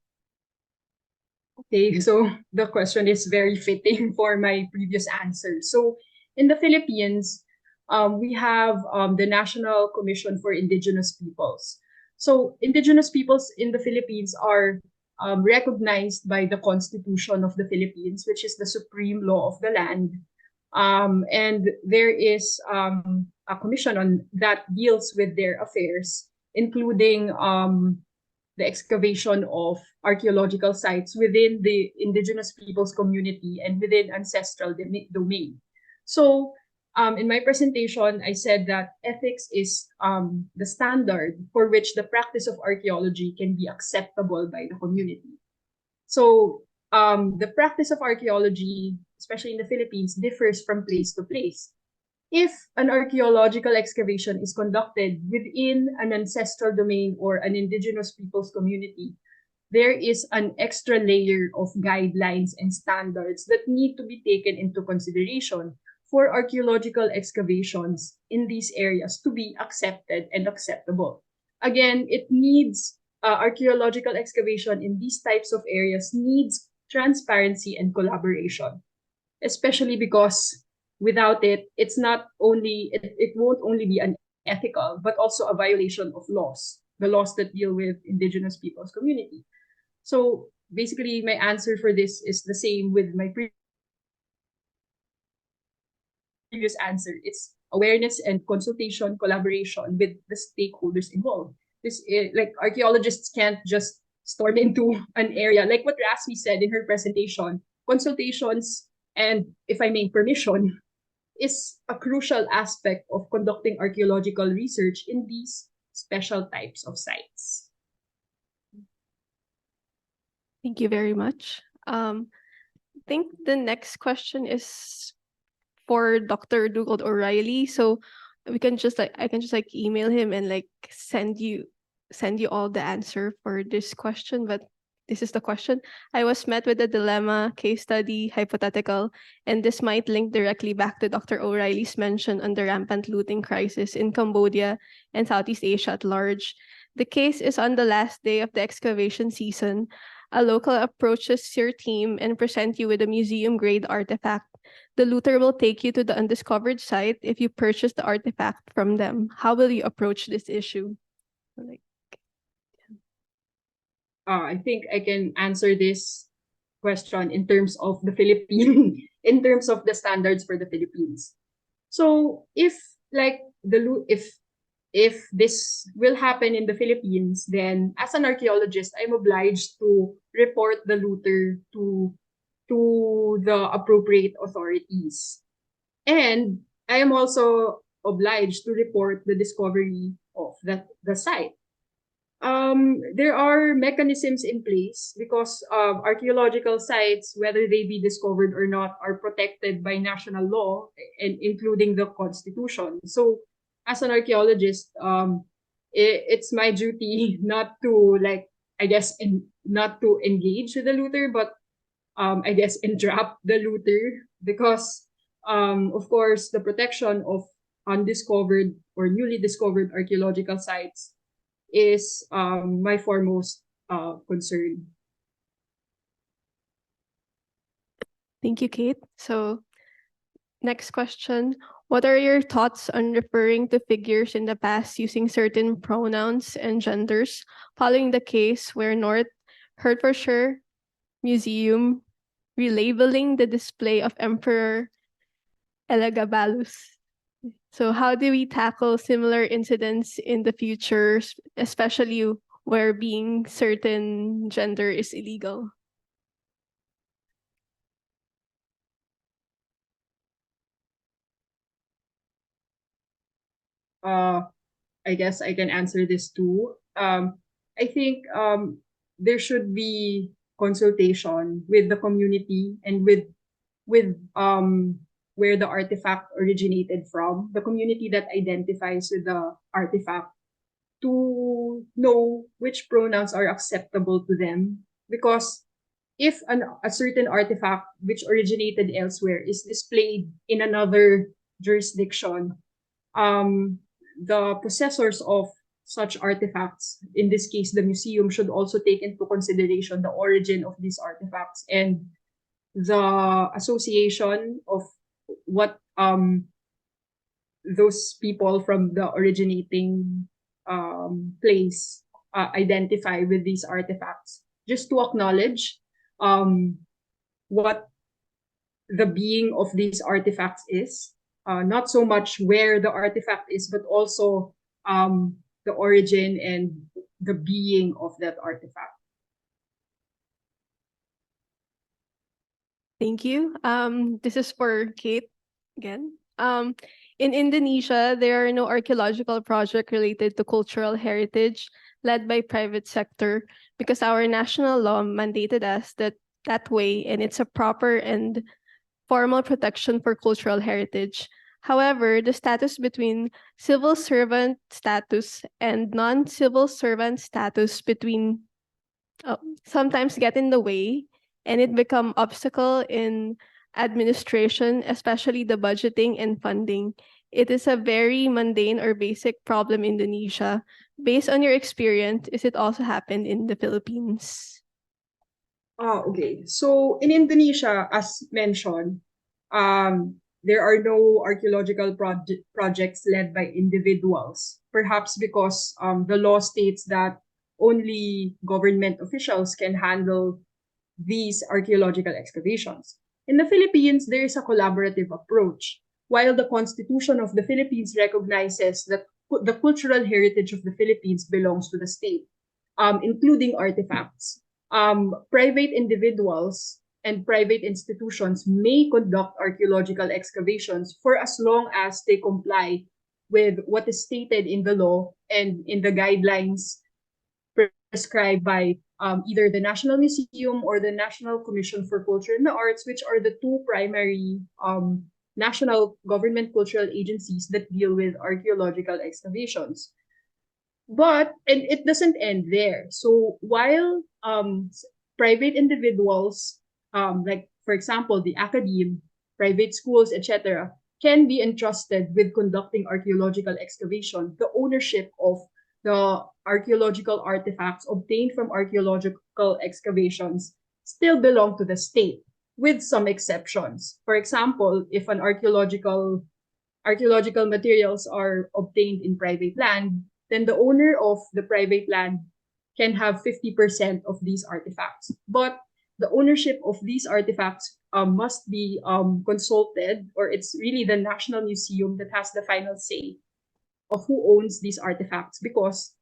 Okay, so the question is very fitting for my previous answer. So in the Philippines, we have the National Commission for Indigenous Peoples. So indigenous peoples in the Philippines are recognized by the Constitution of the Philippines, which is the supreme law of the land. And there is a commission that deals with their affairs, including the excavation of archaeological sites within the indigenous people's community and within ancestral domain. So in my presentation, I said that ethics is the standard for which the practice of archaeology can be acceptable by the community. So the practice of archaeology, especially in the Philippines, differs from place to place. If an archaeological excavation is conducted within an ancestral domain or an indigenous people's community, there is an extra layer of guidelines and standards that need to be taken into consideration for archaeological excavations in these areas to be accepted and acceptable. Again, it needs archaeological excavation in these types of areas needs transparency and collaboration, especially because without it, it won't only be unethical, but also a violation of laws, the laws that deal with indigenous people's community. So basically, my answer for this is the same with my previous answer. It's awareness and consultation, collaboration with the stakeholders involved. Like archaeologists can't just storm into an area. Like what Rasmi said in her presentation, consultations and, if I may, permission is a crucial aspect of conducting archaeological research in these special types of sites. Thank you very much. I think the next question is for Dr. Dougald O'Reilly. So I can just email him and send you all the answer for this question. But this is the question. I was met with a dilemma, case study, hypothetical, and this might link directly back to Dr. O'Reilly's mention on the rampant looting crisis in Cambodia and Southeast Asia at large. The case is on the last day of the excavation season. A local approaches your team and present you with a museum-grade artifact. The looter will take you to the undiscovered site if you purchase the artifact from them. How will you approach this issue? I think I can answer this question in terms of the Philippines, in terms of the standards for the Philippines. So if this will happen in the Philippines, then as an archaeologist, I'm obliged to report the looter to the appropriate authorities. And I am also obliged to report the discovery of the site. There are mechanisms in place because archaeological sites, whether they be discovered or not, are protected by national law, and including the Constitution. So, as an archaeologist, it's my duty not to not to engage with the looter, but I guess entrap the looter because, of course, the protection of undiscovered or newly discovered archaeological sites is my foremost concern. Thank you, Kate. So, next question. What are your thoughts on referring to figures in the past using certain pronouns and genders, following the case where North Hertfordshire Museum relabeling the display of Emperor Elagabalus? So how do we tackle similar incidents in the future, especially where being certain gender is illegal? I guess I can answer this too. I think there should be consultation with the community and with where the artifact originated from, the community that identifies with the artifact, to know which pronouns are acceptable to them. Because if a certain artifact which originated elsewhere is displayed in another jurisdiction, the possessors of such artifacts, in this case the museum, should also take into consideration the origin of these artifacts and the association of what those people from the originating place identify with these artifacts, just to acknowledge what the being of these artifacts is, not so much where the artifact is, but also the origin and the being of that artifact. Thank you. This is for Kate again. In Indonesia, there are no archaeological projects related to cultural heritage led by private sector because our national law mandated us that way, and it's a proper and formal protection for cultural heritage. However, the status between civil servant status and non-civil servant status between sometimes get in the way, and it become obstacle in administration, especially the budgeting and funding. It is a very mundane or basic problem in Indonesia. Based on your experience, is it also happened in the Philippines? Okay. So in Indonesia, as mentioned, there are no archaeological projects led by individuals, perhaps because the law states that only government officials can handle these archaeological excavations. In the Philippines, there is a collaborative approach. While the Constitution of the Philippines recognizes that the cultural heritage of the Philippines belongs to the state, including artifacts, private individuals and private institutions may conduct archaeological excavations for as long as they comply with what is stated in the law and in the guidelines prescribed by either the National Museum or the National Commission for Culture and the Arts, which are the two primary national government cultural agencies that deal with archaeological excavations. And it doesn't end there. So while private individuals, like for example the academe, private schools, etc., can be entrusted with conducting archaeological excavation, the ownership of the archaeological artifacts obtained from archaeological excavations still belong to the state, with some exceptions. For example, if an archaeological materials are obtained in private land, then the owner of the private land can have 50% of these artifacts. But the ownership of these artifacts must be consulted, or it's really the National Museum that has the final say of who owns these artifacts. Because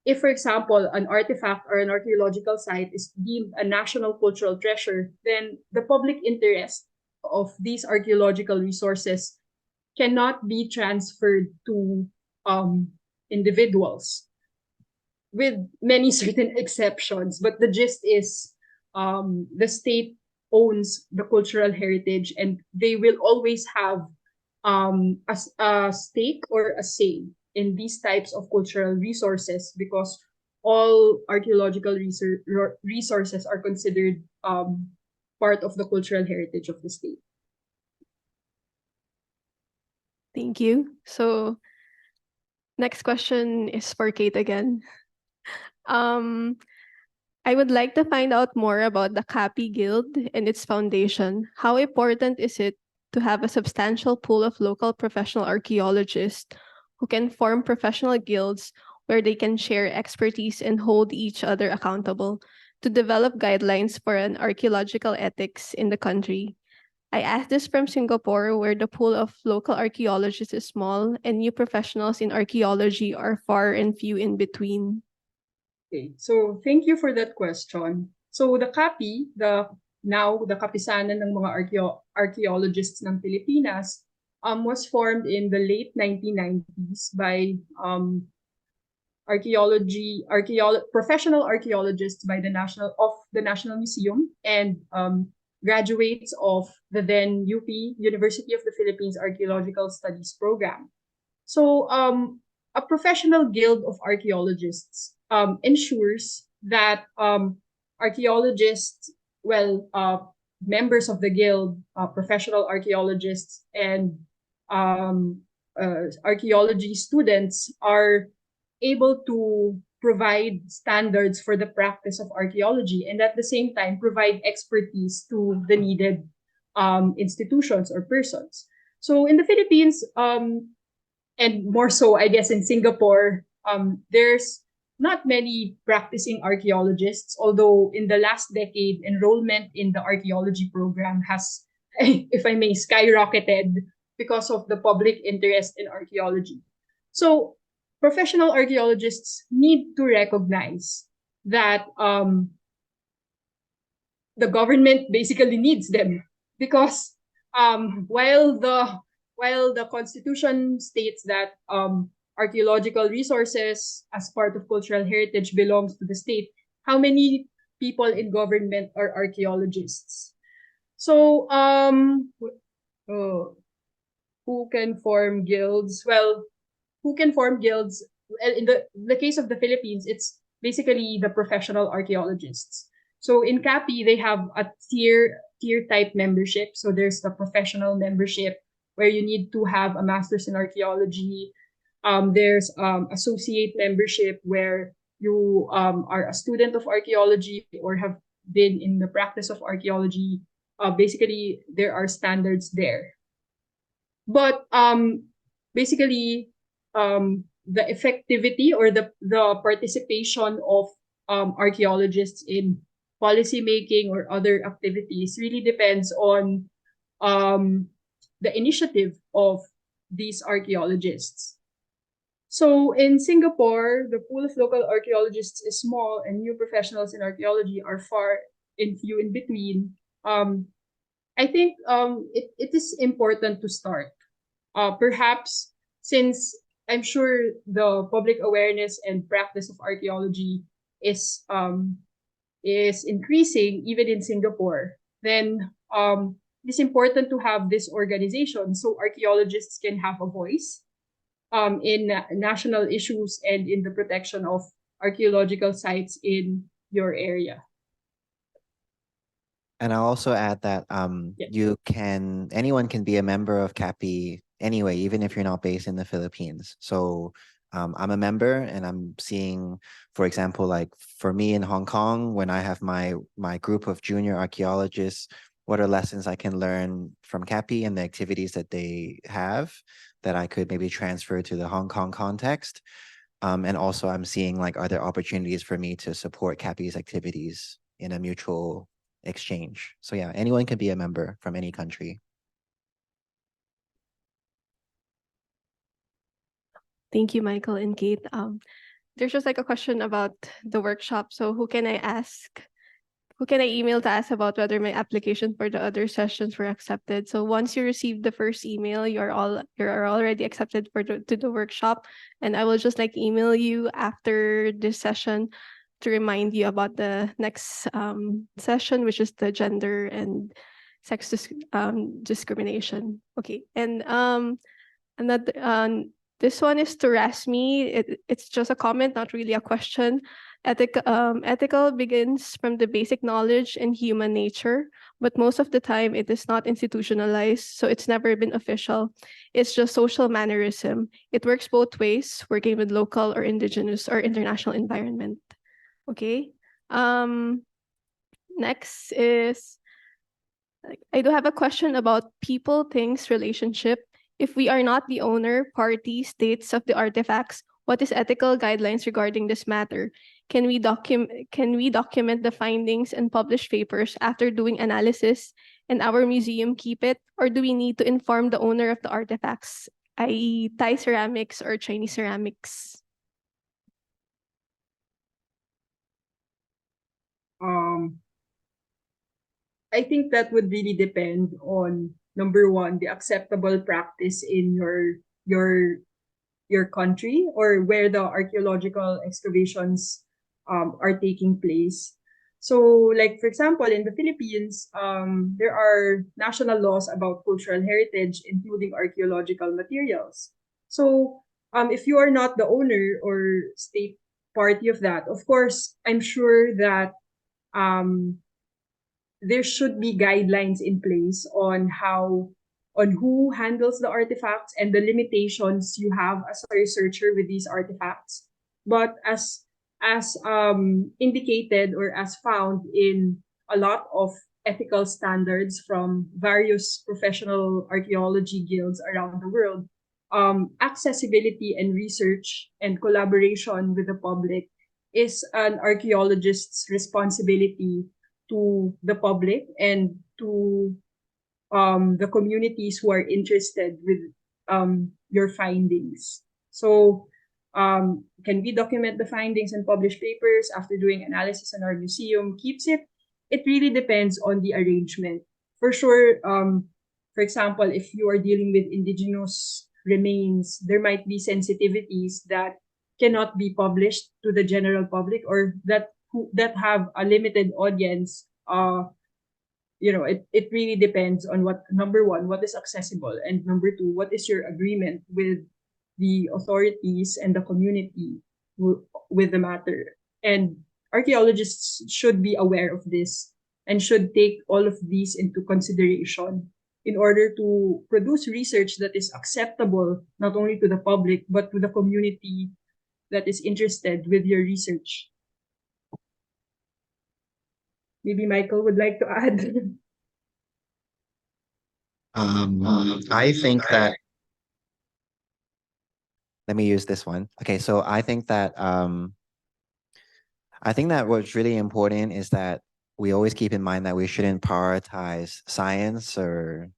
if, for example, an artifact or an archaeological site is deemed a national cultural treasure, then the public interest of these archaeological resources cannot be transferred to individuals, with many certain exceptions. But the gist is the state owns the cultural heritage, and they will always have a stake or a say in these types of cultural resources, because all archaeological resources are considered part of the cultural heritage of the state. Thank you. So next question is for Kate again. I would like to find out more about the CAPI Guild and its foundation. How important is it to have a substantial pool of local professional archaeologists who can form professional guilds where they can share expertise and hold each other accountable to develop guidelines for an archaeological ethics in the country? I asked this from Singapore, where the pool of local archaeologists is small and new professionals in archaeology are far and few in between. Okay, so thank you for that question. So the CAPI, the Kapisanan ng mga archaeologists ng Pilipinas, was formed in the late 1990s by professional archaeologists by the National Museum and graduates of the then UP, University of the Philippines Archaeological Studies program. So a professional guild of archaeologists ensures that archaeologists, members of the guild, professional archaeologists, and archaeology students are able to provide standards for the practice of archaeology, and at the same time provide expertise to the needed institutions or persons. So in the Philippines, and more so, I guess, in Singapore, there's not many practicing archaeologists, although in the last decade, enrollment in the archaeology program has, if I may, skyrocketed because of the public interest in archaeology. So professional archaeologists need to recognize that the government basically needs them, because while the Constitution states that archaeological resources as part of cultural heritage belongs to the state, how many people in government are archaeologists? So who can form guilds? Well, who can form guilds? Well, in the case of the Philippines, it's basically the professional archaeologists. So in CAPI, they have a tier type membership. So there's the professional membership, where you need to have a master's in archaeology. There's associate membership, where you are a student of archaeology or have been in the practice of archaeology. Basically, there are standards there. But basically, the effectivity or the participation of archaeologists in policy making or other activities really depends on the initiative of these archaeologists. So in Singapore, the pool of local archaeologists is small, and new professionals in archaeology are far and few in between. I think it is important to start. Perhaps, since I'm sure the public awareness and practice of archaeology is increasing even in Singapore, then it's important to have this organization so archaeologists can have a voice in national issues and in the protection of archaeological sites in your area. And I'll also add that anyone can be a member of CAPI anyway, even if you're not based in the Philippines. So I'm a member, and I'm seeing, for example, like for me in Hong Kong, when I have my group of junior archaeologists, what are lessons I can learn from CAPI and the activities that they have that I could maybe transfer to the Hong Kong context. And also I'm seeing, like, are there opportunities for me to support CAPI's activities in a mutual exchange? So yeah, anyone can be a member from any country. Thank you, Michael and Kate. There's just like a question about the workshop. So who can I ask who can I email to ask about whether my application for the other sessions were accepted? So once you receive the first email, you're already accepted to the workshop, and I will just like email you after this session to remind you about the next session, which is the gender and sex discrimination. Okay, and another this one is to Rasmi. It's just a comment, not really a question. Ethical begins from the basic knowledge in human nature, but most of the time it is not institutionalized, so it's never been official. It's just social mannerism. It works both ways, working with local or indigenous or international environment. Okay. Next is, I do have a question about people, things, relationship. If we are not the owner, party, states of the artifacts, what is ethical guidelines regarding this matter? Can we document the findings and publish papers after doing analysis and our museum keep it? Or do we need to inform the owner of the artifacts, i.e. Thai ceramics or Chinese ceramics? I think that would really depend on, number one, the acceptable practice in your country or where the archaeological excavations are taking place. So, like for example, in the Philippines, there are national laws about cultural heritage, including archaeological materials. So, if you are not the owner or state party of that, of course, I'm sure that there should be guidelines in place on who handles the artifacts and the limitations you have as a researcher with these artifacts. But as indicated or as found in a lot of ethical standards from various professional archaeology guilds around the world, accessibility and research and collaboration with the public is an archaeologist's responsibility to the public and to the communities who are interested with your findings. So can we document the findings and publish papers after doing analysis, and our museum keeps it? It really depends on the arrangement. For sure, for example, if you are dealing with indigenous remains, there might be sensitivities that cannot be published to the general public or that have a limited audience. It really depends on what, number one, what is accessible, and number two, what is your agreement with the authorities and the community with the matter. And archaeologists should be aware of this and should take all of these into consideration in order to produce research that is acceptable not only to the public but to the community that is interested with your research. Maybe Michael would like to add. I think that, let me use this one. Okay, so I think that what's really important is that we always keep in mind that we shouldn't prioritize science or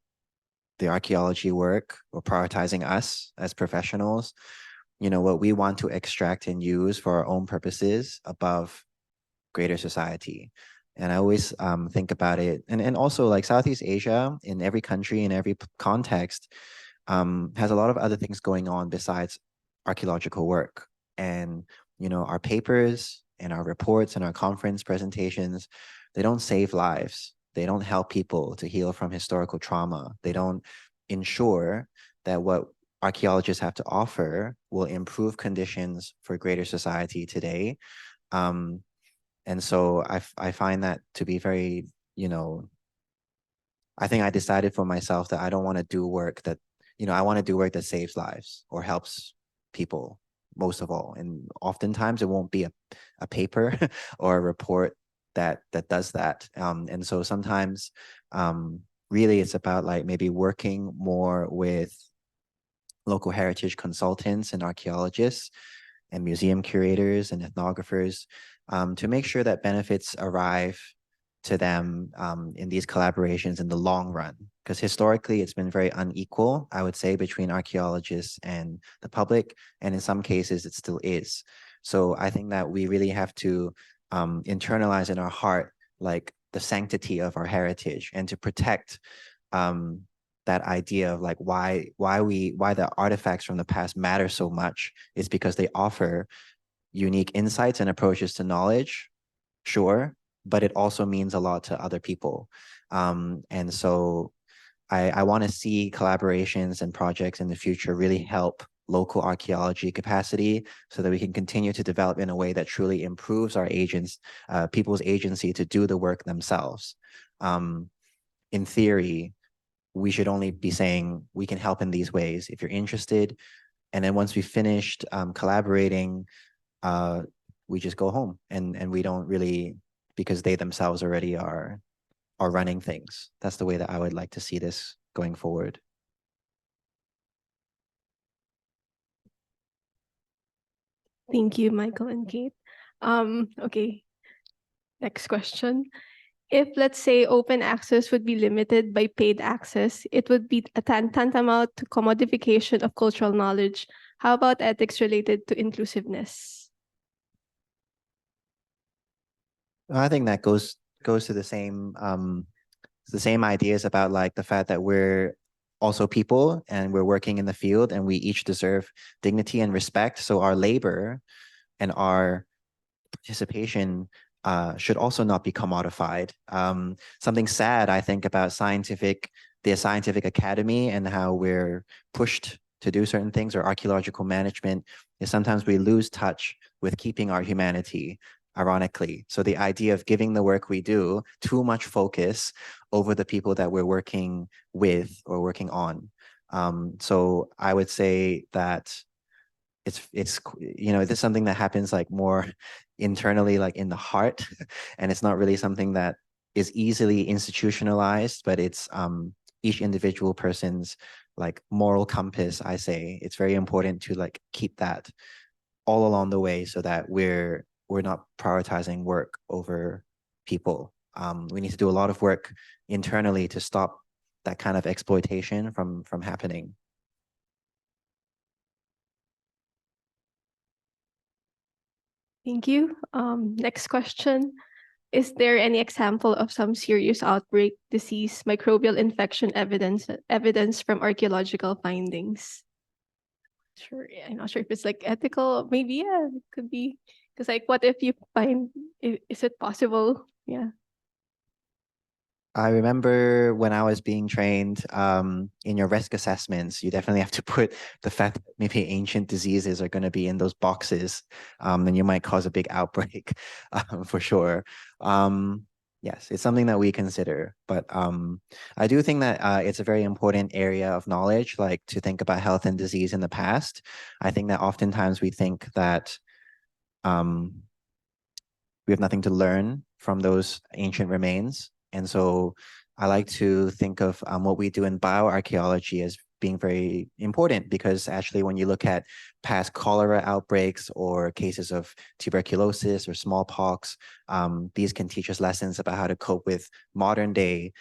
the archaeology work or prioritizing us as professionals. What we want to extract and use for our own purposes above greater society. And I always think about it, and also like Southeast Asia, in every country, in every context, has a lot of other things going on besides archaeological work. And our papers and our reports and our conference presentations, they don't save lives. They don't help people to heal from historical trauma. They don't ensure that what archaeologists have to offer will improve conditions for greater society today. And so I find that to be very, I think I decided for myself that I don't want to do work that, I want to do work that saves lives or helps people most of all. And oftentimes it won't be a paper or a report that does that. And so sometimes really it's about like maybe working more with local heritage consultants and archaeologists and museum curators and ethnographers to make sure that benefits arrive to them in these collaborations in the long run. Because historically, it's been very unequal, I would say, between archaeologists and the public. And in some cases, it still is. So I think that we really have to internalize in our heart like the sanctity of our heritage and to protect that idea of like why the artifacts from the past matter so much is because they offer unique insights and approaches to knowledge, sure, but it also means a lot to other people. And so I want to see collaborations and projects in the future really help local archaeology capacity so that we can continue to develop in a way that truly improves our people's agency to do the work themselves. In theory, we should only be saying we can help in these ways if you're interested. And then once we've finished collaborating, we just go home and we don't really, because they themselves already are running things. That's the way that I would like to see this going forward. Thank you, Michael and Kate. Okay, next question. If, let's say, open access would be limited by paid access, it would be a tantamount to commodification of cultural knowledge. How about ethics related to inclusiveness? I think that goes to the same ideas about like the fact that we're also people and we're working in the field and we each deserve dignity and respect. So our labor and our participation should also not be commodified. Something sad, I think, about the scientific academy and how we're pushed to do certain things, or archaeological management, is sometimes we lose touch with keeping our humanity, ironically. So the idea of giving the work we do too much focus over the people that we're working with or working on. So I would say that it's this is something that happens like more internally, like in the heart, and it's not really something that is easily institutionalized, but it's each individual person's like moral compass. I say it's very important to like keep that all along the way so that we're not prioritizing work over people. We need to do a lot of work internally to stop that kind of exploitation from happening. Thank you. Next question. Is there any example of some serious outbreak, disease, microbial infection evidence from archaeological findings? Sure, I'm not sure if it's like ethical. Maybe, yeah, it could be. Because like, what if you find, is it possible? Yeah. I remember when I was being trained in your risk assessments, you definitely have to put the fact that maybe ancient diseases are going to be in those boxes, then you might cause a big outbreak for sure. Yes, it's something that we consider, but I do think that it's a very important area of knowledge, like to think about health and disease in the past. I think that oftentimes we think that we have nothing to learn from those ancient remains. And so I like to think of what we do in bioarchaeology as being very important, because actually when you look at past cholera outbreaks or cases of tuberculosis or smallpox, these can teach us lessons about how to cope with modern day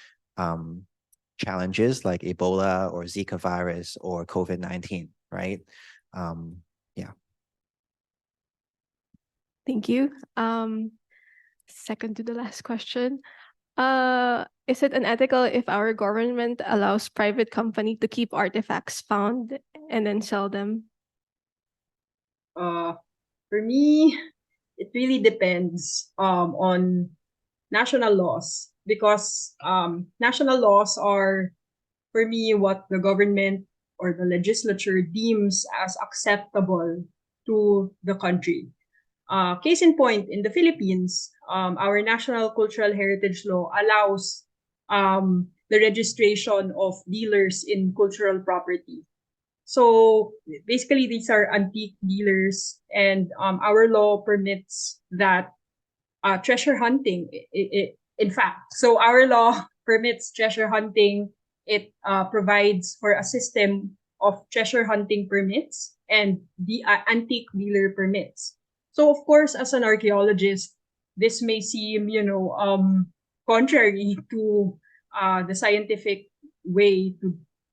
challenges like Ebola or Zika virus or COVID-19, right? Yeah. Thank you. Second to the last question. Is it unethical if our government allows private company to keep artifacts found and then sell them? For me, it really depends on national laws, because national laws are, for me, what the government or the legislature deems as acceptable to the country. Case in point, in the Philippines, our National Cultural Heritage Law allows the registration of dealers in cultural property. So basically, these are antique dealers, and our law permits that treasure hunting. In fact, so our law permits treasure hunting. It provides for a system of treasure hunting permits and the antique dealer permits. So of course, as an archaeologist, this may seem, contrary to the scientific way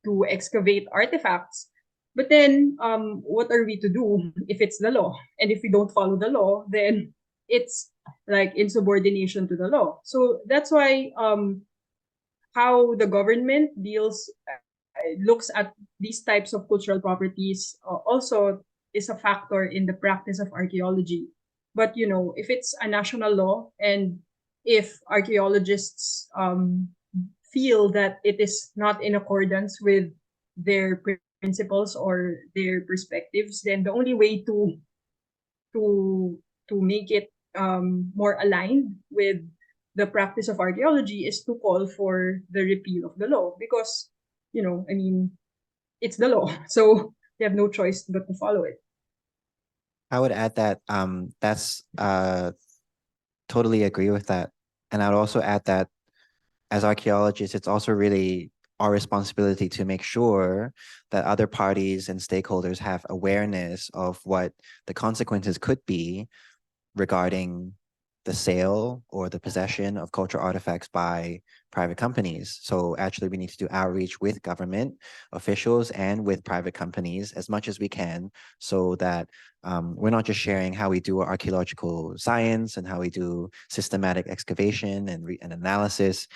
to excavate artifacts. But then, what are we to do if it's the law? And if we don't follow the law, then it's like insubordination to the law. So that's why how the government looks at these types of cultural properties also is a factor in the practice of archaeology. But if it's a national law and if archaeologists feel that it is not in accordance with their principles or their perspectives, then the only way to make it more aligned with the practice of archaeology is to call for the repeal of the law, because I mean, it's the law, so they have no choice but to follow it. I would add that that's totally agree with that. And I would also add that as archaeologists, it's also really our responsibility to make sure that other parties and stakeholders have awareness of what the consequences could be regarding the sale or the possession of cultural artifacts by private companies. So actually we need to do outreach with government officials and with private companies as much as we can, so that we're not just sharing how we do archaeological science and how we do systematic excavation and analysis,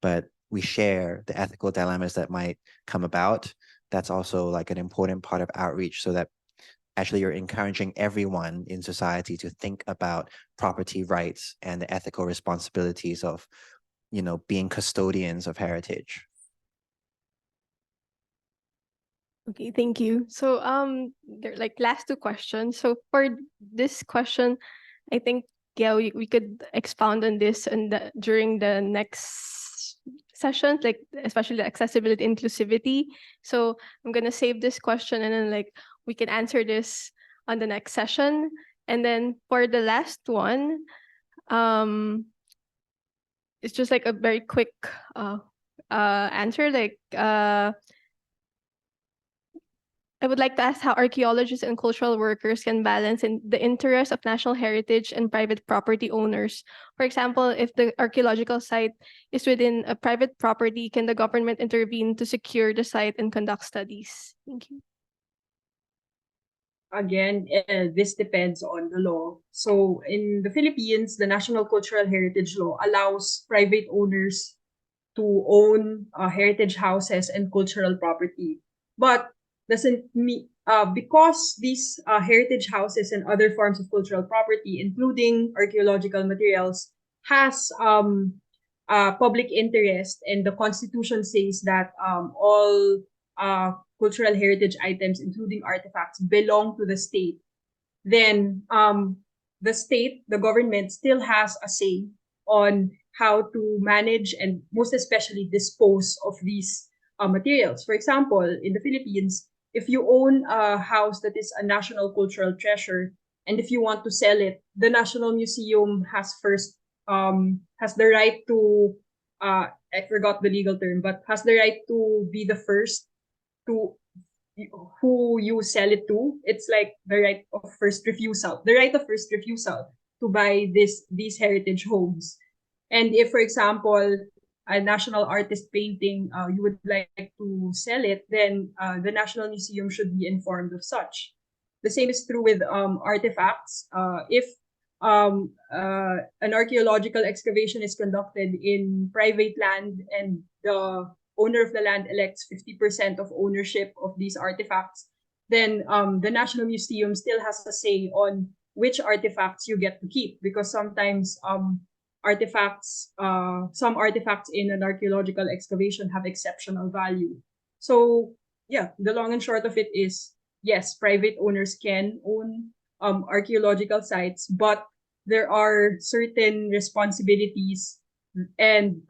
but we share the ethical dilemmas that might come about. That's also like an important part of outreach, so that actually you're encouraging everyone in society to think about property rights and the ethical responsibilities of, being custodians of heritage. Okay, thank you. So there are like last two questions. So for this question, I think we could expound on this during the next sessions, like especially the accessibility, inclusivity. So I'm gonna save this question and then like we can answer this on the next session. And then for the last one, it's just like a very quick answer. Like I would like to ask how archaeologists and cultural workers can balance in the interests of national heritage and private property owners. For example, if the archaeological site is within a private property, can the government intervene to secure the site and conduct studies? Thank you. Again, this depends on the law. So in the Philippines, the National Cultural Heritage Law allows private owners to own heritage houses and cultural property. But doesn't mean because these heritage houses and other forms of cultural property, including archaeological materials, has public interest, and the Constitution says that all cultural heritage items, including artifacts, belong to the state, then the government still has a say on how to manage and most especially dispose of these materials. For example, in the Philippines, if you own a house that is a national cultural treasure, and if you want to sell it, the National Museum has the right to I forgot the legal term, but has the right to be the first to who you sell it to. It's like the right of first refusal to buy these heritage homes. And if, for example, a national artist painting, you would like to sell it, then the National Museum should be informed of such. The same is true with artifacts. If an archaeological excavation is conducted in private land and the owner of the land elects 50% of ownership of these artifacts, then the National Museum still has a say on which artifacts you get to keep, because sometimes some artifacts in an archaeological excavation have exceptional value. So yeah, the long and short of it is, yes, private owners can own archaeological sites, but there are certain responsibilities and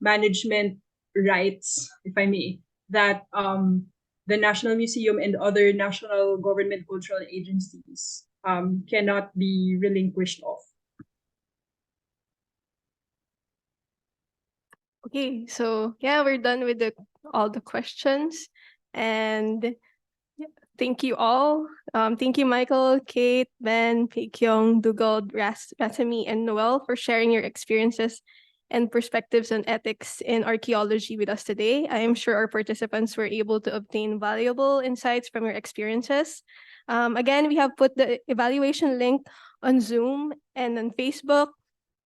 management rights, if I may, that the National Museum and other national government cultural agencies cannot be relinquished of. Okay, so yeah, we're done with all the questions, and thank you all. Thank you, Michael, Kate, Ben, Peikyong, Dugald, Rasami, and Noel for sharing your experiences and perspectives on ethics in archaeology with us today. I am sure our participants were able to obtain valuable insights from your experiences. Again, we have put the evaluation link on Zoom and on Facebook.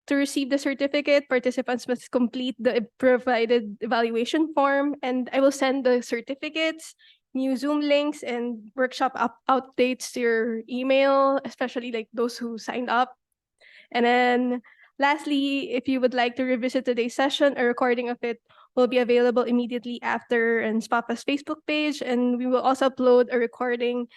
To receive the certificate, participants must complete the provided evaluation form, and I will send the certificates, new Zoom links, and workshop updates to your email, especially like those who signed up. And then lastly, if you would like to revisit today's session, a recording of it will be available immediately after on SPAFA's Facebook page, and we will also upload a recording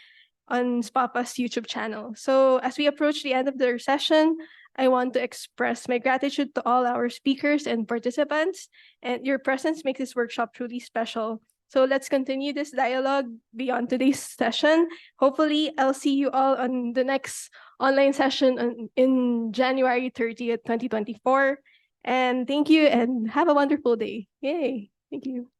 on SPAFA's YouTube channel. So as we approach the end of the session, I want to express my gratitude to all our speakers and participants, and your presence makes this workshop truly special. So let's continue this dialogue beyond today's session. Hopefully, I'll see you all on the next online session in January 30th, 2024. And thank you and have a wonderful day. Yay. Thank you.